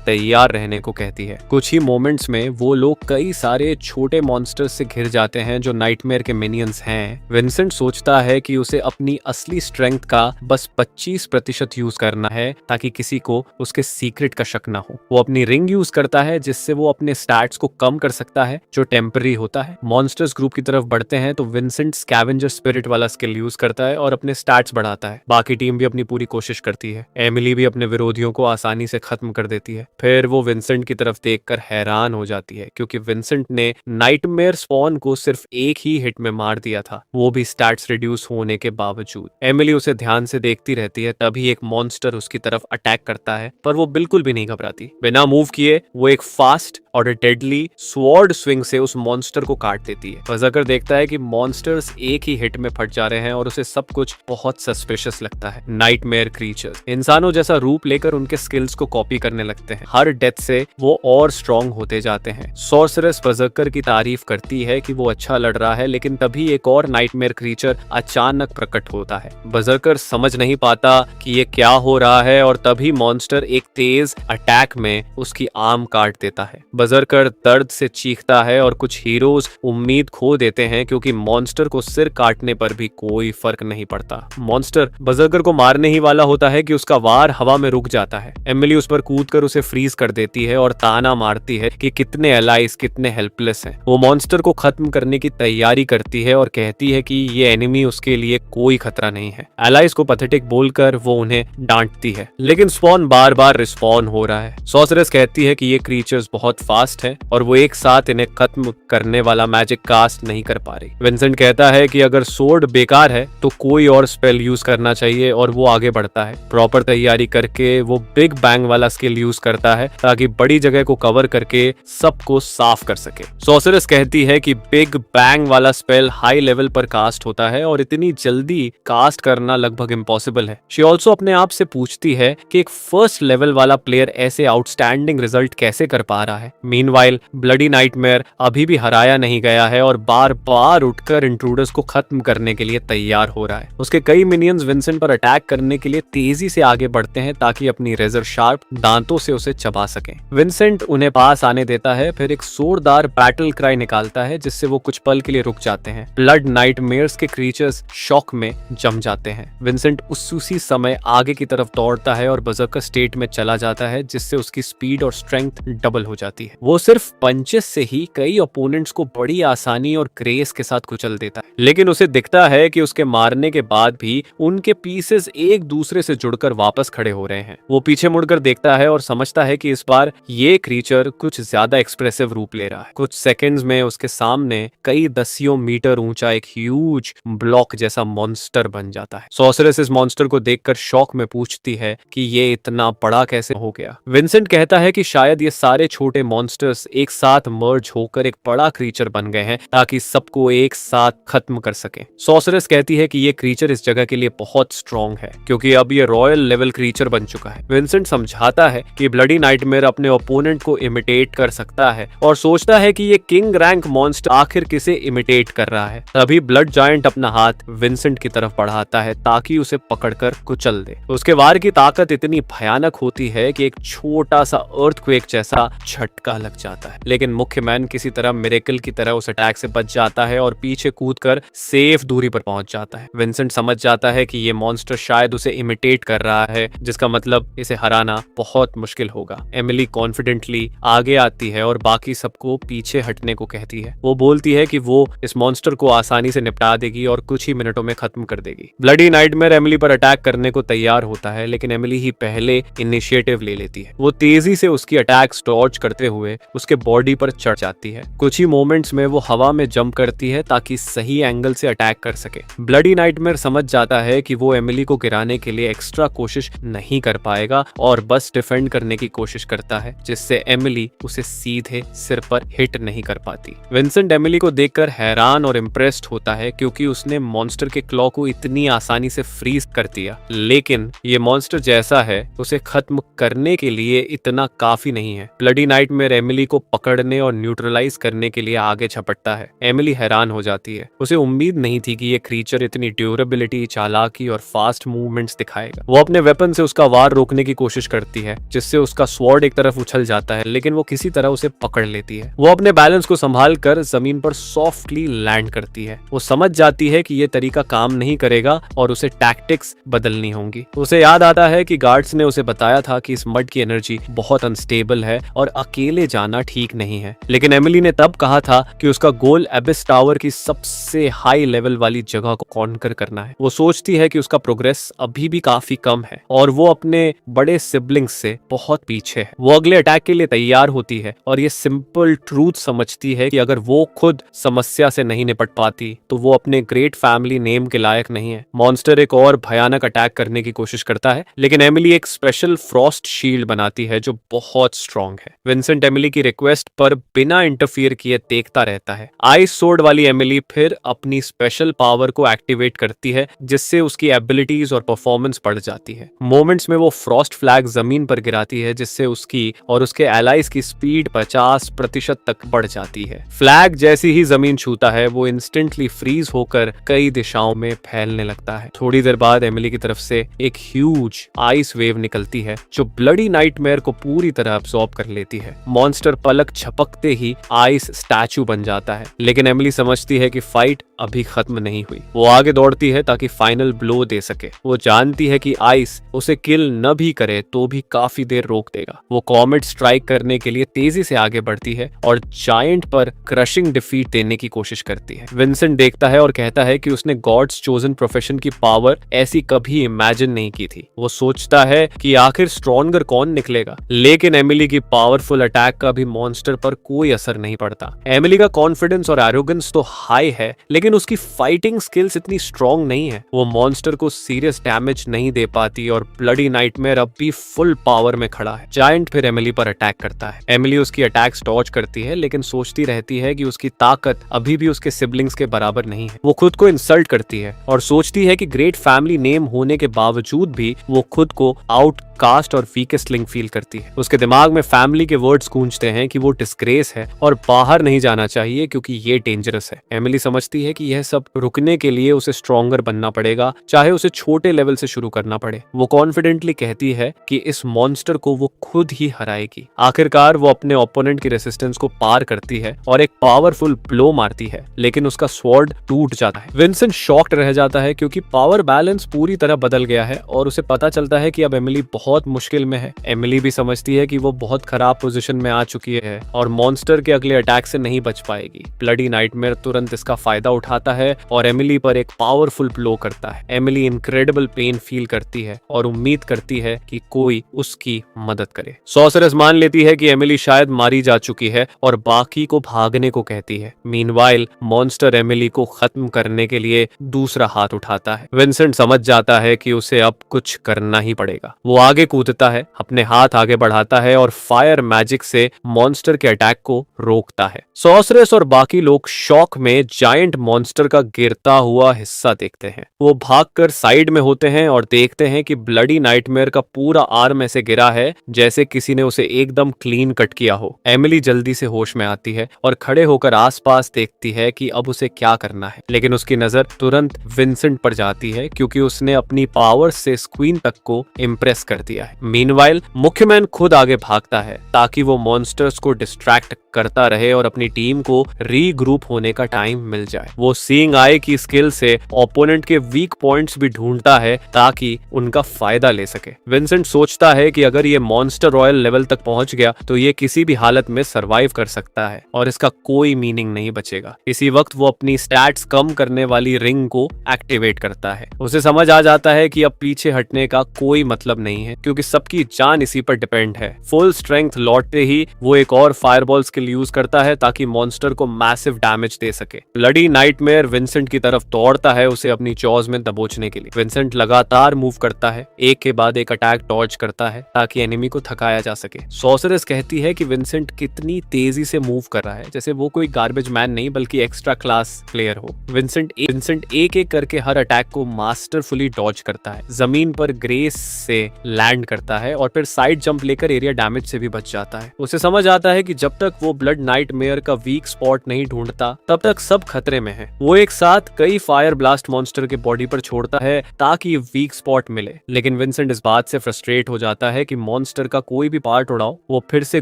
तैयार रहने को कहती है। कुछ ही मोमेंट्स में वो लोग कई सारे छोटे मॉन्स्टर्स से घिर जाते हैं जो नाइटमेयर के मिनियंस हैं। विंसेंट सोचता है कि उसे अपनी असली स्ट्रेंथ का बस 25% यूज करना है ताकि किसी को उसके सीक्रेट का शक ना हो। वो अपनी रिंग यूज करता है जिससे वो अपने स्टैट्स को कम कर सकता है जो टेम्पररी होता है। मॉन्स्टर्स ग्रुप की तरफ बढ़ते हैं तो विंसेंट स्कैवेंजर स्पिरिट वाला स्किल यूज करता है और अपने स्टैट्स बढ़ाता है। बाकी टीम भी अपनी पूरी कोशिश करती है। एमिली भी अपने विरोधियों को आसानी से खत्म कर देती है। फिर वो विंसेंट की तरफ देखकर हैरान हो जाती है क्योंकि विंसेंट ने नाइटमेयर स्पॉन को सिर्फ एक ही हिट में मार दिया था, वो भी स्टैट्स रिड्यूस होने के बावजूद। एमिली उसे ध्यान से देखती रहती है, तभी एक मॉन्स्टर मॉन्स्टर उसकी तरफ अटैक करता है, पर वो बिल्कुल भी नहीं घबराती। बिना मूव किए वो एक फास्ट और डेडली स्वॉर्ड स्विंग से उस मॉन्स्टर को काट देती है। बर्ज़र्कर देखता है कि मॉन्स्टर्स एक ही हिट में फट जा रहे हैं और उसे सब कुछ बहुत सस्पिशियस लगता है। नाइटमेयर क्रीचर्स इंसानों जैसा रूप लेकर उनके स्किल्स को कॉपी करने लगते हैं। हर डेथ से वो और स्ट्रॉन्ग होते जाते हैं। सॉर्सरेस बर्ज़र्कर की तारीफ करती है कि वो अच्छा लड़ रहा है, लेकिन तभी एक और नाइटमेयर क्रीचर अचानक प्रकट होता है। बर्ज़र्कर समझ नहीं पाता कि ये क्या हो रहा है और तभी मॉन्स्टर एक तेज अटैक में उसकी आर्म काट देता है। बर्ज़र्कर दर्द से चीखता है और कुछ हीरोज उम्मीद खो देते हैं, क्योंकि मॉन्स्टर को सिर काटने पर भी कोई फर्क नहीं पड़ता। मॉन्स्टर बर्ज़र्कर को मारने ही वाला होता है कि उसका वार हवा में रुक जाता है। एमिली उस पर कूदकर उसे फ्रीज कर देती है और ताना मारती है कि कितने एलाइज कितने हेल्पलेस हैं। वो मॉन्स्टर को खत्म करने की तैयारी करती है और कहती है कि ये एनिमी उसके लिए कोई खतरा नहीं है। एलाइज को पैथेटिक बोलकर वो उन्हें डांटती है, लेकिन स्पॉन बार बार रिस्पॉन हो रहा है। सॉर्सरेस कहती है कि ये क्रीचर्स बहुत फास्ट हैं और वो एक साथ इन्हें खत्म करने वाला मैजिक कास्ट नहीं कर पा रही। विंसेंट कहता है कि अगर सोर्ड बेकार है तो कोई और स्पेल यूज करना चाहिए और वो आगे बढ़ता है। प्रॉपर तैयारी करके वो बिग बैंग वाला स्किल यूज करता है ताकि बड़ी जगह को कवर करके सबको साफ कर सके। सॉर्सरेस कहती है कि बिग बैंग वाला स्पेल हाई लेवल पर कास्ट होता है और इतनी जल्दी कास्ट करना लगभग इम्पॉसिबल है। शी ऑल्सो अपने आप से पूछती है कि एक फर्स्ट लेवल वाला प्लेयर ऐसे आउटस्टैंडिंग रिजल्ट कैसे कर पा रहा है। मीनवाइल ब्लडी नाइटमेयर अभी भी हराया नहीं गया है और बार बार उठकर इंट्रूडर्स को खत्म करने के लिए तैयार हो रहा है। उसके कई मिनियंस विंसेंट पर अटैक करने के लिए तेजी से आगे बढ़ते हैं ताकि अपनी रेजर शार्प दांतों से उसे चबा सकें। विंसेंट उन्हें पास आने देता है, फिर एक जोरदार बैटल क्राई निकालता है जिससे वो कुछ पल के लिए रुक जाते हैं। ब्लड नाइटमेयर्स के क्रीचर्स शॉक में जम जाते हैं। विंसेंट उसी समय आगे की तरफ दौड़ता है और बर्ज़र्कर स्टेट में चला जाता है, जिससे उसकी स्पीड और स्ट्रेंथ डबल हो जाती है। वो सिर्फ पंचेस से ही कई ओपोनेंट्स को बड़ी आसानी और ग्रेस के साथ कुचल देता है, लेकिन उसे दिखता है कि उसके मारने के बाद भी उनके पीसेस एक दूसरे से जुड़कर वापस खड़े हो रहे हैं। वो पीछे मुड़कर देखता है और समझता है कि इस बार ये क्रीचर कुछ ज्यादा एक्सप्रेसिव रूप ले रहा है। कुछ सेकंड्स में उसके सामने कई दसियों मीटर ऊंचा एक ह्यूज ब्लॉक जैसा मॉन्स्टर बन जाता है। सॉर्सरेस इस मॉन्स्टर को देखकर शॉक में पूछती है कि ये इतना बड़ा कैसे हो गया। विंसेंट कहता है कि शायद ये सारे छोटे मॉन्स्टर्स एक साथ मर्ज होकर एक बड़ा क्रीचर बन गए हैं ताकि सबको एक साथ खत्म कर सके। सॉर्सरेस कहती है कि ये क्रीचर इस जगह के लिए बहुत स्ट्रॉन्ग है, क्योंकि अब ये रॉयल लेवल क्रीचर बन चुका है। विंसेंट समझाता है कि ब्लडी नाइटमेयर अपने ओपोनेंट को इमिटेट कर सकता है और सोचता है कि ये किंग रैंक मॉन्स्टर आखिर किसे इमिटेट कर रहा है। तभी ब्लड जायंट अपना हाथ विंसेंट की तरफ बढ़ाता है ताकि उसे पकड़कर कुचल दे। उसके वार की ताकत इतनी भयानक होती है कि एक छोटा सा अर्थक्वेक जैसा झटका लग जाता है, लेकिन मुख्य मैन किसी तरह मिरेकल की तरह उस अटैक से बच जाता है और पीछे कूदकर सेफ दूरी पर पहुंच जाता है। विंसेंट समझ जाता है कि ये मॉन्स्टर शायद उसे इमिटेट कर रहा है, जिसका मतलब इसे हराना बहुत मुश्किल होगा। एमिली कॉन्फिडेंटली आगे आती है और बाकी सबको पीछे हटने को कहती है। वो बोलती है कि वो इस मॉन्स्टर को आसानी से निपटा देगी और कुछ ही मिनटों में खत्म कर देगी। ब्लडी नाइटमेयर एमिली पर अटैक करने को तैयार होता है, लेकिन एमिली ही पहले इनिशिएटिव ले लेती है। वो तेजी से उसकी अटैक्स डॉज करते हुए उसके बॉडी पर चढ़ जाती है। कुछ ही मोमेंट्स में वो हवा में जंप करती है ताकि सही एंगल से अटैक कर सके। ब्लडी नाइटमेयर समझ जाता है कि वो एमिली को गिराने के लिए एक्स्ट्रा कोशिश नहीं कर पाएगा और बस डिफेंड करने की कोशिश करता है, जिससे एमिली उसे सीधे सिर पर हिट नहीं कर पाती। विंसेंट एमिली को देखकर हैरान और इम्प्रेस्ड होता है, क्योंकि उसने मॉन्स्टर के क्लॉ को इतनी आसानी से फ्रीज कर दिया, लेकिन ये मॉन्स्टर जैसा है उसे खत्म करने के लिए इतना काफी नहीं है। ब्लडी नाइटमेयर एमिली को पकड़ने और न्यूट्रलाइज करने के लिए आगे झपटता है। एमिली हैरान हो जाती है। उसे उम्मीद नहीं थी कि ये क्रीचर इतनी ड्यूरेबिलिटी, चालाकी और फास्ट मूवमेंट्स दिखाएगा। वो अपने वेपन से उसका वार रोकने की कोशिश करती है, जिससे उसका स्वॉर्ड एक तरफ उछल जाता है, लेकिन वो किसी तरह उसे पकड़ लेती है। वो अपने बैलेंस को संभाल कर जमीन पर सॉफ्टली लैंड करती है। वो समझ जाती है कि ये तरीका काम नहीं करेगा और उसे टैक्टिक्स बदलनी होंगी। उसे याद आता है कि गार्ड्स ने उसे बताया था कि इस मड की एनर्जी बहुत अनस्टेबल है और अकेले जाना ठीक नहीं है, लेकिन एमिली ने तब कहा था कि उसका गोल एबिस टावर की सबसे हाई लेवल वाली जगह को कॉन्कर करना है। वो सोचती है कि उसका प्रोग्रेस अभी भी काफी कम है और वो अपने बड़े सिबलिंग्स से बहुत पीछे है। वो अगले अटैक के लिए तैयार होती है और ये सिंपल ट्रूथ समझती है कि अगर वो खुद समस्या से नहीं निपट पाती तो वो अपने ग्रेट फैमिली नेम के लायक नहीं है। मॉन्स्टर एक और भयानक अटैक करने की कोशिश करता है, लेकिन एमिली एक स्पेशल फ्रॉस्ट शील्ड बनाती है जो बहुत स्ट्रॉन्ग है। विंसेंट एमिली की रिक्वेस्ट पर बिना इंटरफियर किए देखता रहता है। आइस सोर्ड वाली एमिली फिर अपनी स्पेशल पावर को एक्टिवेट करती है, जिससे उसकी एबिलिटीज और परफॉर्मेंस बढ़ जाती है। मोमेंट्स में वो फ्रॉस्ट फ्लैग जमीन पर गिराती है, जिससे उसकी और उसके एलाइज की स्पीड 50% तक बढ़ जाती है। फ्लैग जैसी ही जमीन छूता है वो इंस्टेंटली फ्रीज होकर कई दिशाओं में फैलने लगता है। थोड़ी देर बाद एमिली की तरफ से एक ह्यूज आइस वेव निकलती है जो ब्लडी नाइटमेयर को पूरी तरह अब्सॉर्ब कर लेती है। मॉन्स्टर पलक झपकते ही आइस स्टैचू बन जाता है, लेकिन एमिली समझती है कि फाइट अभी खत्म नहीं हुई। वो आगे दौड़ती है ताकि फाइनल ब्लो दे सके। वो जानती है कि आइस उसे किल न भी करे तो भी काफी देर रोक देगा। वो कॉमेट स्ट्राइक करने के लिए तेजी से आगे बढ़ती है और जायंट पर क्रशिंग डिफीट देने की कोशिश करती है। विंसेंट देखता है और कहता है कि उसने गॉड्स चोजन प्रोफेशन की पावर ऐसी कभी इमेजिन नहीं की थी। वो सोचता है कि आखिर स्ट्रॉन्गर कौन निकलेगा, लेकिन एमिली की पावरफुल अटैक का भी मॉन्स्टर पर कोई असर नहीं पड़ता। एमिली का कॉन्फिडेंस और एरोगेंस तो हाई है, लेकिन उसकी फाइटिंग स्किल्स इतनी स्ट्रॉन्ग नहीं है। वो मॉन्स्टर को सीरियस डैमेज नहीं दे पाती और ब्लडी नाइटमेयर अब भी फुल पावर में खड़ा है। जायंट फिर एमिली पर अटैक करता है। एमिली उसकी अटैक्स डॉज करती है, लेकिन सोचती रहती है कि उसकी ताकत अभी भी उसके सिबलिंग्स के बराबर नहीं है। वो खुद को इंसल्ट करती है और सोचती है कि ग्रेट फैमिली नेम होने के बावजूद भी वो खुद को आउटकास्ट और वीकेस्ट लिंक फील करती है। उसके दिमाग में फैमिली के वर्ड्स गूंजते हैं कि वो डिस्ग्रेस है और बाहर नहीं जाना चाहिए क्योंकि ये डेंजरस है। एमिली समझती है कि यह सब रुकने के लिए उसे स्ट्रॉन्गर बनना पड़ेगा, चाहे उसे छोटे लेवल से शुरू करना पड़े। वो कॉन्फिडेंटली कहती है कि इस मॉन्स्टर को वो खुद ही हराएगी। आखिरकार वो अपने ओपोनेंट की रेसिस्टेंस को पार करती है और एक पावरफुल ब्लो मारती है, लेकिन उसका स्वॉर्ड टूट जाता है। विंसेंट शॉक्ड रह जाता है क्योंकि पावर बैलेंस पूरी तरह बदल गया है और उसे पता चलता है कि अब एमिली बहुत मुश्किल में है। एमिली भी समझती है कि वो बहुत खराब पोजीशन में आ चुकी है और मॉन्स्टर के अगले अटैक से नहीं बच पाएगी। ब्लडी नाइटमेयर तुरंत इसका फायदा उठाता है और एमिली पर एक पावरफुल ब्लो करता है। एमिली इनक्रेडिबल पेन फील करती है और उम्मीद करती है कि कोई उसकी मदद करे। सॉर्सरेस मान लेती है कि एमिली शायद मारी जा चुकी है और बाकी को भागने को कहती है। मीनवाइल मॉन्स्टर एमिली को खत्म करने के लिए दूसरा हाथ उठाता है। विंसेंट समझ जाता है कि उसे अब कुछ करना ही पड़ेगा। वो आगे कूदता है, अपने हाथ आगे बढ़ाता है और फायर मैजिक से मॉन्स्टर के अटैक को रोकता है। सॉर्सरेस और बाकी लोग शॉक में जायंट मॉन्स्टर का गिरता हुआ हिस्सा देखते हैं। वो भागकर साइड में होते हैं और देखते हैं कि ब्लडी नाइटमेयर का पूरा आर्म ऐसे गिरा है जैसे किसी ने उसे एकदम क्लीन कट किया हो। एमिली जल्दी से होश में आती है और खड़े होकर आसपास देखती है कि अब उसे क्या करना है, लेकिन उसकी नजर तुरंत विंसेंट पर जाती है क्योंकि उसने अपनी पावर से स्क्वीन तक को इम्प्रेस कर दिया है। मीनवाइल मुख्य मैन खुद आगे भागता है ताकि वो मॉन्स्टर्स को डिस्ट्रैक्ट करता रहे और अपनी टीम को रीग्रुप होने का टाइम मिल जाए। वो सीइंग आई की स्किल से ओपोनेंट के वीक पॉइंट्स भी ढूंढता है ताकि उनका फायदा ले सके। विंसेंट सोचता है कि अगर ये मॉन्स्टर रॉयल लेवल तक पहुंच गया तो ये किसी भी हालत में सरवाइव कर सकता है और इसका कोई मीनिंग नहीं बचेगा। इसी वक्त वो अपनी स्टैट्स कम करने वाली रिंग को एक्टिवेट करता है। उसे समझ आ जाता है कि अब पीछे हटने का कोई मतलब नहीं है क्योंकि सबकी जान इसी पर डिपेंड है। फुल स्ट्रेंथ लौटते ही वो एक और फायरबॉल स्किल यूज करता है ताकि मॉन्स्टर को मैसिव डैमेज दे सके। ब्लडी नाइटमेयर विंसेंट की तरफ दौड़ता है उसे अपनी जॉज में दबोचने के लिए। विंसेंट लगातार मूव करता है, एक के बाद एक अटैक डॉज करता है ताकि एनिमी को थकाया जा सके। सॉर्सरेस कहती है कि विंसेंट कितनी तेजी से मूव कर रहा है जैसे वो कोई गार्बेज मैन नहीं बल्कि एक्स्ट्रा क्लास प्लेयर हो। विंसेंट एक एक करके हर अटैक को मास्टरफुली डॉज करता है, जमीन पर ग्रेस से लैंड करता है और फिर साइड जंप लेकर एरिया डैमेज से भी बच जाता है। उसे समझ आता है कि जब तक वो ब्लड नाइटमेयर का वीक स्पॉट नहीं ढूंढता तब तक सब खतरे में है। वो एक साथ कई फायर ब्लास्ट मॉन्स्टर के बॉडी पर छोड़ता है ताकि वीक स्पॉट मिले, लेकिन विंसेंट इस बात से फ्रस्ट्रेट हो जाता है कि मॉन्स्टर का कोई भी पार्ट उड़ाओ वो फिर से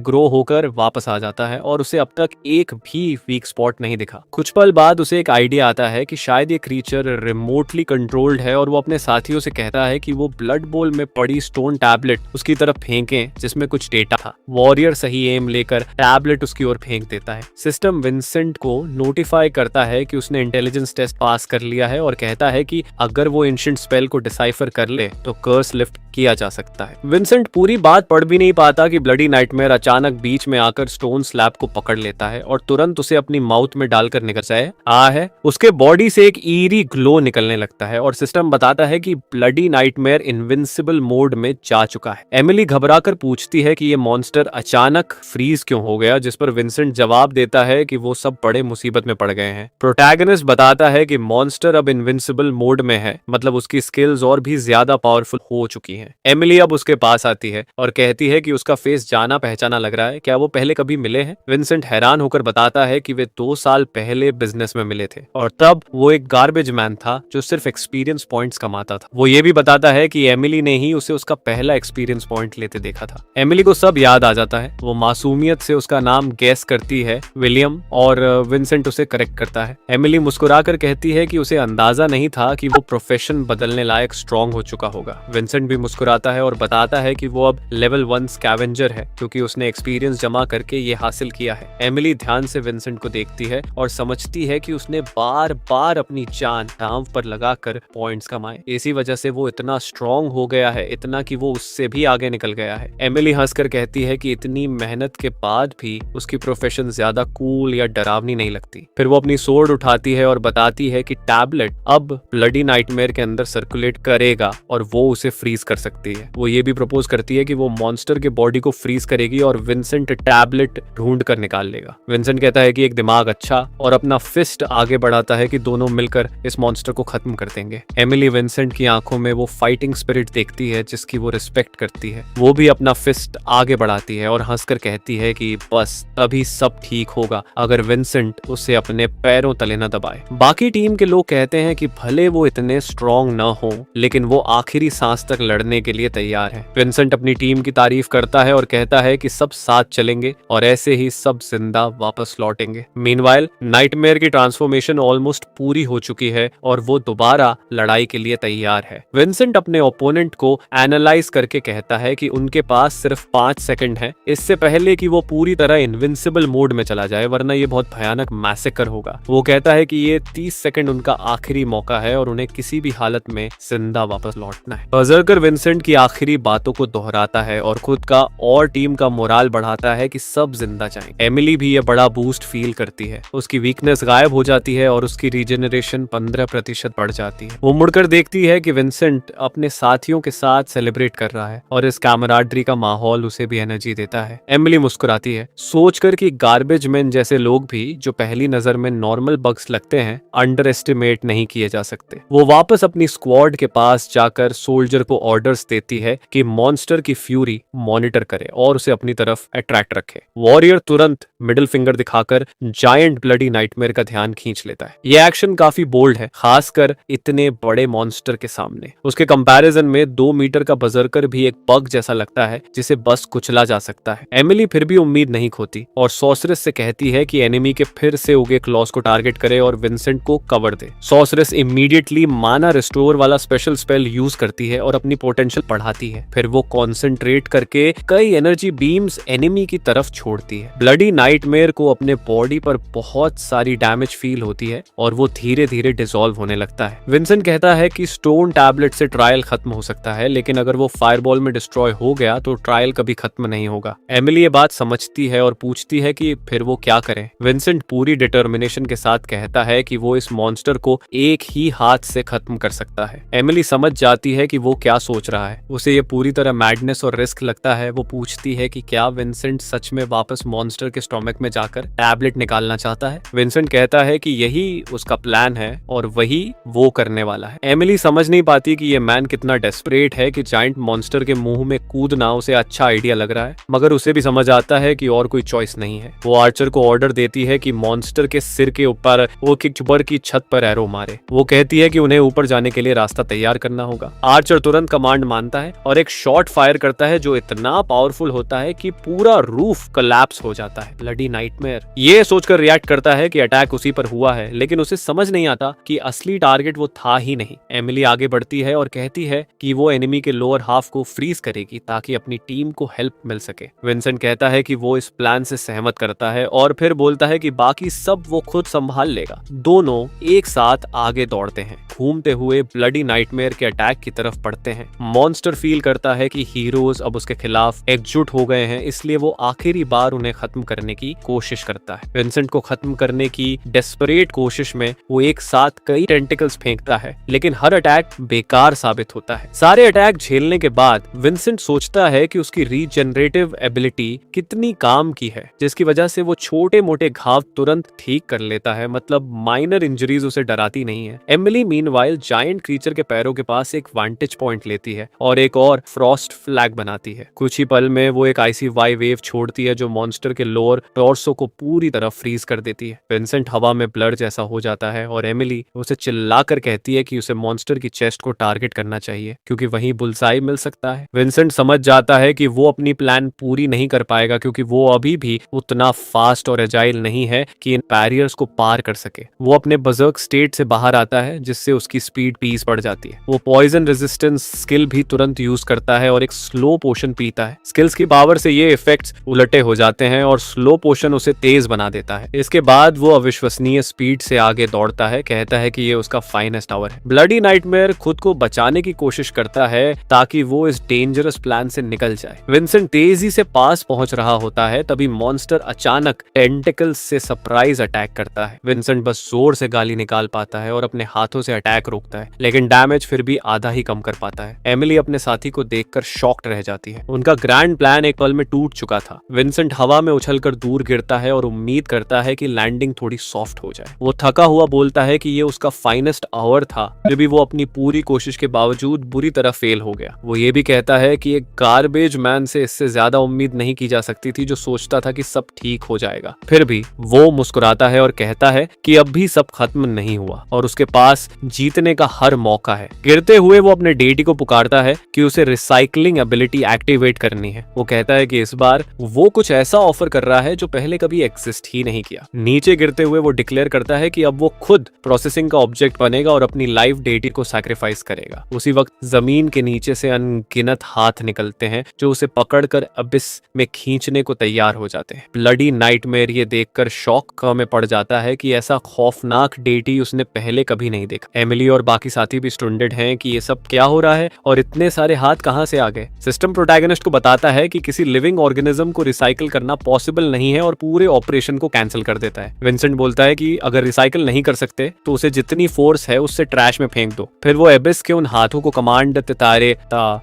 ग्रो होकर वापस आ जाता है और उसे अब तक एक भी वीक स्पॉट नहीं दिखा। कुछ पल बाद उसे एक आइडिया आता है कि शायद ये क्रीचर रिमोटली कंट्रोल्ड है और वो अपने साथियों से कहता है कि वो ब्लड बोल में पड़ी स्टोन टैबलेट उसकी तरफ फेंकें जिसमें कुछ डेटा था। वॉरियर सही एम लेकर टैबलेट उसकी ओर फेंक देता है। सिस्टम विंसेंट को नोटिफाई करता है कि उसने इंटेलिजेंस टेस्ट पास कर लिया है और कहता है कि अगर वो एंशिएंट स्पेल को डिसाइफर कर ले तो कर्स लिफ्ट किया जा सकता है। विंसेंट पूरी बात पढ़ भी नहीं पाता कि ब्लडी नाइटमेयर अचानक बीच में आकर स्टोन स्लैब को पकड़ लेता है और तुरंत उसे अपनी माउथ में डालकर निकल जाए। उसके बॉडी से एक ईरी ग्लो निकलने लगता है और सिस्टम बताता है कि bloody night nightmare invincible mode में जा चुका है। एमिली घबराकर पूछती है कि ये मॉन्स्टर अचानक फ्रीज क्यों हो गया, जिस पर विंसेंट जवाब देता है कि वो सब बड़े मुसीबत में पड़ गए हैं। प्रोटैगनिस्ट बताता है कि मॉन्स्टर अब इनविंसिबल मोड में है, मतलब उसकी स्किल्स और भी ज्यादा पावरफुल हो चुकी हैं। एमिली अब उसके पास आती है और कहती है कि उसका फेस जाना पहचाना लग रहा है, क्या वो पहले कभी मिले हैं? विंसेंट हैरान होकर बताता है कि वे 2 साल पहले बिजनेस में मिले थे और तब वो एक गार्बेज मैन था जो सिर्फ एक्सपीरियंस पॉइंट्स कमाता था। वो ये भी बताता है कि एमिली ने ही उसे उसका पहला एक्सपीरियंस पॉइंट लेते देखा था। एमिली को सब याद आ जाता है। वो मासूमियत से उसका नाम गैस करती है, विलियम, और विंसेंट उसे करेक्ट करता है। एमिली मुस्कुराकर कहती है कि उसे अंदाजा नहीं था कि वो प्रोफेशन बदलने लायक स्ट्रांग हो चुका होगा। विंसेंट भी मुस्कुराता है और बताता है कि वो अब लेवल 1 स्कैवेंजर है क्योंकि उसने एक्सपीरियंस जमा करके ये हासिल किया है। एमिली ध्यान से विंसेंट को देखती है और समझती है कि उसने बार बार अपनी जान दांव पर लगाकर पॉइंट्स कमाए। इसी वजह से वो इतना स्ट्रांग हो गया है, इतना कि वो उससे भी आगे निकल गया है। एमिली हंसकर कहती है कि इतनी मेहनत के बाद भी उसकी प्रोफेशन ज्यादा कूल या डरावनी नहीं लगती। फिर वो अपनी सोर्ड उठाती है और बताती है कि टैबलेट अब ब्लडी नाइटमेयर के अंदर सर्कुलेट करेगा और वो उसे फ्रीज कर सकती है। वो ये भी प्रपोज करती है कि वो मॉन्स्टर के बॉडी को फ्रीज करेगी और विंसेंट टैबलेट ढूंढ कर निकाल लेगा। विंसेंट कहता है कि एक दिमाग अच्छा, और अपना फिस्ट आगे बढ़ाता है कि दोनों मिलकर इस मॉन्स्टर को खत्म कर देंगे। एमिली विंसेंट की आंखों में वो फाइटिंग स्पिरिट देखती है जिसकी वो रिस्पेक्ट करती है। वो भी अपना फिस्ट आगे बढ़ाती है और हंसकर कहती है कि बस तभी सब ठीक होगा अगर विंसेंट उसे अपने पैरों तले न दबाए। बाकी टीम के लोग कहते हैं कि भले वो इतने स्ट्रॉन्ग न हो, लेकिन वो आखिरी सांस तक लड़ने के लिए तैयार है। विंसेंट अपनी टीम की तारीफ करता है और कहता है कि सब साथ चलेंगे और ऐसे ही सब जिंदा वापस लौटेंगे। मीनवाइल नाइटमेयर की ट्रांसफॉर्मेशन ऑलमोस्ट पूरी हो चुकी है और वो दोबारा लड़ाई के लिए तैयार है। विंसेंट अपने ओपोनेंट को एनालाइज करके कहता है कि उनके पास सिर्फ 5 सेकंड है, इससे पहले कि वो पूरी तरह इनविंसिबल मोड में चला जाए, वरना ये बहुत भयानक मैसेकर होगा। वो कहता है कि ये 30 सेकंड उनका आखिरी मौका है और उन्हें किसी भी हालत में जिंदा वापस लौटना है। बर्जर्कर विंसेंट की आखिरी बातों को दोहराता है और खुद का और टीम का मोराल बढ़ाता है कि सब जिंदा जाएं। एमिली भी ये बड़ा बूस्ट फील करती है। उसकी वीकनेस गायब हो जाती है और उसकी रीजनरेशन 15% बढ़ जाती है। वो मुड़कर देखती है कि विंसेंट अपने साथियों के साथ सेलिब्रेट कर रहा है और इस कैमराडरी का माहौल उसे भी एनर्जी देता है। एमिली मुस्कुराती है, सोचकर कि गार्बेज मैन जैसे लोग भी जो पहली नजर में नॉर्मल बग्स लगते हैं, अंडर एस्टिमेट नहीं किए जा सकते। वो वापस अपनी स्क्वाड के पास जाकर सोल्जर को ऑर्डर्स देती है कि मॉन्स्टर की फ्यूरी मॉनिटर करे और उसे अपनी तरफ अट्रैक्ट रखे। वॉरियर तुरंत मिडिल फिंगर दिखाकर जायंट ब्लडी नाइटमेयर का ध्यान खींच लेता है। ये एक्शन काफी बोल्ड है, खासकर इतने बड़े मॉन्स्टर के सामने। उसके कंपैरिजन में 2 मीटर का बजरकर भी एक बग जैसा लगता है जिसे बस कुचला जा सकता है। एमिली फिर भी उम्मीद नहीं खोती और सॉर्सरेस से कहती है कि एनिमी के फिर से उगे क्लॉस को टारगेट करे और विंसेंट को कवर दे। सॉर्सरेस इमीडिएटली माना रिस्टोर वाला स्पेशल स्पेल यूज करती है और अपनी पोटेंशियल बढ़ाती है। फिर वो कॉन्सेंट्रेट करके कई एनर्जी बीम्स एनिमी की तरफ छोड़ती है। ब्लडी नाइटमेयर को अपने बॉडी पर बहुत सारी डैमेज फील होती है और वो धीरे धीरे डिसॉल्व होने लगता है। विंसेंट कहता है कि स्टोन टैबलेट से ट्रायल खत्म हो सकता है, लेकिन अगर वो फायरबॉल में डिस्ट्रॉय हो गया तो ट्रायल कभी खत्म नहीं होगा। एमिली ये बात समझती है और पूछती है कि फिर वो क्या करे। विंसेंट पूरी डिटर्मिनेशन के साथ कहता है कि वो इस मॉन्स्टर को एक ही हाथ से खत्म कर सकता है। एमिली समझ जाती है कि वो क्या सोच रहा है। उसे ये पूरी तरह मैडनेस और रिस्क लगता है। वो पूछती है कि क्या विंसेंट सच में वापस मॉन्स्टर के स्टोमक में जाकर टैबलेट निकालना चाहता है। विंसेंट कहता है कि यही उसका प्लान है और वही वो करने वाला है। एमिली समझ नहीं पाती कि ये मैन कितना डेस्परेट है कि जायंट मॉन्स्टर के मुंह में कूदना उसे अच्छा आइडिया लग रहा है, मगर उसे भी समझ आता है कि और कोई चॉइस नहीं है। वो आर्चर को ऑर्डर देती है कि मॉन्स्टर के सिर के ऊपर वो किकचुबर की छत पर एरो मारे। वो कहती है कि उन्हें ऊपर जाने के लिए रास्ता तैयार करना होगा। आर्चर तुरंत कमांड मानता है और एक शॉट फायर करता है जो इतना पावरफुल होता है कि पूरा रूफ कोलैप्स हो जाता है। ब्लडी नाइटमेयर ये सोचकर रिएक्ट करता है कि अटैक उसी पर हुआ है, लेकिन उसे समझ नहीं आता कि असली टारगेट वो था ही नहीं। एमिली आगे बढ़ती है और कहती है कि वो एनिमी के लोअर हाफ को फ्रीज करेगी ताकि अपनी टीम को हेल्प मिल सके। विंसेंट कहता है कि वो इस प्लान से सहमत करता है और फिर बोलता है कि बाकी सब वो खुद संभाल लेगा। दोनों एक साथ आगे दौड़ते हैं, घूमते हुए ब्लडी नाइटमेयर के अटैक की तरफ बढ़ते हैं। मॉन्स्टर फील करता है कि हीरोज अब उसके खिलाफ एकजुट हो गए हैं, इसलिए वो आखिरी बार उन्हें खत्म करने की कोशिश करता है। विंसेंट को खत्म करने की डेस्परेट कोशिश में वो एक साथ कई टेंटिकल्स फेंकता है, लेकिन हर अटैक बेकार साबित होता है। सारे अटैक झेलने के बाद विंसेंट सोचता है कि उसकी रीजनरेटिव एबिलिटी कितनी काम की है, जिसकी वजह से वो छोटे मोटे घाव तुरंत ठीक कर लेता है। मतलब माइनर इंजरीज उसे डराती नहीं है। एमिली मीनवाइल जायंट क्रीचर के पैरों के पास एक वांटेज पॉइंट लेती है और एक और फ्रॉस्ट फ्लैग बनाती है। कुछ ही पल में वो एक आइसी वाई वेव छोड़ती है जो मॉन्स्टर के लोअर टॉर्सो को पूरी तरह फ्रीज कर देती है। विंसेंट हवा में ब्लर जैसा हो जाता है और एमिली उसे चिल्लाकर कहती है कि उसे मॉन्स्टर की चेस्ट को टारगेट करना चाहिए क्योंकि वहीं बुलसाई मिल सकता है। विंसेंट समझ जाता है कि वो अपनी प्लान पूरी नहीं कर पाएगा क्योंकि वो अभी भी उतना फास्ट और एजाइल नहीं है कि इन बैरियर्स को पार कर सके। वो अपने बजर्क स्टेट से बाहर आता है जिससे उसकी स्पीड 20 बढ़ जाती है। वो पॉइजन रेजिस्टेंस स्किल भी तुरंत यूज करता है और एक स्लो पोशन पीता है। स्किल्स की पावर से ये इफेक्ट्स उलटे हो जाते हैं और स्लो पोशन उसे तेज बना देता है। इसके बाद वो अविश्वसनीय स्पीड से आगे दौड़ता है, कहता है कि ये उसका फाइनेस्ट आवर है। ब्लडी नाइटमेयर खुद को बचाने की कोशिश करता है ताकि वो इस डेंजरस प्लान से निकल जाए। विंसेंट तेजी से पास पहुंच रहा होता है तभी मॉन्स्टर अचानक टेंटिकल्स से सरप्राइज अटैक करता है। विंसेंट बस जोर से गाली निकाल पाता है और अपने हाथों से अटैक रोकता है, लेकिन डैमेज फिर भी आधा ही कम कर पाता है। एमिली अपने साथी को देखकर शॉक्ड रह जाती है। उनका ग्रैंड प्लान एक पल में टूट चुका था। विंसेंट हवा में उछलकर दूर गिरता है और उम्मीद करता है कि लैंडिंग थोड़ी सॉफ्ट हो जाए। वो थका हुआ बोलता है कि ये उसका फाइनेस्ट आवर था, फिर भी वो अपनी पूरी कोशिश के बावजूद बुरी तरह फेल हो गया। वो ये भी कहता है कि एक गार्बेज मैन से इससे ज्यादा उम्मीद नहीं की जा सकती थी जो सोचता था कि सब ठीक हो जाएगा। फिर भी वो मुस्कुराता है और कहता है कि अब भी सब खत्म नहीं हुआ और उसके पास जीतने का हर मौका है। गिरते हुए वो अपने डेटी को पुकारता है कि उसे रिसाइकलिंग एबिलिटी एक्टिवेट करनी है। वो कहता है कि इस बार वो कुछ ऐसा ऑफर कर रहा है जो पहले कभी एग्जिस्ट ही नहीं किया। नीचे गिरते हुए वो डिक्लेयर करता है कि अब वो खुद प्रोसेसिंग का ऑब्जेक्ट बनेगा और अपनी लाइफ डेटी को सैक्रिफाइस करेगा। उसी वक्त जमीन के नीचे से अनगिनत हाथ निकलते हैं जो उसे पकड़कर अबिस में खींचने को तैयार हो जाते हैं। ब्लडी नाइटमेयर ये देखकर शॉक में पड़ जाता है कि ऐसा खौफनाक डेटी उसने पहले कभी नहीं देखा। एमिली और बाकी साथी भी स्टुंडेड हैं कि ये सब क्या हो रहा है और इतने सारे हाथ कहां से आ गए। सिस्टम प्रोटैगनिस्ट को बताता है कि किसी लिविंग ऑर्गेनिज्म को रिसाइकिल करना पॉसिबल नहीं है और पूरे ऑपरेशन को कैंसिल कर देता है। विंसेंट बोलता है कि अगर रिसाइकिल नहीं कर सकते तो उसे जितनी फोर्स है उससे ट्रैश में फेंक दो। फिर वो एबिस के उन हाथों को कमांड देता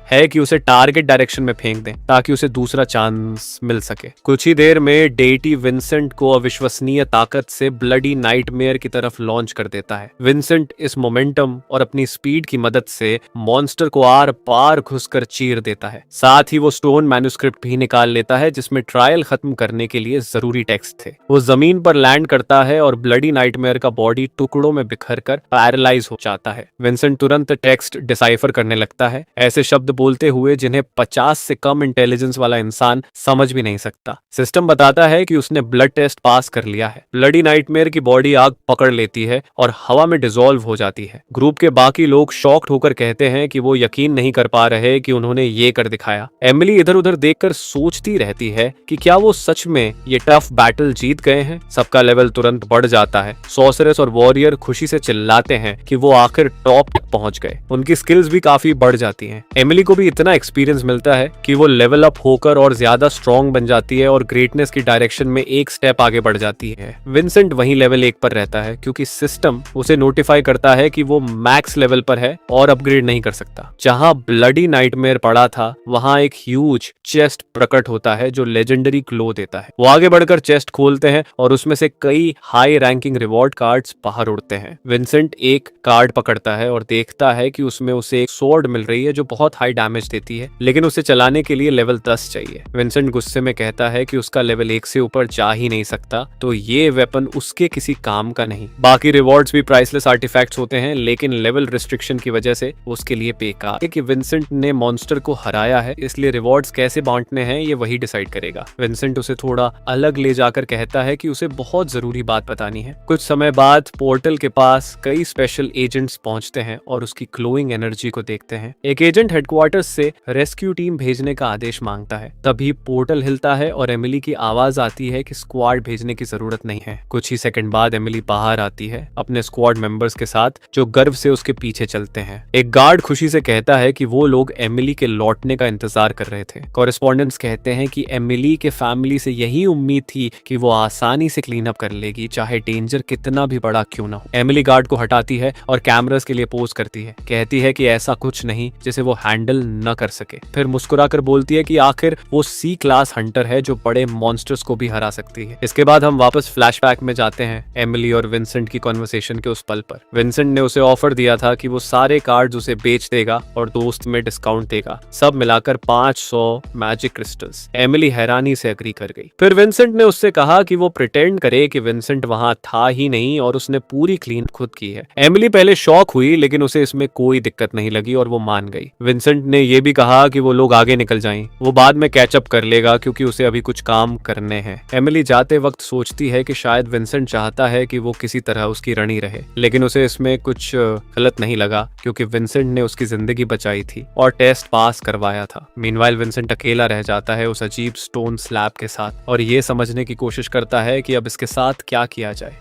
है कि उसे टारगेट डायरेक्शन में फेंक दें ताकि उसे दूसरा चांस मिल सके। कुछ ही देर में डेटी विंसेंट को अविश्वसनीय ताकत से ब्लडी नाइटमेयर की तरफ लॉन्च कर देता है। विंसेंट इस मोमेंटम और अपनी स्पीड की मदद से मॉन्स्टर को आर पार घुसकर चीर देता है। साथ ही वो स्टोन मैन्युस्क्रिप्ट भी निकाल लेता है जिसमें ट्रायल खत्म करने के लिए जरूरी टेक्स्ट थे। वो जमीन पर लैंड करता है और ब्लडी नाइटमेयर का बॉडी टुकड़ों में बिखरकर पैरालाइज हो जाता है। विंसेंट तुरंत टेक्स्ट डिसाइफर करने लगता है, ऐसे शब्द बोलते हुए जिन्हें 50 से कम इंटेलिजेंस वाला इंसान समझ भी नहीं सकता। सिस्टम बताता है कि उसने ब्लड टेस्ट पास कर लिया है। ब्लडी नाइटमेयर की बॉडी आग पकड़ लेती है और हवा में डिसॉल्व हो जाती है। ग्रुप के बाकी लोग शॉक्ड होकर कहते हैं कि वो यकीन नहीं कर पा रहे कि उन्होंने ये कर दिखाया। एमिली इधर उधर देखकर सोचती रहती है कि क्या वो सच में ये टफ बैटल जीत गए हैं। सबका लेवल तुरंत बढ़ जाता है। सॉर्सरेस और वॉरियर खुशी से चिल्लाते हैं कि वो आखिर टॉप तक पहुंच गए। उनकी स्किल्स भी काफी बढ़ जाती हैं। एमिली को भी इतना एक्सपीरियंस मिलता है कि वो लेवल अप होकर और ज्यादा स्ट्रॉन्ग बन जाती है और ग्रेटनेस की डायरेक्शन में एक स्टेप आगे बढ़ जाती है। विंसेंट वहीं लेवल 1 पर रहता है क्योंकि सिस्टम उसे नोटिफाई करता है कि वो मैक्स लेवल पर है और अपग्रेड नहीं कर सकता। जहां ब्लडी नाइटमेयर पड़ा था वहां एक ह्यूज चेस्ट प्रकट होता है जो लेजेंडरी ग्लो देता है। वो आगे बढ़कर चेस्ट खोलते हैं और उसमें से कई हाई रैंकिंग रिवॉर्ड कार्ड्स बाहर उड़ते हैं। विंसेंट एक कार्ड पकड़ता है और देखता है कि उसमें उसे एक स्वॉर्ड मिल रही है जो बहुत हाई डैमेज देती है, लेकिन उसे चलाने के लिए लेवल 10 चाहिए। विंसेंट गुस्से में कहता है कि उसका लेवल 1 से ऊपर जा ही नहीं सकता, तो ये वेपन उसके किसी काम का नहीं। बाकी रिवॉर्ड्स भी प्राइसलेस आर्टिफैक्ट्स होते हैं, लेकिन लेवल रिस्ट्रिक्शन की वजह से उसके लिए बेकार है कि विंसेंट ने मॉन्स्टर को हराया है, इसलिए रिवॉर्ड्स कैसे बांटने हैं ये वही डिसाइड करेगा। विंसेंट उसे थोड़ा अलग ले जाकर कहता है कि उसे बहुत जरूरी बात बतानी है। कुछ समय बाद पोर्टल के पास कई स्पेशल एजेंट्स पहुंचते हैं और उसकी ग्लोइंग एनर्जी को देखते हैं। एक एजेंट हेडक्वार्टर्स से रेस्क्यू टीम भेजने का आदेश मांगता है। तभी पोर्टल हिलता है और एमिली की आवाज आती है कि स्क्वाड भेजने की जरूरत नहीं है। कुछ ही सेकंड बाद एमिली बाहर आती है अपने स्क्वाड मेंबर्स के साथ जो गर्व से उसके पीछे चलते हैं। एक गार्ड खुशी से कहता है कि वो लोग एमिली के लौटने का इंतजार कर रहे थे। कॉरेस्पॉन्डेंट्स कहते हैं कि एमिली के फैमिली से यही उम्मीद थी कि वो आसानी से क्लीन अप कर लेगी, चाहे डेंजर कितना भी बड़ा क्यों ना हो। एमिली गार्ड को हटाती है और कैमरास के लिए पोज करती है। कहती है कि ऐसा कुछ नहीं जिसे वो हैंडल न कर सके। फिर मुस्कुराकर बोलती है कि आखिर वो सी क्लास हंटर है जो बड़े मॉन्स्टर्स को भी हरा सकती है। इसके बाद हम वापस फ्लैशबैक में जाते हैं एमिली और विंसेंट की कॉन्वर्सेशन के उस पल पर। विंसेंट ने उसे ऑफर दिया था कि वो सारे कार्ड्स उसे बेच देगा और दोस्त में डिस्काउंट देगा, सब मिलाकर 500 मैजिक क्रिस्टल्स। एमिली हैरानी से एग्री कर गई। फिर विंसेंट ने उससे कहा कि वो प्रिटेंड करे कि विंसेंट वहां था ही नहीं और उसने पूरी क्लीन खुद की है। एमिली पहले शॉक हुई लेकिन उसे इसमें कोई दिक्कत नहीं लगी और वो मान गई। विंसेंट ने ये भी कहा कि वो लोग आगे निकल जाएं, वो बाद में कैचअप कर लेगा क्योंकि उसे अभी कुछ काम करने हैं। एमिली जाते वक्त सोचती है कि शायद विंसेंट चाहता है कि वो किसी तरह उसकी रणी रहे, लेकिन उसे इसमें कुछ गलत नहीं लगा क्योंकि विंसेंट ने उसकी जिंदगी बचाई थी और टेस्ट पास करवाया था। मीनवाइल विंसेंट अकेला रह जाता है उस अजीब स्टोन स्लैब के साथ और ये समझने की कोशिश करता है कि अब इसके साथ क्या किया जाए।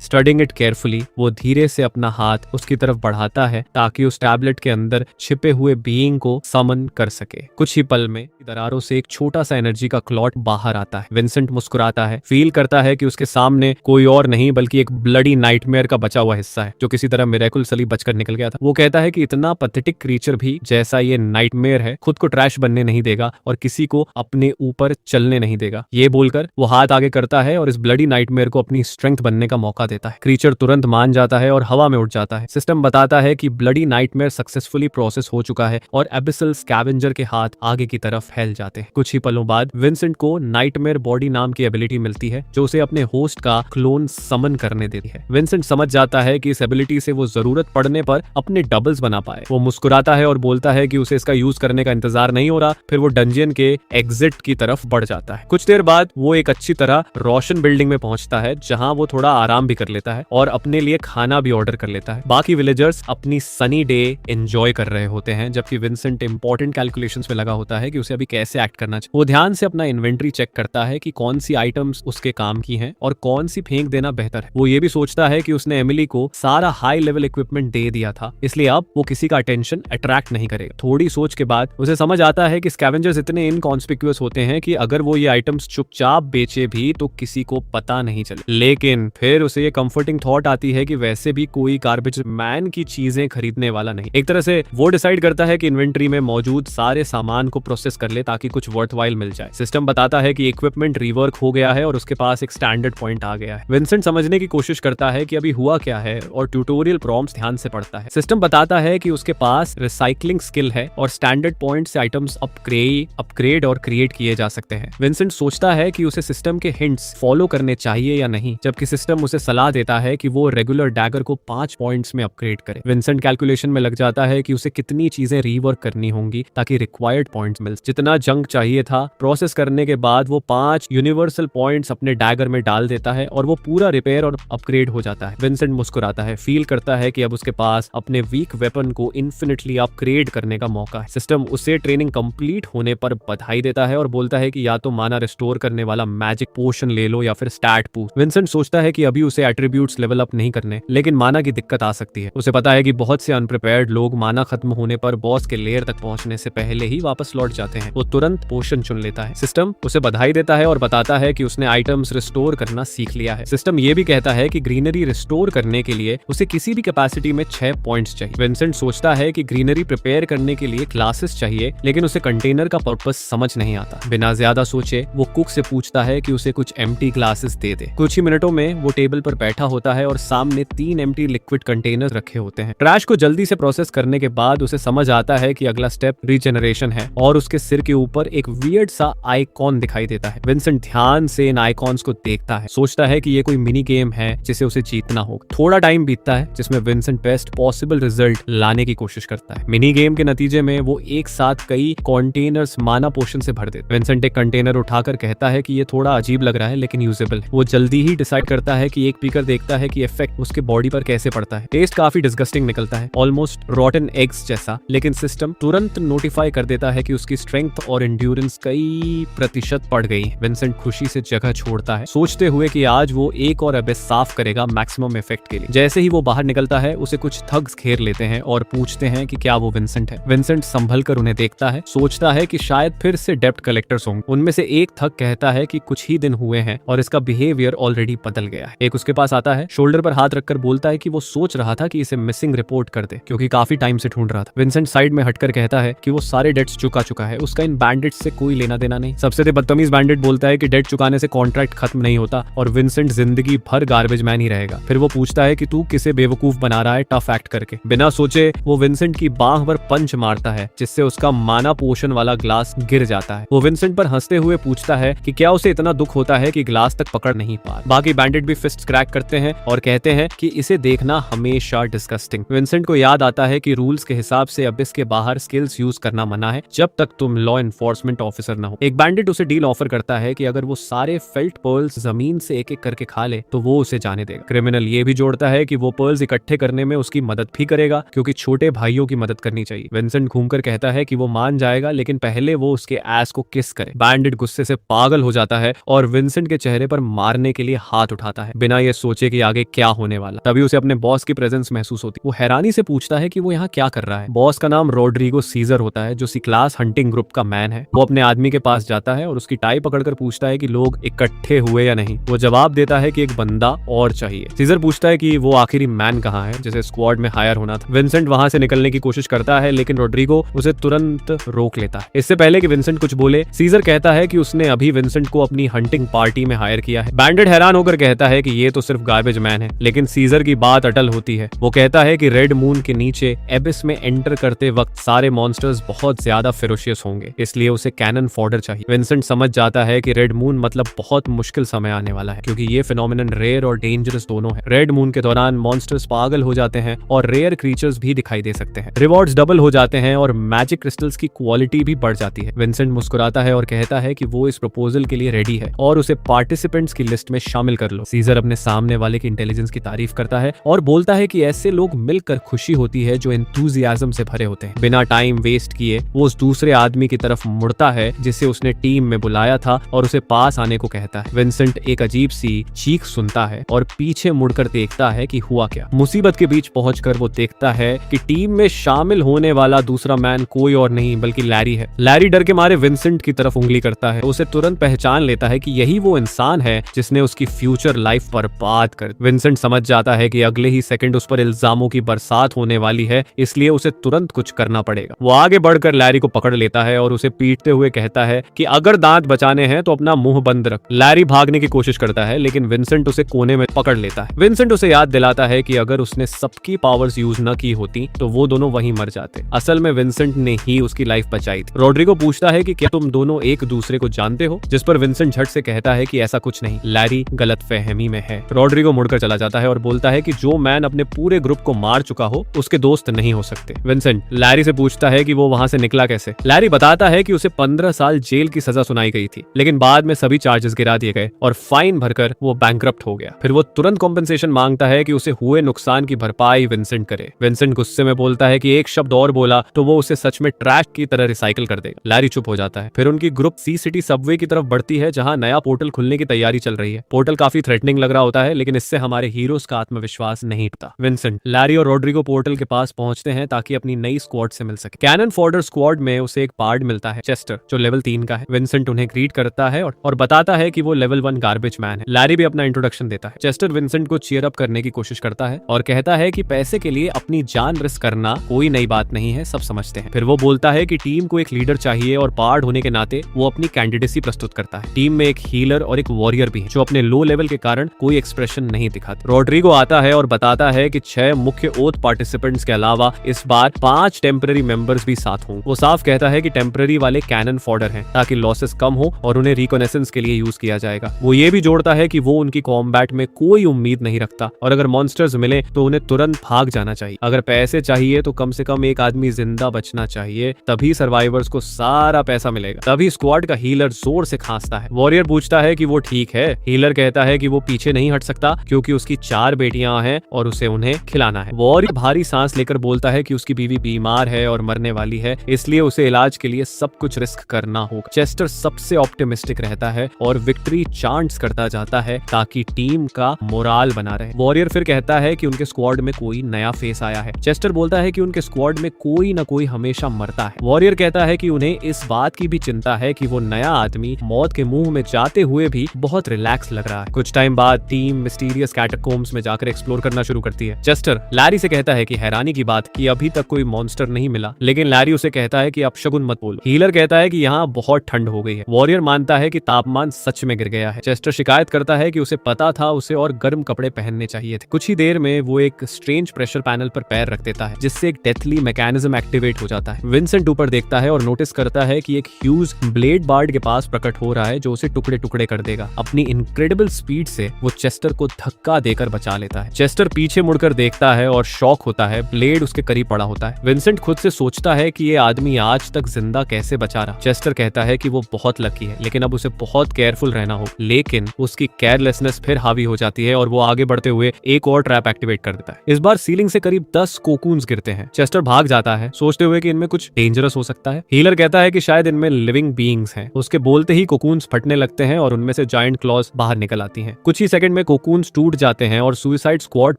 स्टडिंग इट केयरफुली, वो धीरे से अपना हाथ उसकी तरफ बढ़ाता है ताकि उस टैबलेट के अंदर छिपे हुए बीइंग को समन कर सके। कुछ ही पल में दरारों से एक छोटा सा एनर्जी का क्लॉट बाहर आता है। विंसेंट मुस्कुराता है, फील करता है कि उसके सामने कोई और नहीं बल्कि एक ब्लडी नाइटमेयर का बचा हुआ हिस्सा है जो किसी तरह मिरेकलसली बचकर निकल गया था। वो कहता है कि इतना पैथेटिक क्रीचर भी जैसा ये नाइटमेयर है खुद को ट्रैश बनने नहीं देगा और किसी को अपने ऊपर चलने नहीं देगा। ये बोलकर वो हाथ आगे करता है और इस ब्लडी नाइटमेयर को अपनी स्ट्रेंथ बनने का मौका देता है। क्रीचर तुरंत मान जाता है और हवा में उड़ जाता है। सिस्टम बताता है कि ब्लडी नाइटमेयर सक्सेसफुली प्रोसेस हो चुका है और एबिसल स्कैवेंजर के हाथ आगे की तरफ फैल जाते हैं। कुछ ही पलों बाद विंसेंट को नाइटमेयर बॉडी नाम की एबिलिटी मिलती है जो उसे अपने होस्ट का क्लोन समन करने देती है। विंसेंट समझ जाता है कि इस एबिलिटी से वो जरूरत पड़ने पर अपने डबल्स बना पाए। वो मुस्कुराता है और बोलता है कि उसे इसका यूज करने का इंतजार नहीं हो रहा। फिर वो डंजियन के एग्जिट की तरफ बढ़ जाता है। कुछ देर बाद वो एक अच्छी तरह रोशन बिल्डिंग में पहुंचता है जहां वो थोड़ा आराम भी कर लेता है और अपने लिए खाना भी ऑर्डर कर लेता है। बाकी विलेजर्स अपनी सनी डे एंजॉय कर रहे होते हैं जबकि विंसेंट इंपॉर्टेंट कैलकुलेशंस में लगा होता है कि उसे अभी कैसे एक्ट करना चाहिए। वो ध्यान से अपना इन्वेंट्री चेक करता है कि कौन सी आइटम्स उसके काम की हैं और कौन सी फेंक देना बेहतर है। वो ये भी सोचता है कि उसने एमिली को सारा हाई लेवल इक्विपमेंट दे दिया था, इसलिए अब वो किसी का अटेंशन अट्रैक्ट नहीं करेगा। थोड़ी सोच के बाद उसे समझ आता है कि स्कैवेंजर्स इतने इनकॉन्स्पिक्यूअस होते हैं कि अगर वो ये आइटम्स चुपचाप बेचे भी तो किसी को पता नहीं चले। लेकिन फिर उसे ये कंफर्टिंग थॉट आती है कि वैसे भी कोई गार्बेज मैन की चीजें खरीदने वाला नहीं। एक तरह से वो डिसाइड करता है कि इन्वेंट्री में मौजूद सारे सामान को प्रोसेस कर ले ताकि कुछ वर्थवाइल मिल जाए। सिस्टम बताता है कि इक्विपमेंट रिवर्क हो गया है और उसके पास एक स्टैंडर्ड पॉइंट आ गया है। विंसेंट समझने की कोशिश करता है कि अभी हुआ क्या है और ट्यूटोरियल प्रॉम्प्ट्स ध्यान से पढ़ता है। सिस्टम बताता है कि उसके पास रिसाइकलिंग स्किल है और स्टैंडर्ड पॉइंट से आइटम्स अपग्रेड और क्रिएट किए जा सकते हैं। विंसेंट सोचता है कि उसे सिस्टम के हिंट्स फॉलो करने चाहिए या नहीं, जबकि सिस्टम उसे सलाह देता है कि वो रेगुलर डैगर को 5 पॉइंट्स में अपग्रेड करे। विंसेंट कैलकुलेशन में लग जाता है कि उसे कितनी चीजें रीवर्क करनी होंगी ताकि रिक्वायर्ड पॉइंट्स मिल। जितना जंक चाहिए था प्रोसेस करने के बाद वो 5 यूनिवर्सल पॉइंट्स अपने डैगर में डाल देता है और वो पूरा रिपेयर और अपग्रेड हो जाता है। विंसेंट मुस्कुराता है, फील करता है कि अब उसके पास अपने वीक वेपन को इन्फिनिटली अपग्रेड करने का मौका है। सिस्टम उसे ट्रेनिंग कंप्लीट होने पर बधाई देता है और बोलता है कि या तो माना रिस्टोर करने वाला मैजिक पोशन ले लो या फिर स्टैट बूस्ट। विंसेंट सोचता है कि अभी उसे एट्रीब्यूट्स लेवल अप नहीं करने, लेकिन माना की दिक्कत आ सकती है। उसे पता है कि बहुत से अनप्रिपेयर्ड लोग माना खत्म होने पर बॉस के लेयर तक पहुंचने से पहले ही वापस लौट जाते हैं। वो तुरंत पोशन चुन लेता है। सिस्टम उसे बधाई देता है और बताता है कि उसने आइटम्स रिस्टोर करना सीख लिया है। सिस्टम ये भी कहता है कि ग्रीनरी रिस्टोर करने के लिए उसे किसी भी कैपेसिटी में 6 पॉइंट्स चाहिए। विंसेंट सोचता है कि ग्रीनरी प्रिपेयर करने के लिए क्लासेस चाहिए, लेकिन उसे कंटेनर का पर्पस समझ नहीं आता। बिना ज्यादा सोचे वो कुक से पूछता है कि उसे कुछ एम्प्टी ग्लासेस दे दे। कुछ ही मिनटों में वो टेबल पर बैठा होता है और सामने 3 एम्प्टी लिक्विड कंटेनर्स रखे होते हैं। ट्रैश को जल्दी से प्रोसेस करने के बाद उसे समझ आता है कि अगला स्टेप रीजनरेशन है और उसके सिर के ऊपर एक वियर्ड सा आइकॉन दिखाई देता है। विंसेंट ध्यान से इन आइकॉन्स को देखता है, सोचता है कि ये कोई मिनी गेम है जिसे उसे जीतना होगा। थोड़ा टाइम बीतता है जिसमें विंसेंट बेस्ट पॉसिबल रिजल्ट लाने की कोशिश करता है। मिनी गेम के नतीजे में वो एक साथ कई कंटेनर्स माना पोशन से भर देते। विंसेंट एक कंटेनर उठाकर कहता है कि ये थोड़ा अजीब लग रहा है लेकिन यूजेबल है। वो जल्दी ही डिसाइड करता है कि एक पीकर देखता है कि इफेक्ट उसके बॉडी पर कैसे पड़ता है। टेस्ट काफी डिस्गस्टिंग निकलता है, ऑलमोस्ट रॉटन एग्स जैसा, लेकिन सिस्टम तुरंत नोटिफाई कर देता है कि उसकी स्ट्रेंथ और एंड्योरेंस कई प्रतिशत बढ़ गई है। विंसेंट खुशी से जगह छोड़ता है, सोचते हुए कि आज वो एक और एबिस साफ करेगा मैक्सिमम इफेक्ट के लिए। जैसे ही वो बाहर निकलता है उसे कुछ थग्स घेर लेते हैं और पूछते हैं कि क्या वो विंसेंट है। विंसेंट संभल कर उन्हें देखता है, सोचता है कि शायद फिर से डेप्ट कलेक्टर्स होंगे। उनमें से एक थग कहता है कि कुछ ही दिन हुए हैं और इसका बिहेवियर ऑलरेडी बदल गया है। एक उसके पास आता है, शोल्डर पर हाथ रखकर बोलता है कि वो सोच रहा था कि इसे मिसिंग रिपोर्ट कर दे क्योंकि काफी टाइम से ढूंढ रहा था। विंसेंट साइड में हटकर कहता है कि वो सारे डेट्स चुका चुका है, उसका इन बैंडिट्स से कोई लेना देना नहीं। सबसे बदतमीज बैंडिट बोलता है कि डेट चुकाने से कॉन्ट्रैक्ट खत्म नहीं होता और विंसेंट जिंदगी भर गार्बेज मैन ही रहेगा। फिर वो पूछता है कि तू किसे बेवकूफ बना रहा है टफ एक्ट करके। बिना सोचे वो विंसेंट की बांह पर पंच मारता है जिससे उसका माना पोशन वाला ग्लास गिर जाता है। वो विंसेंट पर हंसते हुए पूछता है कि क्या उसे इतना दुख होता है कि ग्लास तक पकड़ नहीं पा। बाकी बैंडिट भी फिस्ट क्रैक करते हैं और कहते हैं कि इसे देखना हमेशा डिस्गस्टिंग। विंसेंट को याद आता है कि रूल्स के हिसाब से अबिस के बाहर स्किल्स यूज करना मना है जब तक तुम लॉ एनफोर्समेंट ऑफिसर न हो। एक बैंडिट उसे डील ऑफर करता है कि अगर वो सारे फेल्ट पर्ल्स जमीन से एक एक करके खा ले तो वो उसे जाने देगा। क्रिमिनल ये भी जोड़ता है कि वो पर्ल्स इकट्ठे करने में उसकी मदद भी करेगा क्योंकि छोटे भाइयों की मदद करनी चाहिए। विंसेंट घूमकर कहता है कि वो मान जाएगा लेकिन पहले वो उसके एस को किस करे। बैंडिट गुस्से से पागल हो जाता है और विंसेंट के चेहरे पर मारने के लिए हाथ उठाता है बिना ये सोचे कि आगे क्या होने वाला। तभी उसे अपने बॉस की प्रेजेंस महसूस होती। वो हैरानी से पूछता है कि वो यहाँ क्या कर रहा है। बॉस का नाम रोड्रिगो सीजर होता है जो सी क्लास हंटिंग ग्रुप का मैन है। वो अपने आदमी के पास जाता है और उसकी टाई पकड़कर पूछता है कि लोग इकट्ठे हुए या नहीं। वो जवाब देता है कि एक बंदा और चाहिए। सीजर पूछता है कि वो आखिरी मैन कहाँ है जिसे स्क्वाड में हायर होना था। विंसेंट वहां से निकलने की कोशिश करता है लेकिन रोड्रिगो उसे तुरंत रोक लेता है। इससे पहले कि विंसेंट कुछ बोले सीजर कहता है कि उसने अभी विंसेंट को अपनी हंटिंग पार्टी में हायर किया है। बैंडिट हैरान होकर कहता है कि ये तो सिर्फ गार्बेज मैन है लेकिन सीजर की बात अटल होती है। वो कहता है कि रेड मून के नीचे एबिस में एंटर करते वक्त सारे मॉन्स्टर्स बहुत ज्यादा फेरोशियस होंगे इसलिए उसे कैनन फॉडर चाहिए। विंसेंट समझ जाता है कि रेड मून मतलब बहुत मुश्किल समय आने वाला है क्योंकि ये फिनोमिनन रेयर और डेंजरस दोनों है। रेड मून के दौरान मॉन्स्टर्स पागल हो जाते हैं और रेयर क्रीचर्स भी दिखाई दे सकते हैं। रिवॉर्ड्स डबल हो जाते हैं और मैजिक क्रिस्टल्स की क्वालिटी भी बढ़ जाती है। विंसेंट मुस्कुराता है और कहता है कि वो इस प्रपोजल के लिए रेडी है और उसे पार्टिसिपेंट्स की लिस्ट में शामिल कर लो। सीजर अपने सामने वाले की इंटेलिजेंस की तारीफ करता है और बोलता है कि ऐसे लोग मिलकर खुशी होती है जो एंथुसियाज्म से भरे होते हैं। बिना टाइम वेस्ट किए वो उस दूसरे आदमी की तरफ मुड़ता है जिसे उसने टीम में बुलाया था और उसे पास आने को कहता है। विंसेंट एक अजीब सी चीख सुनता है और पीछे मुड़कर देखता है कि हुआ क्या। मुसीबत के बीच पहुंचकर वो देखता है कि टीम में शामिल होने वाला दूसरा मैन कोई और नहीं बल्कि लैरी है। लैरी डर के मारे विंसेंट की तरफ उंगली करता है। उसे तुरंत पहचान लेता है कि यही वो इंसान है जिसने उसकी फ्यूचर लाइफ बर्बाद कर। विंसेंट समझ जाता है कि अगले ही सेकंड उस पर इल्जामों की बरसात होने वाली है इसलिए उसे तुरंत कुछ करना पड़ेगा। वो आगे बढ़कर लैरी को पकड़ लेता है और उसे पीटते हुए कहता है कि अगर दांत बचाने हैं तो अपना मुंह बंद रख। लैरी भागने की कोशिश करता है लेकिन विंसेंट उसे कोने में पकड़ लेता है। विंसेंट उसे याद दिलाता है कि अगर उसने सबकी पावर्स यूज न की होती तो वो दोनों वहीं मर जाते। असल में विंसेंट ने ही उसकी लाइफ बचाई थी। रोड्रिगो पूछता है कि क्या तुम दोनों एक दूसरे को जानते हो, जिस पर विंसेंट झट से कहता है कि ऐसा कुछ नहीं, लैरी गलतफहमी में है। रोड्रिगो मुड़कर चला जाता है और बोलता है कि जो मैन अपने पूरे ग्रुप को मार चुका हो उसके दोस्त नहीं हो सकते। विंसेंट लैरी से पूछता है कि वो वहां से निकला कैसे। लैरी बताता है कि उसे 15 साल जेल की सजा सुनाई गई थी लेकिन बाद में सभी चार्जेस गिरा दिए गए और फाइन भरकर वो बैंकरप्ट हो गया। फिर वो तुरंत कॉम्पेंसेशन मांगता है कि उसे हुए नुकसान की भरपाई विंसेंट करे। विंसेंट गुस्से में बोलता है कि एक शब्द और बोला तो वो उसे सच में ट्रैश की तरह रिसाइकिल कर देगा। लैरी चुप हो जाता है। फिर उनकी ग्रुप सी सिटी सबवे की तरफ बढ़ती है जहां नया पोर्टल खुलने की तैयारी चल रही है। पोर्टल काफी थ्रेटनिंग लग रहा होता है लेकिन इससे हमारे हीरोज का आत्मविश्वास नहीं टूटता। विंसेंट लैरी और रोड्रिगो पोर्टल के पास पहुंचते हैं ताकि अपनी नई स्क्वाड से मिल सके। कैनन फॉडर स्क्वाड में उसे एक पार्ड मिलता है, चेस्टर, जो लेवल 3 का है। विंसेंट उन्हें ग्रीट करता है और बताता है कि वो लेवल 1 गार्बेज मैन है। लैरी भी अपना इंट्रोडक्शन देता है। चेस्टर विंसेंट को चीयर अप करने की कोशिश करता है और कहता है कि पैसे के लिए अपनी जान रिस्क करना कोई नई बात नहीं है, सब समझते हैं। फिर वो बोलता है कि टीम को एक लीडर चाहिए और पार्ड होने के नाते वो अपनी कैंडिडेसी प्रस्तुत करता है। टीम में एक हीलर और एक वॉरियर भी है जो अपने लो लेवल के कारण कोई एक्सप्रेशन नहीं दिखाते। रोड्रिगो आता है और बताता है कि 6 मुख्य ओथ पार्टिसिपेंट्स के अलावा इस बार 5 टेम्पररी मेंबर्स भी साथ हों। वो साफ कहता है कि टेम्पररी वाले कैनन फॉडर हैं ताकि लॉसेस कम हो और उन्हें रिकॉनेसेंस के लिए यूज किया जाएगा। वो ये भी जोड़ता है कि वो उनकी कॉम्बैट में कोई उम्मीद नहीं रखता और अगर मॉन्स्टर्स मिले तो उन्हें तुरंत भाग जाना चाहिए। अगर पैसे चाहिए तो कम से कम एक आदमी जिंदा बचना चाहिए, तभी सर्वाइवर्स को सारा पैसा मिलेगा। तभी स्क्वाड का हीलर जोर से खांसता है। वॉरियर पूछता है कि वो ठीक है। हीलर कहता है कि वो पीछे नहीं हट सकता क्योंकि उसकी 4 बेटियां हैं और उसे उन्हें खिलाना है। वॉरियर भारी सांस लेकर बोलता है कि उसकी बीवी बीमार है और मरने वाली है, इसलिए उसे इलाज के लिए सब कुछ रिस्क करना होगा। चेस्टर सबसे ऑप्टिमिस्टिक रहता है और विक्ट्री चांट्स करता जाता है ताकि टीम का मोराल बना रहे। वॉरियर फिर कहता है कि उनके स्क्वाड में कोई नया फेस आया है। चेस्टर बोलता है कि उनके स्क्वाड में कोई न कोई हमेशा मरता है। वॉरियर कहता है कि उन्हें इस बात की भी चिंता है कि वो नया आदमी मौत के मुंह में जाते हुए भी बहुत रिलैक्स लग रहा है। कुछ टाइम बाद टीम मिस्टीरियस कैटाकोम्स में जाकर एक्सप्लोर करना शुरू करती है। चेस्टर लैरी से कहता है कि हैरानी की बात कि अभी तक कोई मॉन्स्टर नहीं मिला, लेकिन लैरी उसे कहता है कि अपशगुन मत बोलो। हीलर कहता है कि यहाँ बहुत ठंड हो गई है। वॉरियर मानता है कि तापमान सच में गिर गया है। चेस्टर शिकायत करता है कि उसे पता था उसे और गर्म कपड़े पहनने चाहिए थे। कुछ ही देर में वो एक स्ट्रेंज प्रेशर पैनल पर पैर रख देता है, जिससे एक डेथली मैकेनिज्म एक्टिवेट हो जाता है। विंसेंट ऊपर देखता है और नोटिस करता है कि एक ह्यूज ब्लेड बार्ड के पास प्रकट हो रहा है, जो उसे टुकड़े टुकड़े कर देगा। अपनी इनक्रेडिबल स्पीड से वो चेस्टर को धक्का देकर बचा लेता है। चेस्टर पीछे मुड़कर देखता है और शॉक होता है, ब्लेड उसके करीब पड़ा होता है। विंसेंट खुद से सोचता है कि ये आदमी आज तक जिंदा कैसे बचा रहा। चेस्टर कहता है कि वो बहुत लकी है, लेकिन अब उसे बहुत केयरफुल रहना हो। लेकिन उसकी केयरलेसनेस फिर हावी हो जाती है और वो आगे बढ़ते हुए एक और ट्रैप एक्टिवेट कर देता है। इस बार सीलिंग से करीब 10 कोकून्स गिरते हैं। चेस्टर भाग जाता है, सोचते हुए कि इनमें कुछ डेंजरस हो सकता है। हीलर कहता है कि शायद इनमें लिविंग बीइंग्स हैं। उसके बोलते ही कोकून्स फटने लगते हैं और उनमें से जायंट क्लॉज बाहर निकल आती हैं। कुछ ही सेकंड में कोकून्स टूट जाते हैं और सुसाइड स्क्वाड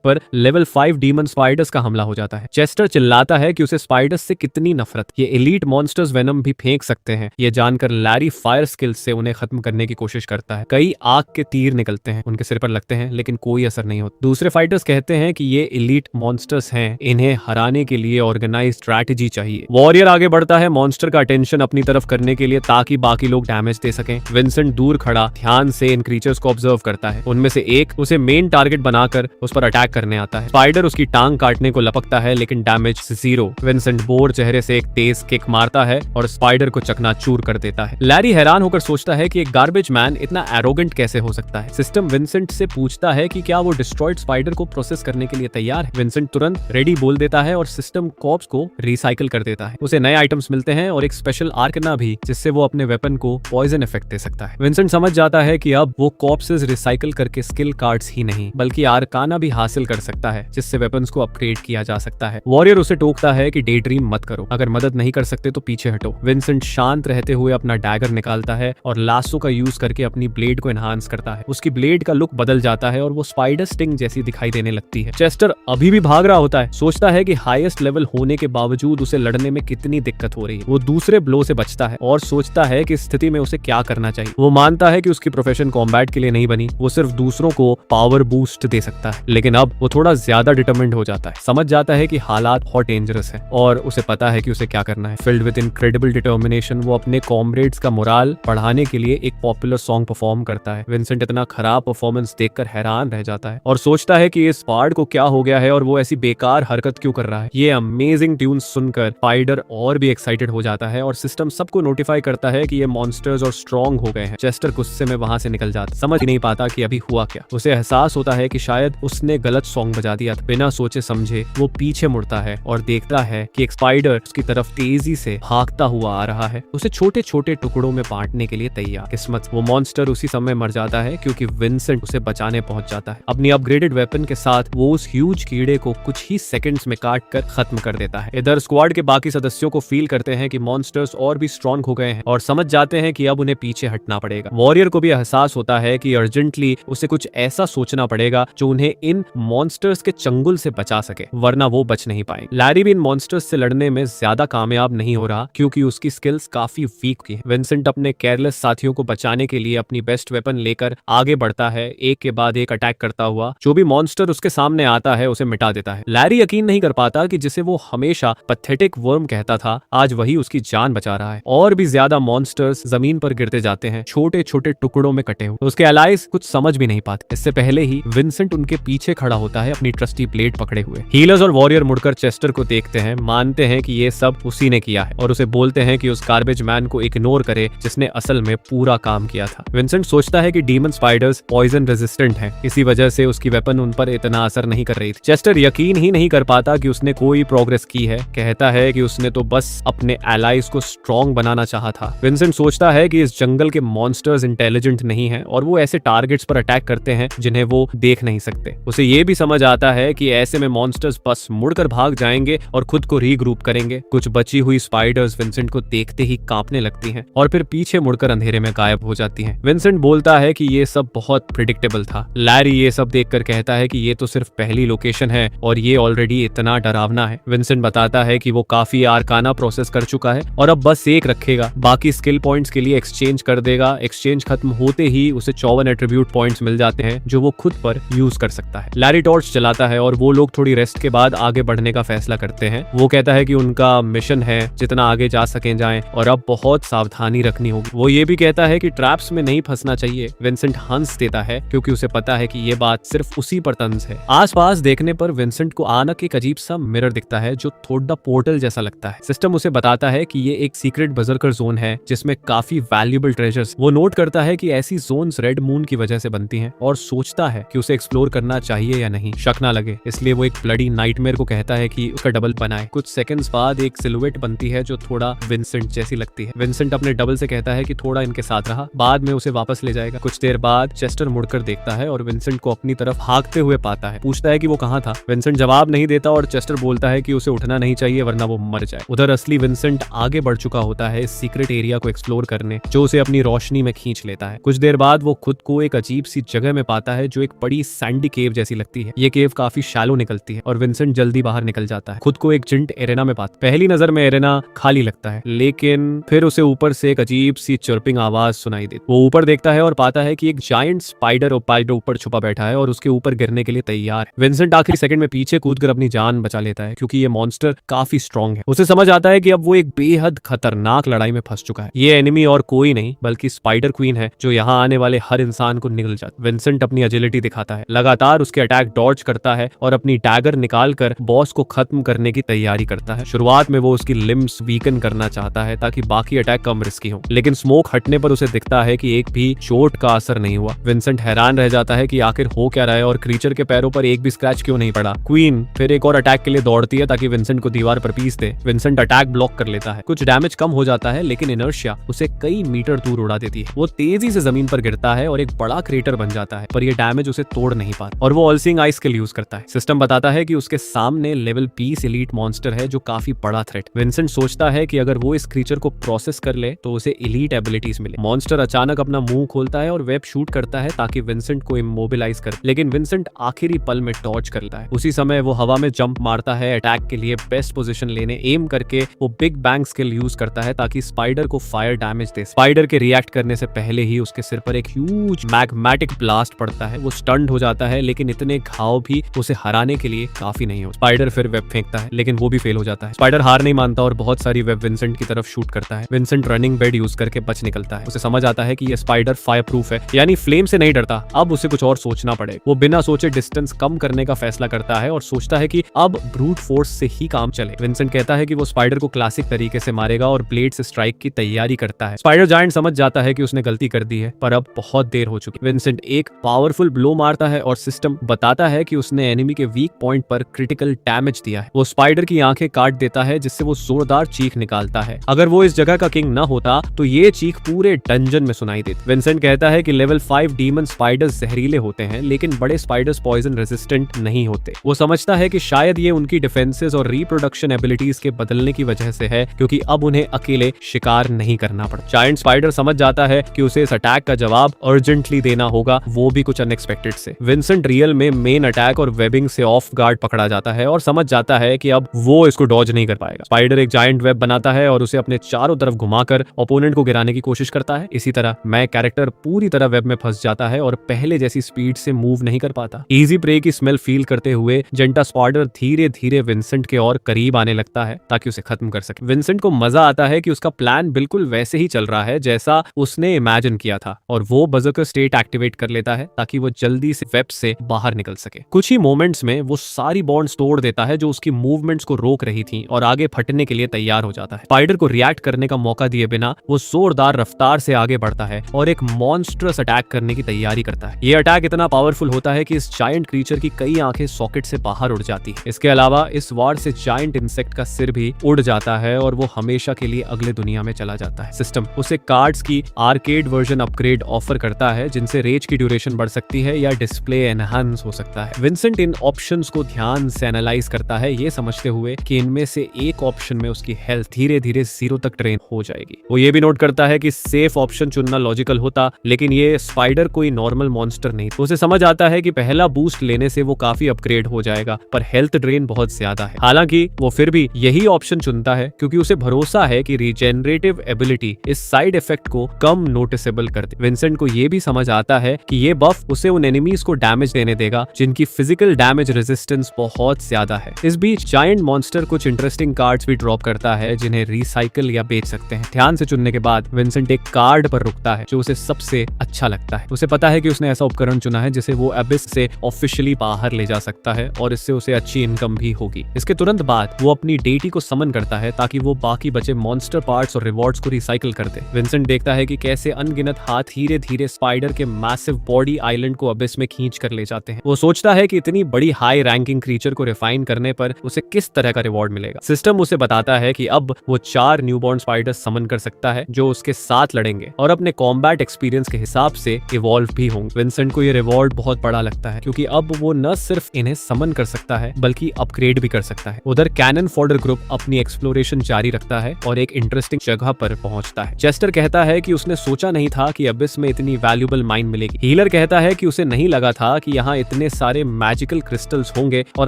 पर लेवल 5 डीमन स्पाइडर्स का हमला हो जाता है। चेस्टर चिल्लाता है कि उसे स्पाइडर्स से कितनी नफरत। ये एलीट मॉन्स्टर्स वेनम भी फेंक सकते हैं। ये जानकर लैरी फायर स्किल्स से उन्हें खत्म करने की कोशिश करता है। कई आग के तीर निकलते हैं, उनके सिर पर लगते हैं, लेकिन कोई असर नहीं होता। दूसरे फाइटर्स कहते हैं कि ये एलीट मॉन्स्टर्स हैं, इन्हें हराने के लिए ऑर्गेनाइज्ड स्ट्रैटेजी चाहिए। वॉरियर आगे बढ़ता है मॉन्स्टर का अटेंशन अपनी तरफ करने के लिए, ताकि बाकी लोग डैमेज दे सकें। विंसेंट दूर खड़ा ध्यान से इन क्रीचर्स को ऑब्जर्व करता है। उनमें से एक उसे मेन टारगेट बनाकर उस पर अटैक करने आता है। स्पाइडर उसकी टांग काटने को लपकता है, लेकिन डैमेज 0। विंसेंट बोर चेहरे से एक तेज किक मारता है और स्पाइडर को चकनाचूर कर देता है। लैरी हैरान होकर सोचता है कि एक गार्बेज मैन इतना एरोगेंट कैसे हो सकता है। सिस्टम विंसेंट से पूछता है कि क्या वो डिस्ट्रॉयड स्पाइडर को प्रोसेस करने के लिए तैयार है। विंसेंट तुरंत रेडी बोल देता है और सिस्टम कॉर्प्स को रिसाइकिल कर देता है। उसे नए आइटम्स मिलते हैं और एक स्पेशल आर्कना भी, जिससे वो अपने वेपन को पॉइजन इफेक्ट दे सकता है। विंसेंट समझ जाता है कि अब वो कॉर्प्सेस रिसाइकिल करके स्किल कार्ड्स ही नहीं बल्कि आर्काना भी हासिल कर सकता है, जिससे वेपन्स को अपग्रेड किया जा सकता है। वॉरियर उसे टोकता है कि डे ड्रीम मत करो, अगर मदद नहीं कर सकते तो पीछे हटो। विंसेंट शांत रहते हुए अपना डैगर निकालता है और लासो का यूज करके अपनी ब्लेड को एनहांस करता है। उसकी ब्लेड का लुक बदल जाता है और वो स्पाइडर स्टिंग जैसी दिखाई देने लगती है। चेस्टर अभी भी भाग रहा होता है, सोचता है कि हाईएस्ट लेवल होने के बावजूद उसे लड़ने में कितनी दिक्कत हो रही है। वो दूसरे ब्लो से बचता है और सोचता है कि इस स्थिति में उसे क्या करना चाहिए। वो मानता है कि उसकी प्रोफेशन कॉम्बैट के लिए नहीं बनी, वो सिर्फ दूसरों को पावर बूस्ट दे सकता है। लेकिन अब वो थोड़ा ज्यादा डिटरमिन्ड हो जाता है, समझ जाता है कि हालात बहुत डेंजरस है और उसे पता है कि उसे क्या करना है। फिल्ड विद इनक्रेडिबल डिटर्मिनेशन वो अपने कॉमरेड्स का मोराल बढ़ाने के लिए एक पॉपुलर सॉन्ग परफॉर्म करता है। विंसेंट इतना खराब परफॉर्मेंस देखकर हैरान रह जाता है और सोचता है कि इस पार्ट को क्या हो गया है और वो ऐसी बेकार हरकत क्यों कर रहा है। ये अमेजिंग ट्यून सुनकर स्पाइडर और भी एक्साइटेड हो जाता है और सिस्टम सबको नोटिफाई करता है कि ये मॉन्स्टर्स और स्ट्रॉन्ग हो गए हैं। चेस्टर गुस्से में वहां से निकल जाता, समझ नहीं पाता कि अभी हुआ क्या। उसे एहसास होता है कि शायद उसने गलत सॉन्ग बजा दिया था। बिना सोचे समझे वो पीछे मुड़ता है और देखता है कि एक स्पाइडर उसकी तरफ तेजी से भागता हुआ आ रहा है, उसे छोटे छोटे टुकड़ों में बांटने के लिए तैयार। किस्मत वो मॉन्स्टर उसी समय मर जाता है क्योंकि विंसेंट उसे बचाने पहुंच जाता है। अपनी अपग्रेडेड वेपन के साथ वो उस ह्यूज कीड़े को कुछ ही सेकंड्स में काट कर खत्म कर देता है। इधर स्क्वाड के बाकी सदस्यों को फील करते हैं कि मॉन्स्टर्स और भी स्ट्रॉन्ग हो गए हैं और समझ जाते हैं कि अब उन्हें पीछे हटना पड़ेगा। वॉरियर को भी एहसास होता है कि अर्जेंटली उसे कुछ ऐसा सोचना पड़ेगा जो उन्हें इन मॉन्स्टर्स के चंगुल से बचा सके, वरना वो बच नहीं पाएंगे। लैरी भी इन मॉन्स्टर्स से लड़ने में ज्यादा कामयाब नहीं हो रहा क्योंकि उसकी स्किल्स काफी वीक है। विंसेंट अपने केयरलेस साथियों को बचाने के लिए अपनी बेस्ट वेपन लेकर आगे बढ़ता है, एक के बाद एक अटैक करता हुआ जो भी मॉन्स्टर उसके सामने आता है उसे मिटा देता है। लैरी यकीन नहीं कर पाता कि जिसे वो हमेशा पैथेटिक वर्म कहता था, आज वही उसकी जान बचा रहा है। और भी ज्यादा मॉन्स्टर्स जमीन पर गिरते जाते हैं, छोटे छोटे टुकड़ों में कटे हुए। उसके एलाइज कुछ समझ भी नहीं पाते। इससे पहले ही विंसेंट उनके पीछे खड़ा होता है अपनी ट्रस्टी ब्लेड पकड़े हुए। हीलर्स और वॉरियर मुड़कर चेस्टर को देखते हैं, मानते हैं कि ये सब उसी ने किया है और उसे बोलते हैं कि उस गार्बेज मैन को इग्नोर करे जिसने असल में पूरा काम किया था। विंसेंट सोचता है कि डीमन स्पाइडर्स पॉइजन रेजिस्टेंट हैं, इसी वजह से उसकी वेपन उन पर इतना असर नहीं कर रही थी। चेस्टर यकीन ही नहीं कर पाता कि उसने कोई प्रोग्रेस की है, कहता है कि उसने तो बस अपने एलाइज को स्ट्रॉन्ग बनाना चाहा था। विंसेंट सोचता है कि इस जंगल के मॉन्स्टर्स इंटेलिजेंट नहीं हैं और वो ऐसे टारगेट्स पर अटैक करते हैं जिन्हें वो देख नहीं सकते। उसे ये भी समझ आता है कि ऐसे में मॉन्स्टर्स बस मुड़कर भाग जाएंगे और खुद को रीग्रुप करेंगे। कुछ बची हुई स्पाइडर्स विंसेंट को देखते ही कांपने लगती हैं और फिर पीछे मुड़कर अंधेरे में गायब हो जाती हैं। विंसेंट बोलता है कि ये सब बहुत प्रिडिक्टेबल था। लैरी ये सब देखकर कहता है कि ये तो सिर्फ पहली लोकेशन है और ये ऑलरेडी इतना डरावना है। विंसेंट बताता है कि वो काफी आर्काना प्रोसेस कर चुका है और अब बस एक रखेगा, बाकी स्किल पॉइंट्स के लिए एक्सचेंज कर देगा। एक्सचेंज खत्म होते ही उसे 54 एट्रीब्यूट पॉइंट्स मिल जाते जाते हैं जो वो खुद पर यूज कर सकता है। लैरी टॉर्च चलाता है और वो लोग थोड़ी रेस्ट के बाद आगे बढ़ने का फैसला करते हैं। वो कहता है कि उनका मिशन है जितना आगे जा सकें जाएं और अब बहुत सावधानी रखनी होगी। वो ये भी कहता है कि ट्रैप्स में नहीं फंसना चाहिए। विंसेंट हंस देता है क्योंकि उसे पता है कि ये बात सिर्फ उसी पर तंज है। आसपास देखने पर विंसेंट को अचानक एक अजीब सा मिरर दिखता है जो थोड़ा पोर्टल जैसा लगता है। सिस्टम उसे बताता है कि ये एक सीक्रेट बजरकर जोन है जिसमें काफी वैल्यूएबल ट्रेजर्स। वो नोट करता है कि ऐसी जोन्स रेड मून की वजह से बनती हैं और सोचता है कि उसे एक्सप्लोर करना चाहिए या नहीं, शक ना लगे। इसलिए वो एक ब्लडी नाइटमेयर को कहता है कि उसका डबल बनाए। कुछ सेकंड्स बाद एक सिलुएट बनती है जो थोड़ा विंसेंट जैसी लगती है। विंसेंट अपने डबल से कहता है कि थोड़ा इनके साथ रहा, बाद में उसे वापस ले जाएगा। कुछ देर बाद चेस्टर मुड़कर देखता है और विंसेंट को अपनी तरफ भागते हुए पाता है। पूछता है कि वो कहाँ था। विंसेंट जवाब नहीं देता और चेस्टर बोलता है कि उसे उठना नहीं चाहिए वरना वो मर जाए। उधर असली विंसेंट आगे बढ़ चुका होता है इस सीक्रेट एरिया को एक्सप्लोर करने, जो उसे अपनी रोशनी में खींच लेता है। कुछ देर बाद वो खुद को एक अजीब सी जगह में पाता है जो एक बड़ी सैंडी केव जैसी लगती है। ये केव काफी शैलो निकलती है और विंसेंट जल्दी बाहर निकल जाता है। खुद को एक जिंट एरेना में पाता। पहली नजर में एरेना खाली लगता है, लेकिन फिर उसे ऊपर से एक अजीब सी चर्पिंग आवाज सुनाई देती। वो ऊपर देखता है और पाता है कि एक जायंट स्पाइडर ऊपर छुपा बैठा है और उसके ऊपर गिरने के लिए तैयार है। विंसेंट आखिरी सेकंड में पीछे कूदकर अपनी जान बचा लेता है क्योंकि ये मॉन्स्टर काफी स्ट्रॉन्ग है। उसे समझ आता है कि अब वो एक बेहद खतरनाक लड़ाई में फंस चुका है। ये एनिमी और कोई नहीं बल्कि स्पाइडर क्वीन है जो यहाँ आने वाले हर इंसान को निगल जाती। विंसेंट अपनी एजिलिटी दिखाता है, लगातार उसके अटैक डॉज करता है और अपनी डैगर निकालकर बॉस को खत्म करने की तैयारी करता है। शुरुआत में वो उसकी लिम्स वीकन करना चाहता है ताकि बाकी अटैक कम रिस्की हो, लेकिन स्मोक हटने पर उसे दिखता है कि एक भी चोट का असर नहीं हुआ। विंसेंट हैरान रह जाता है कि आखिर हो क्या रहा है और क्रीचर के पैरों पर एक भी स्क्रैच क्यों नहीं पड़ा। क्वीन फिर एक और अटैक के लिए दौड़ती है ताकि विंसेंट को दीवार पर पीस दे। विंसेंट अटैक ब्लॉक कर लेता है। कुछ डैमेज कम हो जाता है लेकिन इनर्शिया उसे कई मीटर दूर उड़ा देती है। वो तेजी से जमीन पर गिरता है और एक बड़ा क्रेटर बन जाता है, पर यह डैमेज उसे तोड़ नहीं पाता और वो ऑल सीइंग आई स्किल यूज करता है। सिस्टम बताता है कि उसके सामने लेवल 20 एलीट मॉन्स्टर है जो काफी बड़ा थ्रेट। विंसेंट सोचता है कि अगर वो इस क्रीचर को प्रोसेस कर ले तो उसे एलीट एबिलिटीज मिले। मॉन्स्टर अचानक अपना मुंह खोलता है और वेब शूट करता है ताकि विंसेंट को इमोबिलाइज करे, लेकिन विंसेंट आखिरी पल में टॉर्च करता है। उसी समय वो हवा में जंप मारता है अटैक के लिए बेस्ट पोजीशन लेने। एम करके वो बिग बैंग स्किल यूज करता है ताकि स्पाइडर को फायर डैमेज दे। स्पाइडर के रिएक्ट करने से पहले ही उसके सिर पर एक ह्यूज मैग्मेटिक ब्लास्ट पड़ता है। वो स्टन्ड हो जाता है, लेकिन इतने घाव भी उसे हराने के लिए काफी नहीं हो। स्पाइडर फिर वेब फेंकता है, लेकिन वो भी फेल हो जाता है। स्पाइडर हार नहीं मानता और बहुत सारी वेब विंसेंट की तरफ शूट करता है। विंसेंट रनिंग बेड यूज करके बच निकलता है। उसे समझ आता है कि ये स्पाइडर फायर प्रूफ है, यानी फ्लेम से नहीं डरता। अब उसे कुछ और सोचना पड़ेगा। वो बिना सोचे डिस्टेंस कम करने का फैसला करता है और सोचता है कि अब ब्रूट फोर्स से ही काम चले। विंसेंट कहता है कि वो स्पाइडर को क्लासिक तरीके से मारेगा और ब्लेड से स्ट्राइक की तैयारी करता है। स्पाइडर जायंट समझ जाता है कि उसने गलती कर दी है, पर अब बहुत देर हो चुकी। विंसेंट एक पावरफुल ब्लो मारता है और सिस्टम बताता है कि उसने एनिमी के वीक पॉइंट पर क्रिटिकल डैमेज दिया है। वो स्पाइडर की आंखें काट देता है जिससे वो जोरदार चीख निकालता है। अगर वो इस जगह का किंग न होता तो ये चीख पूरे डंजन में सुनाई देती। विंसेंट कहता है कि लेवल 5 डीमन स्पाइडर्स जहरीले होते हैं, लेकिन बड़े स्पाइडर्स पॉइजन रेजिस्टेंट नहीं होते। वो समझता है कि शायद ये उनकी डिफेंसेस और रिप्रोडक्शन एबिलिटीज के बदलने की वजह से है, क्योंकि अब उन्हें अकेले शिकार नहीं करना पड़ता। जायंट स्पाइडर समझ जाता है कि उसे इस अटैक का जवाब अर्जेंटली देना होगा, वो भी कुछ अनएक्सपेक्टेड से। विंसेंट रियल में मेन अटैक और वेबिंग से ऑफ गार्ड पकड़ा जाता है और समझ जाता है कि अब वो इसको डॉज नहीं कर पाएगा। स्पाइडर एक जायंट वेब बनाता है और उसे अपने चारों तरफ घुमाकर ओपोनेंट को गिराने की कोशिश करता है। इसी तरह मैं कैरेक्टर पूरी तरह वेब में फंस जाता है और पहले जैसी स्पीड से मूव नहीं कर पाता। इजी प्रे की स्मेल फील करते हुए जेंटा स्पाइडर धीरे धीरे विंसेंट के और करीब आने लगता है ताकि उसे खत्म कर सके। विंसेंट को मजा आता है कि उसका प्लान बिल्कुल वैसे ही चल रहा है जैसा उसने इमेजिन किया था और वो बजरकर स्टेट एक्टिवेट कर लेता है ताकि वो जल्दी से वेब से बाहर निकल सके। कुछ ही मोमेंट्स में वो सारी बॉन्ड्स तोड़ देता है जो उसकी मूवमेंट्स को रोक रही थी और आगे फटने के लिए तैयार हो जाता है। स्पाइडर को रिएक्ट करने का मौका दिए बिना वो जोरदार रफ्तार से आगे बढ़ता है और एक मॉन्स्ट्रस अटैक करने की तैयारी करता है। ये अटैक इतना पावरफुल होता है कि इस जायंट क्रीचर की कई आंखें सॉकेट से बाहर उड़ जाती है। इसके अलावा इस वार से जायंट इंसेक्ट का सिर भी उड़ जाता है और वो हमेशा के लिए अगले दुनिया में चला जाता है। सिस्टम उसे कार्ड्स की आर्केड वर्जन अपग्रेड ऑफर करता है जिनसे रेज की ड्यूरेशन बढ़ सकती है या डिस्प्ले एनहांस हो सकता है। विंसेंट इन ऑप्शंस को ध्यान से एनालाइज करता है, ये समझते हुए कि इनमें से एक ऑप्शन में उसकी हेल्थ धीरे धीरे 0 तक ड्रेन हो जाएगी। वो ये भी नोट करता है कि सेफ ऑप्शन चुनना लॉजिकल होता, लेकिन ये स्पाइडर कोई नॉर्मल मॉन्स्टर नहीं। उसे समझ आता है कि पहला बूस्ट लेने से वो काफी अपग्रेड हो जाएगा, पर हेल्थ ड्रेन बहुत ज्यादा है। हालांकि वो फिर भी यही ऑप्शन चुनता है क्योंकि उसे भरोसा है कि रीजेनरेटिव एबिलिटी इस साइड इफेक्ट को कम नोटिसेबल कर दे। विंसेंट को ये भी समझ आता है कि ये बफ उसे उन एनिमीज को डैमेज देने देगा जिनकी फिजिकल डैमेज रेजिस्टेंस बहुत ज्यादा है। इस बीच जायंट मॉन्स्टर कुछ इंटरेस्टिंग कार्ड्स भी ड्रॉप करता है जिन्हें रिसाइकल या बेच सकते हैं। ध्यान से चुनने के बाद विंसेंट एक कार्ड पर रुकता है जो उसे सबसे अच्छा लगता है। उसे पता है कि उसने ऐसा उपकरण चुना है जिसे वो अबिस से ऑफिशियली बाहर ले जा सकता है और इससे उसे अच्छी इनकम भी होगी। इसके तुरंत बाद वो अपनी डेटी को समन करता है ताकि वो बाकी बचे मॉन्स्टर पार्ट्स और रिवॉर्ड्स को रिसाइकिल कर दे। विंसेंट देखता है कि कैसे अनगिनत हाथ धीरे धीरे स्पाइडर के मैसिव बॉडी आइलैंड को अबिस में खींच कर ले जाते हैं। वो सोचता है कि इतनी बड़ी हाई रैंकिंग क्रीचर को रिफाइन करने पर उसे किस तरह का रिवॉर्ड मिलेगा। सिस्टम उसे बताता है कि अब वो 4 न्यूबॉर्न स्पाइडर्स समन कर सकता है जो उसके साथ लड़ेंगे और अपने कॉम्बैट एक्सपीरियंस के हिसाब से इवॉल्व भी होंगे। विंसेंट को ये रिवॉर्ड बहुत बड़ा लगता है क्योंकि अब वो न सिर्फ इन्हें समन कर सकता है बल्कि अपग्रेड भी कर सकता है। उधर कैनन फॉडर ग्रुप अपनी एक्सप्लोरेशन जारी रखता है और एक इंटरेस्टिंग जगह पर पहुंचता है। चेस्टर कहता है कि उसने सोचा नहीं था कि अबिस में इतनी वैल्यूएबल माइन मिलेगी। हीलर कहता है कि उसे नहीं लगा था कि यहाँ इतने सारे मैजिकल क्रिस्टल्स होंगे और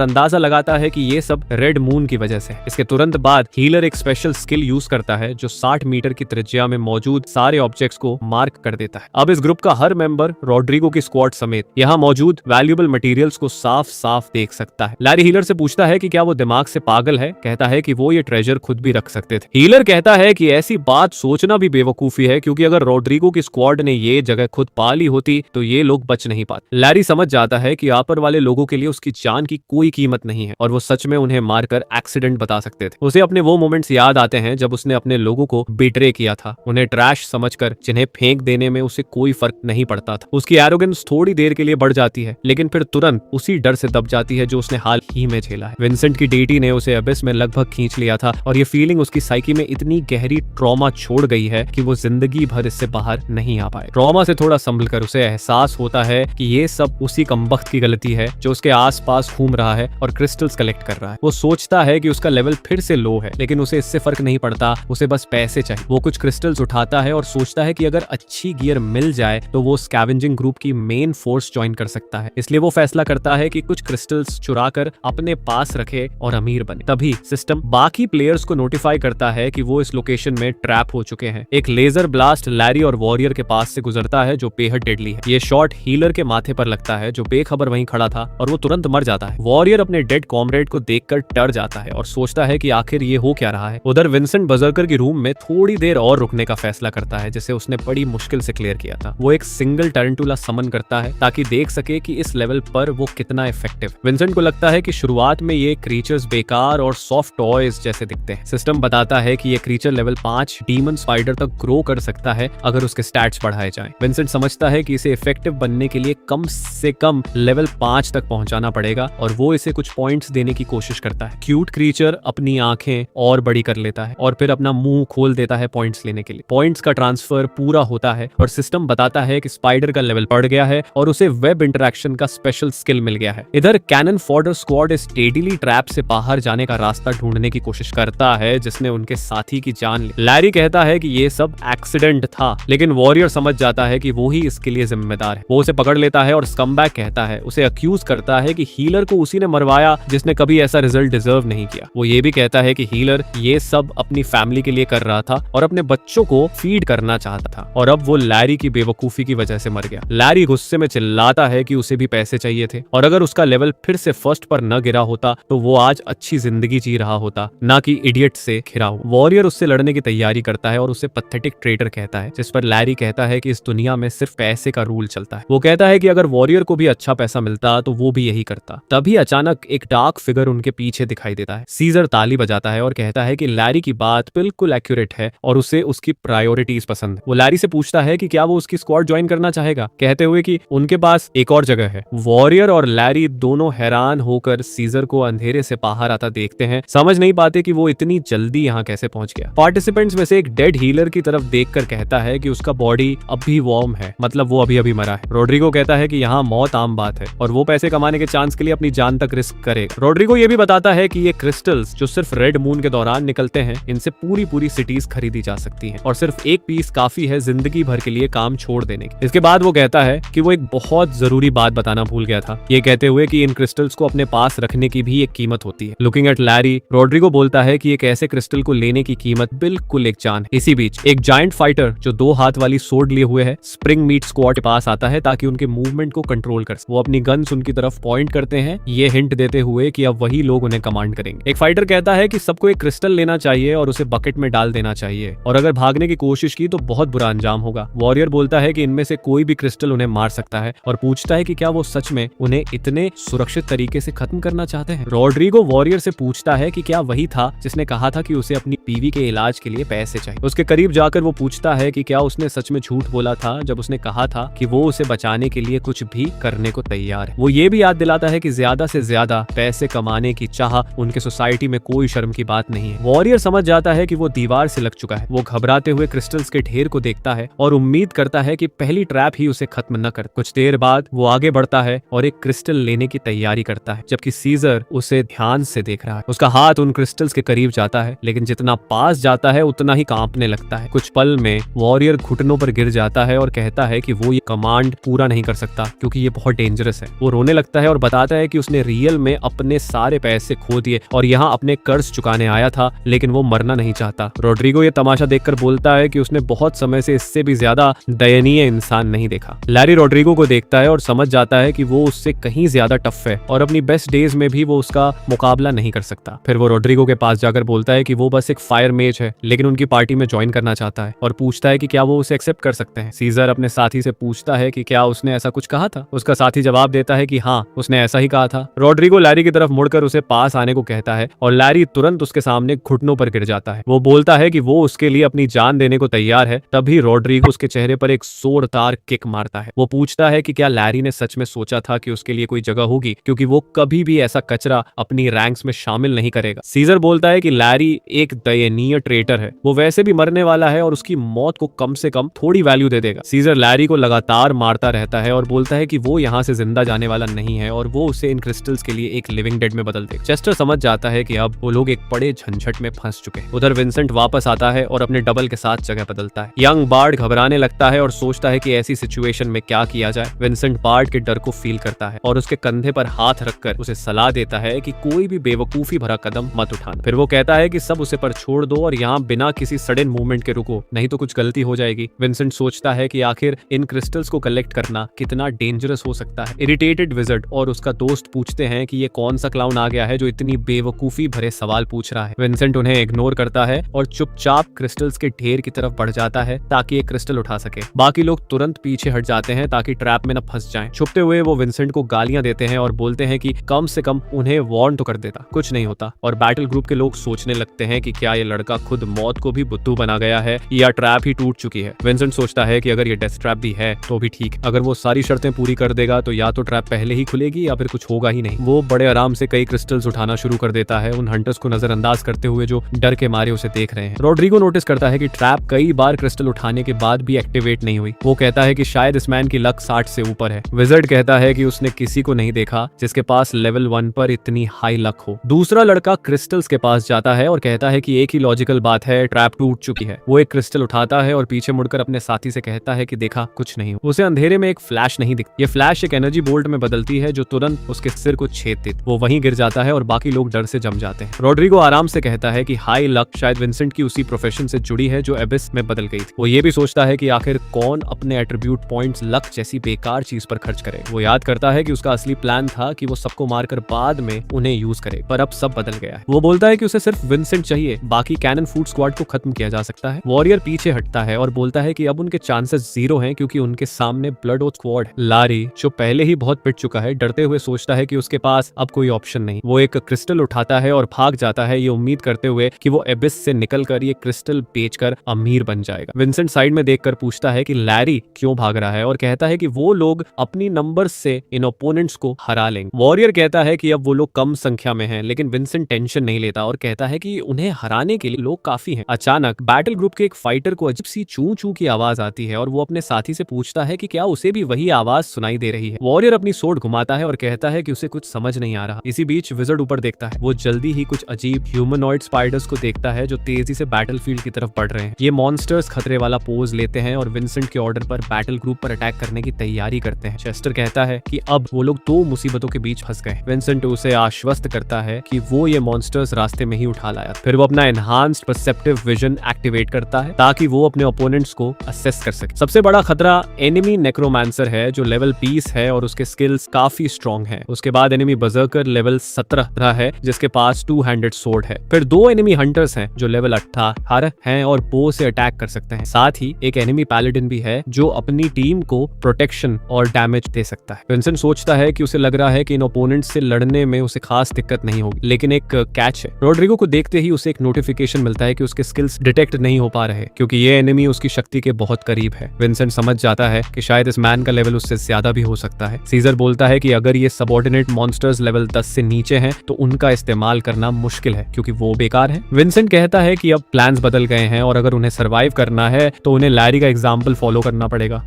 अंदाजा लगाता है कि ये सब रेड मून की वजह से। इसके तुरंत बाद हीलर एक स्पेशल स्किल यूज करता है जो 60 मीटर की त्रिज्या में मौजूद सारे ऑब्जेक्ट्स को मार्क कर देता है। अब इस ग्रुप का हर मेंबर रॉड्रिगो की स्क्वाड समेत यहाँ मौजूद वैल्यूएबल मटेरियल्स को साफ साफ देख सकता है। लैरी हीलर से पूछता है कि क्या वो दिमाग से पागल है। कहता है कि वो ये ट्रेजर खुद भी रख सकते थे। हीलर कहता है कि ऐसी बात सोचना भी बेवकूफी है क्योंकि अगर रॉड्रिगो की स्क्वाड ने ये जगह खुद पा ली होती तो ये लोग बच नहीं पाते। लैरी समझ जाता है कि यहाँ पर वाले लोगों के लिए उसकी जान की कोई कीमत नहीं है और वो सच में उन्हें मारकर एक्सीडेंट बता सकते थे। उसे अपने वो मोमेंट्स याद आते हैं जब उसने अपने लोगों को बिट्रे किया था, उन्हें ट्रैश समझकर जिन्हें फेंक देने में उसे कोई फर्क नहीं पड़ता था। उसकी एरोगेंस थोड़ी देर के लिए बढ़ जाती है लेकिन फिर तुरंत उसी डर से दब जाती है जो उसने हाल ही में झेला है। विंसेंट की डेटी ने उसे अबिस में लगभग खींच लिया था और ये फीलिंग उसकी साइकी में इतनी गहरी ट्रॉमा छोड़ गई है कि वो जिंदगी भर इससे बाहर नहीं आ पाए। ट्रॉमा से थोड़ा संभल कर उसे एहसास होता है कि ये सब उसी कमबख्त की गलती है जो उसके आसपास घूम रहा है और क्रिस्टल्स कलेक्ट कर रहा है। वो सोचता है कि उसका लेवल फिर से लो है लेकिन उसे इससे फर्क नहीं पड़ता, उसे बस पैसे चाहिए। वो कुछ क्रिस्टल्स उठाता है और सोचता है कि अगर अच्छी गियर मिल जाए तो वो स्कैवेंजिंग ग्रुप की मेन फोर्स ज्वाइन कर सकता है। इसलिए वो फैसला करता है कि कुछ क्रिस्टल्स चुरा कर अपने पास रखे और अमीर बने। तभी सिस्टम बाकी प्लेयर्स को नोटिफाई करता है कि वो इस लोकेशन में ट्रैप हो चुके हैं। एक लेजर ब्लास्ट लैरी और वॉरियर के पास से गुजरता है जो बेहद डेडली है। ये शॉट हीलर के माथे पर लगता है जो बेखबर वहीं खड़ा था और वो तुरंत मर जाता है। वॉरियर अपने डेड कॉमरेड को देखकर डर जाता है और सोचता है कि आखिर ये हो क्या रहा है। उधर विंसेंट बजर्कर की रूम में थोड़ी देर और रुकने का फैसला करता है जिसे उसने बड़ी मुश्किल से क्लियर किया था। वो एक सिंगल टैरेंटुला समन करता है ताकि देख सके कि इस लेवल पर वो कितना इफेक्टिव। विंसेंट को लगता है कि शुरुआत में ये क्रीचर्स बेकार और सॉफ्ट टॉयज जैसे दिखते हैं। सिस्टम बताता है कि ये क्रीचर लेवल 5 डीमन स्पाइडर तक ग्रो कर सकता है अगर उसके स्टैट्स बढ़ाए जाएं। विंसेंट समझता है कि इसे इफेक्टिव बनने के लिए कम से कम लेवल 5 तक पहुंचाना पड़ेगा और वो इसे कुछ पॉइंट्स देने की कोशिश करता है। क्यूट क्रीचर अपनी आंखें और बड़ी कर लेता है और फिर अपना मुंह खोल देता है पॉइंट्स लेने के लिए। पॉइंट्स का ट्रांसफर पूरा होता है और सिस्टम बताता है कि स्पाइडर का लेवल बढ़ गया है और उसे वेब इंटरैक्शन का स्पेशल स्किल मिल गया है। इधर कैनन फॉडर स्क्वाड इस डेडली ट्रैप से बाहर जाने का रास्ता ढूंढने की कोशिश करता है जिसने उनके साथी की जान ली। लैरी कहता है कि ये सब एक्सीडेंट था लेकिन वॉरियर समझ जाता है कि वो ही इसके लिए जिम्मेदार है। वो उसे पकड़ लेता है और स्कमबैग कहता है, उसे अक्यूज करता है कि हीलर को उसी ने मरवाया जिसने कभी ऐसा रिजल्ट डिजर्व नहीं किया। वो ये भी कहता है कि हीलर ये सब अपनी फैमिली के लिए कर रहा था और अपने बच्चों को फीड करना चाहता था और अब वो लैरी की बेवकूफी की वजह से मर गया। लैरी गुस्से में चिल्लाता है कि उसे भी पैसे चाहिए थे और अगर उसका लेवल फिर से फर्स्ट पर न गिरा होता तो वो आज अच्छी जिंदगी जी रहा होता, ना कि इडियट से घिरा हुआ। वॉरियर उससे लड़ने की तैयारी करता है और उसे पैथेटिक ट्रेटर कहता है जिस पर लैरी कहता है कि इस दुनिया में सिर्फ पैसे का रूल चलता है। वो कहता है कि अगर वॉरियर को भी अच्छा पैसा मिलता तो वो भी यही करता। तभी अचानक एक डार्क फिगर उनके पीछे दिखाई देता है। सीजर ताली बजाता है और कहता है कि लैरी की बात बिल्कुल एक्यूरेट है और उसे उसकी प्रायोरिटीज पसंद है। वो लैरी से पूछता है कि क्या वो उसकी स्क्वाड ज्वाइन करना चाहेगा, कहते हुए कि उनके पास एक और जगह है। वॉरियर और लैरी दोनों हैरान होकर सीजर को अंधेरे से बाहर आता देखते हैं, समझ नहीं पाते कि वो इतनी जल्दी यहाँ कैसे पहुंच गया। पार्टिसिपेंट्स में से एक डेड हीलर की तरफ देखकर कहता है कि उसका बॉडी अब भी वार्म है, मतलब वो अभी अभी मरा है। रॉड्रिगो कहता है कि यहाँ मौत आम बात है और वो पैसे कमाने के चांस के लिए अपनी जान तक रिस्क करेगा। रॉड्रिगो ये भी बताता है कि ये क्रिस्टल्स जो सिर्फ रेड मून के दौरान निकलते हैं, इनसे पूरी सिटीज खरीदी जा सकती हैं और सिर्फ एक पीस काफी है जिंदगी भर के लिए काम छोड़ देने की। इसके बाद वो कहता है कि वो एक बहुत जरूरी बात बताना भूल गया था, ये कहते हुए कि इन क्रिस्टल्स को अपने पास रखने की भी एक कीमत होती है। लुकिंग एट लैरी, रॉड्रिगो बोलता है कि एक ऐसे क्रिस्टल को लेने की कीमत बिल्कुल एक जान है। इसी बीच एक जायंट फाइटर जो 2 हाथ वाली सोर्ड लिए हुए है स्प्रिंग मीट स्क्वाड के पास पास आता है ताकि उनके मूवमेंट को कंट्रोल कर सके। वो अपनी गन्स उनकी तरफ पॉइंट करते हैं, ये हिंट देते हुए कि अब वही लोग उन्हें कमांड करेंगे। एक फाइटर कहता है कि सबको एक क्रिस्टल लेना चाहिए और उसे बकेट में डाल देना चाहिए, और अगर भागने की कोशिश की तो बहुत बुरा अंजाम होगा। वॉरियर बोलता है कि इनमें से कोई भी क्रिस्टल उन्हें मार सकता है और पूछता है कि क्या वो सच में उन्हें इतने सुरक्षित तरीके से खत्म करना चाहते हैं। रॉड्रिगो वॉरियर से पूछता है कि क्या वही था जिसने कहा था कि उसे अपनी बीवी के इलाज के लिए पैसे चाहिए। उसके करीब जाकर वो पूछता है कि क्या उसने सच में झूठ बोला था जब उसने कहा था कि वो उसे बचाने के लिए कुछ भी करने को तैयार है। वो ये भी याद दिलाता है कि ज्यादा से ज्यादा पैसे कमाने की चाह उनके सोसाइटी में कोई शर्म की बात नहीं है। वॉरियर समझ जाता है कि वो दीवार से लग चुका है। वो घबराते हुए क्रिस्टल्स के ढेर को देखता है और उम्मीद करता है कि पहली ट्रैप ही उसे खत्म न कर। कुछ देर बाद वो आगे बढ़ता है और एक क्रिस्टल लेने की तैयारी करता है, जबकि सीजर उसे ध्यान से देख रहा है। उसका हाथ उन क्रिस्टल्स के करीब जाता है, लेकिन जितना पास जाता है उतना ही कांपने लगता है। कुछ पल में वॉरियर घुटनों पर गिर जाता है और कहता है कि वो ये कमांड पूरा नहीं कर सकता क्योंकि ये बहुत डेंजरस है। वो रोने लगता है और बताता है कि उसने रियल में अपने सारे पैसे खो दिए और यहाँ अपने कर्ज चुकाने आया था, लेकिन वो मरना नहीं चाहता। रॉड्रिगो ये तमाशा देखकर बोलता है कि उसने बहुत समय से इससे भी ज्यादा दयनीय इंसान नहीं देखा। लैरी रॉड्रिगो को देखता है और समझ जाता है कि वो उससे कहीं ज्यादा टफ है और अपनी बेस्ट डेज में भी वो उसका मुकाबला नहीं कर सकता। फिर वो रॉड्रिगो के पास जाकर बोलता है कि वो बस एक फायर मेज है, लेकिन उनकी पार्टी में ज्वाइन करना चाहता है, और पूछता है कि क्या वो उसे एक्सेप्ट कर सकते हैं। सीजर अपने साथी से पूछता है कि क्या उसने ऐसा कुछ कहा था। उसका साथी जवाब देता है कि हाँ, उसने ऐसा ही कहा था। रॉड्रिगो लैरी की तरफ मुड़कर उसे पास आने को कहता है और लैरी तुरंत उसके सामने घुटनों पर गिर जाता है। वो बोलता है कि वो उसके लिए अपनी जान देने को तैयार है। तभी रॉड्रिगो उसके चेहरे पर एक जोरदार किक मारता है। वो पूछता है कि क्या लैरी ने सच में सोचा था कि उसके लिए कोई जगह होगी, क्योंकि वो कभी भी ऐसा कचरा अपनी रैंक्स में शामिल नहीं करेगा। सीजर बोलता है कि लैरी एक दयनीय ट्रेटर है, वो वैसे भी मरने वाला है और उसकी मौत को कम से कम थोड़ी वैल्यू दे देगा। सीजर लैरी को लगातार मारता रहता है और बोलता है कि वो यहाँ से जिंदा जाने वाला नहीं है और वो उसे इन क्रिस्टल्स के लिए एक लिविंग डेड में बदल देगा। चेस्टर समझ जाता है कि अब वो लोग एक बड़े झंझट में फंस चुके हैं। उधर विंसेंट वापस आता है और अपने डबल के साथ जगह बदलता है। यंग बार्ड घबराने लगता है और सोचता है कि ऐसी सिचुएशन में क्या किया जाए। विंसेंट बार्ड के डर को फील करता है और उसके कंधे पर हाथ रखकर उसे सलाह देता है कि कोई भी बेवकूफी भरा कदम मत उठाना। फिर वो कहता है कि सब उसे पर छोड़ दो और यहाँ बिना किसी सडन मूवमेंट के रुको, नहीं तो कुछ गलती हो जाएगी। विंसेंट सोचता है कि आखिर इन क्रिस्टल्स को कलेक्ट करना कितना डेंजरस हो सकता है। इरिटेटेड विज़र्ड और उसका दोस्त पूछते हैं कि ये कौन सा क्लाउन आ गया है जो इतनी बेवकूफी भरे सवाल पूछ रहा है। विंसेंट उन्हें इग्नोर करता है और चुपचाप क्रिस्टल्स के ढेर की तरफ बढ़ जाता है ताकि एक क्रिस्टल उठा सके। बाकी लोग तुरंत पीछे हट जाते हैं ताकि ट्रैप में न फंस जाएं। छुपते हुए वो विंसेंट को गालियां देते हैं और बोलते हैं कि कम से कम उन्हें वार्न तो कर देता, कुछ नहीं होता। और बैटल ग्रुप के लोग सोचने लगते हैं कि क्या ये लड़का खुद मौत को भी बुद्धू बना गया है या ट्रैप ही टूट चुकी है। विंसेंट सोचता है कि अगर ये डेथ ट्रैप भी है तो भी ठीक, अगर वो सारी शर्तें पूरी कर देगा तो या तो ट्रैप पहले ही खुलेगी या फिर कुछ होगा ही नहीं। वो बड़े आराम से कई क्रिस्टल्स उठाना शुरू कर देता है, उन हंटर्स को नजरअंदाज करते हुए जो डर के मारे उसे देख रहे हैं। रॉड्रिगो नोटिस करता है कि ट्रैप कई बार क्रिस्टल उठाने के बाद भी एक्टिवेट नहीं हुई। वो कहता है कि शायद इस मैन की लक 60 से ऊपर है। विज़र्ड कहता है कि उसने किसी को नहीं देखा जिसके पास लेवल 1 पर इतनी हाई लक हो। दूसरा लड़का क्रिस्टल्स के पास जाता है और कहता है कि एक ही लॉजिकल बात है, ट्रैप टूट चुकी है। वो एक क्रिस्टल उठाता है और पीछे मुड़कर अपने साथी से कहता है कि देखा, कुछ नहीं। उसे अंधेरे में एक फ्लैश नहीं दिखती। ये फ्लैश एक एनर्जी बोल्ट में बदलती है जो तुरंत उसके सिर को छेद देती। वो वहीं गिर जाता है और बाकी लोग डर से जम जाते हैं। रॉड्रिगो आराम से कहता है कि हाई लक शायद विंसेंट की उसी प्रोफेशन से जुड़ी है जो एबिस में बदल गई थी। वो ये भी सोचता है कि आखिर कौन अपने एट्रीब्यूट पॉइंट्स लक जैसी बेकार चीज पर खर्च करे। वो याद करता है कि उसका असली प्लान था कि वो सबको मारकर बाद में उन्हें यूज करे, पर अब सब बदल गया है। वो बोलता है कि उसे सिर्फ विंसेंट चाहिए, बाकी कैनन फूड स्क्वाड को खत्म किया जा सकता है। वॉरियर पीछे हटता है और बोलता है कि अब उनके चांसेस 0 हैं क्योंकि उनके सामने ब्लड ओथ स्क्वाड है। लारी जो पहले ही बहुत पिट चुका है, डरते हुए सोचता है कि उसके पास अब कोई ऑप्शन नहीं। वो एक क्रिस्टल उठाता है और भाग जाता है, ये उम्मीद करते हुए कि वो एबिस से निकलकर ये क्रिस्टल बेचकर अमीर बन जाएगा। विंसेंट साइड में देखकर पूछता है कि लैरी क्यों भाग रहा है और कहता है कि वो लोग अपनी नंबर से इन ओपोनेंट्स को हरा लेंगे। वॉरियर कहता है कि अब वो लोग कम संख्या में हैं, लेकिन विंसेंट टेंशन नहीं लेता और कहता है कि उन्हें हराने के लिए लोग काफी हैं। अचानक बैटल ग्रुप के एक फाइटर को अजीब सी चू चू की आवाज आती है और वो अपने साथी से पूछता है कि क्या उसे भी वही आवाज सुनाई दे रही है। वॉरियर अपनी सोर्ड घुमाता है और कहता है कि उसे कुछ समझ नहीं आ रहा। इसी बीच विज़र्ड ऊपर देखता है। वो जल्दी ही कुछ अजीब ह्यूमनॉइड स्पाइडर्स को देखता है जो तेजी से बैटलफील्ड की तरफ बढ़ रहे हैं। ये मॉन्स्टर्स खतरे वाला पोज लेते हैं और विंसेंट के ऑर्डर पर बैटल ग्रुप पर अटैक करने की तैयारी करते हैं। चेस्टर कहता है कि अब वो लोग 2 मुसीबतों के बीच फंस गए। विंसेंट उसे आश्वस्त करता है कि वो ये मॉन्स्टर्स रास्ते में ही उठा लाया। फिर वो अपना एनहांस्ड परसेप्टिव विजन एक्टिवेट करता है ताकि वो अपने ओपोनेंट्स को असेस कर सके। सबसे बड़ा खतरा एनिमी नेक्रोमांसर है जो लेवल 20 है और उसके स्किल्स काफी स्ट्रॉन्ग है। उसके बाद एनिमी बर्जर्कर लेवल 17 है जिसके पास 2 हैंडेड स्वॉर्ड है। फिर 2 एनिमी हंटर्स हैं जो लेवल 18 हैं और बो से अटैक कर सकते हैं। साथ ही एक एनिमी पैलेडिन भी है जो अपनी टीम को प्रोटेक्शन और डैमेज दे सकता है। विंसेंट सोचता है कि उसे लग रहा है कि इन ओपोनेंट से लड़ने में उसे खास दिक्कत नहीं होगी, लेकिन एक कैच है। रोड्रिगो को देखते ही उसे एक नोटिफिकेशन मिलता है कि उसके स्किल्स डिटेक्ट नहीं हो पा रहे क्योंकि ये एनिमी उसकी शक्ति के बहुत करीब है। विंसेंट समझ जाता है कि शायद इस मैन का लेवल उससे ज्यादा भी हो सकता है। सीजर बोलता है कि अगर ये सबऑर्डिनेट मॉन्स्टर्स लेवल 10 से नीचे हैं तो उनका इस्तेमाल करना मुश्किल है क्योंकि वो बेकार है। विंसेंट कहता है कि अब प्लान्स बदल गए हैं और अगर उन्हें सर्वाइव करना है तो उन्हें लैरी का एग्जाम्पल फॉलो करना पड़ेगा।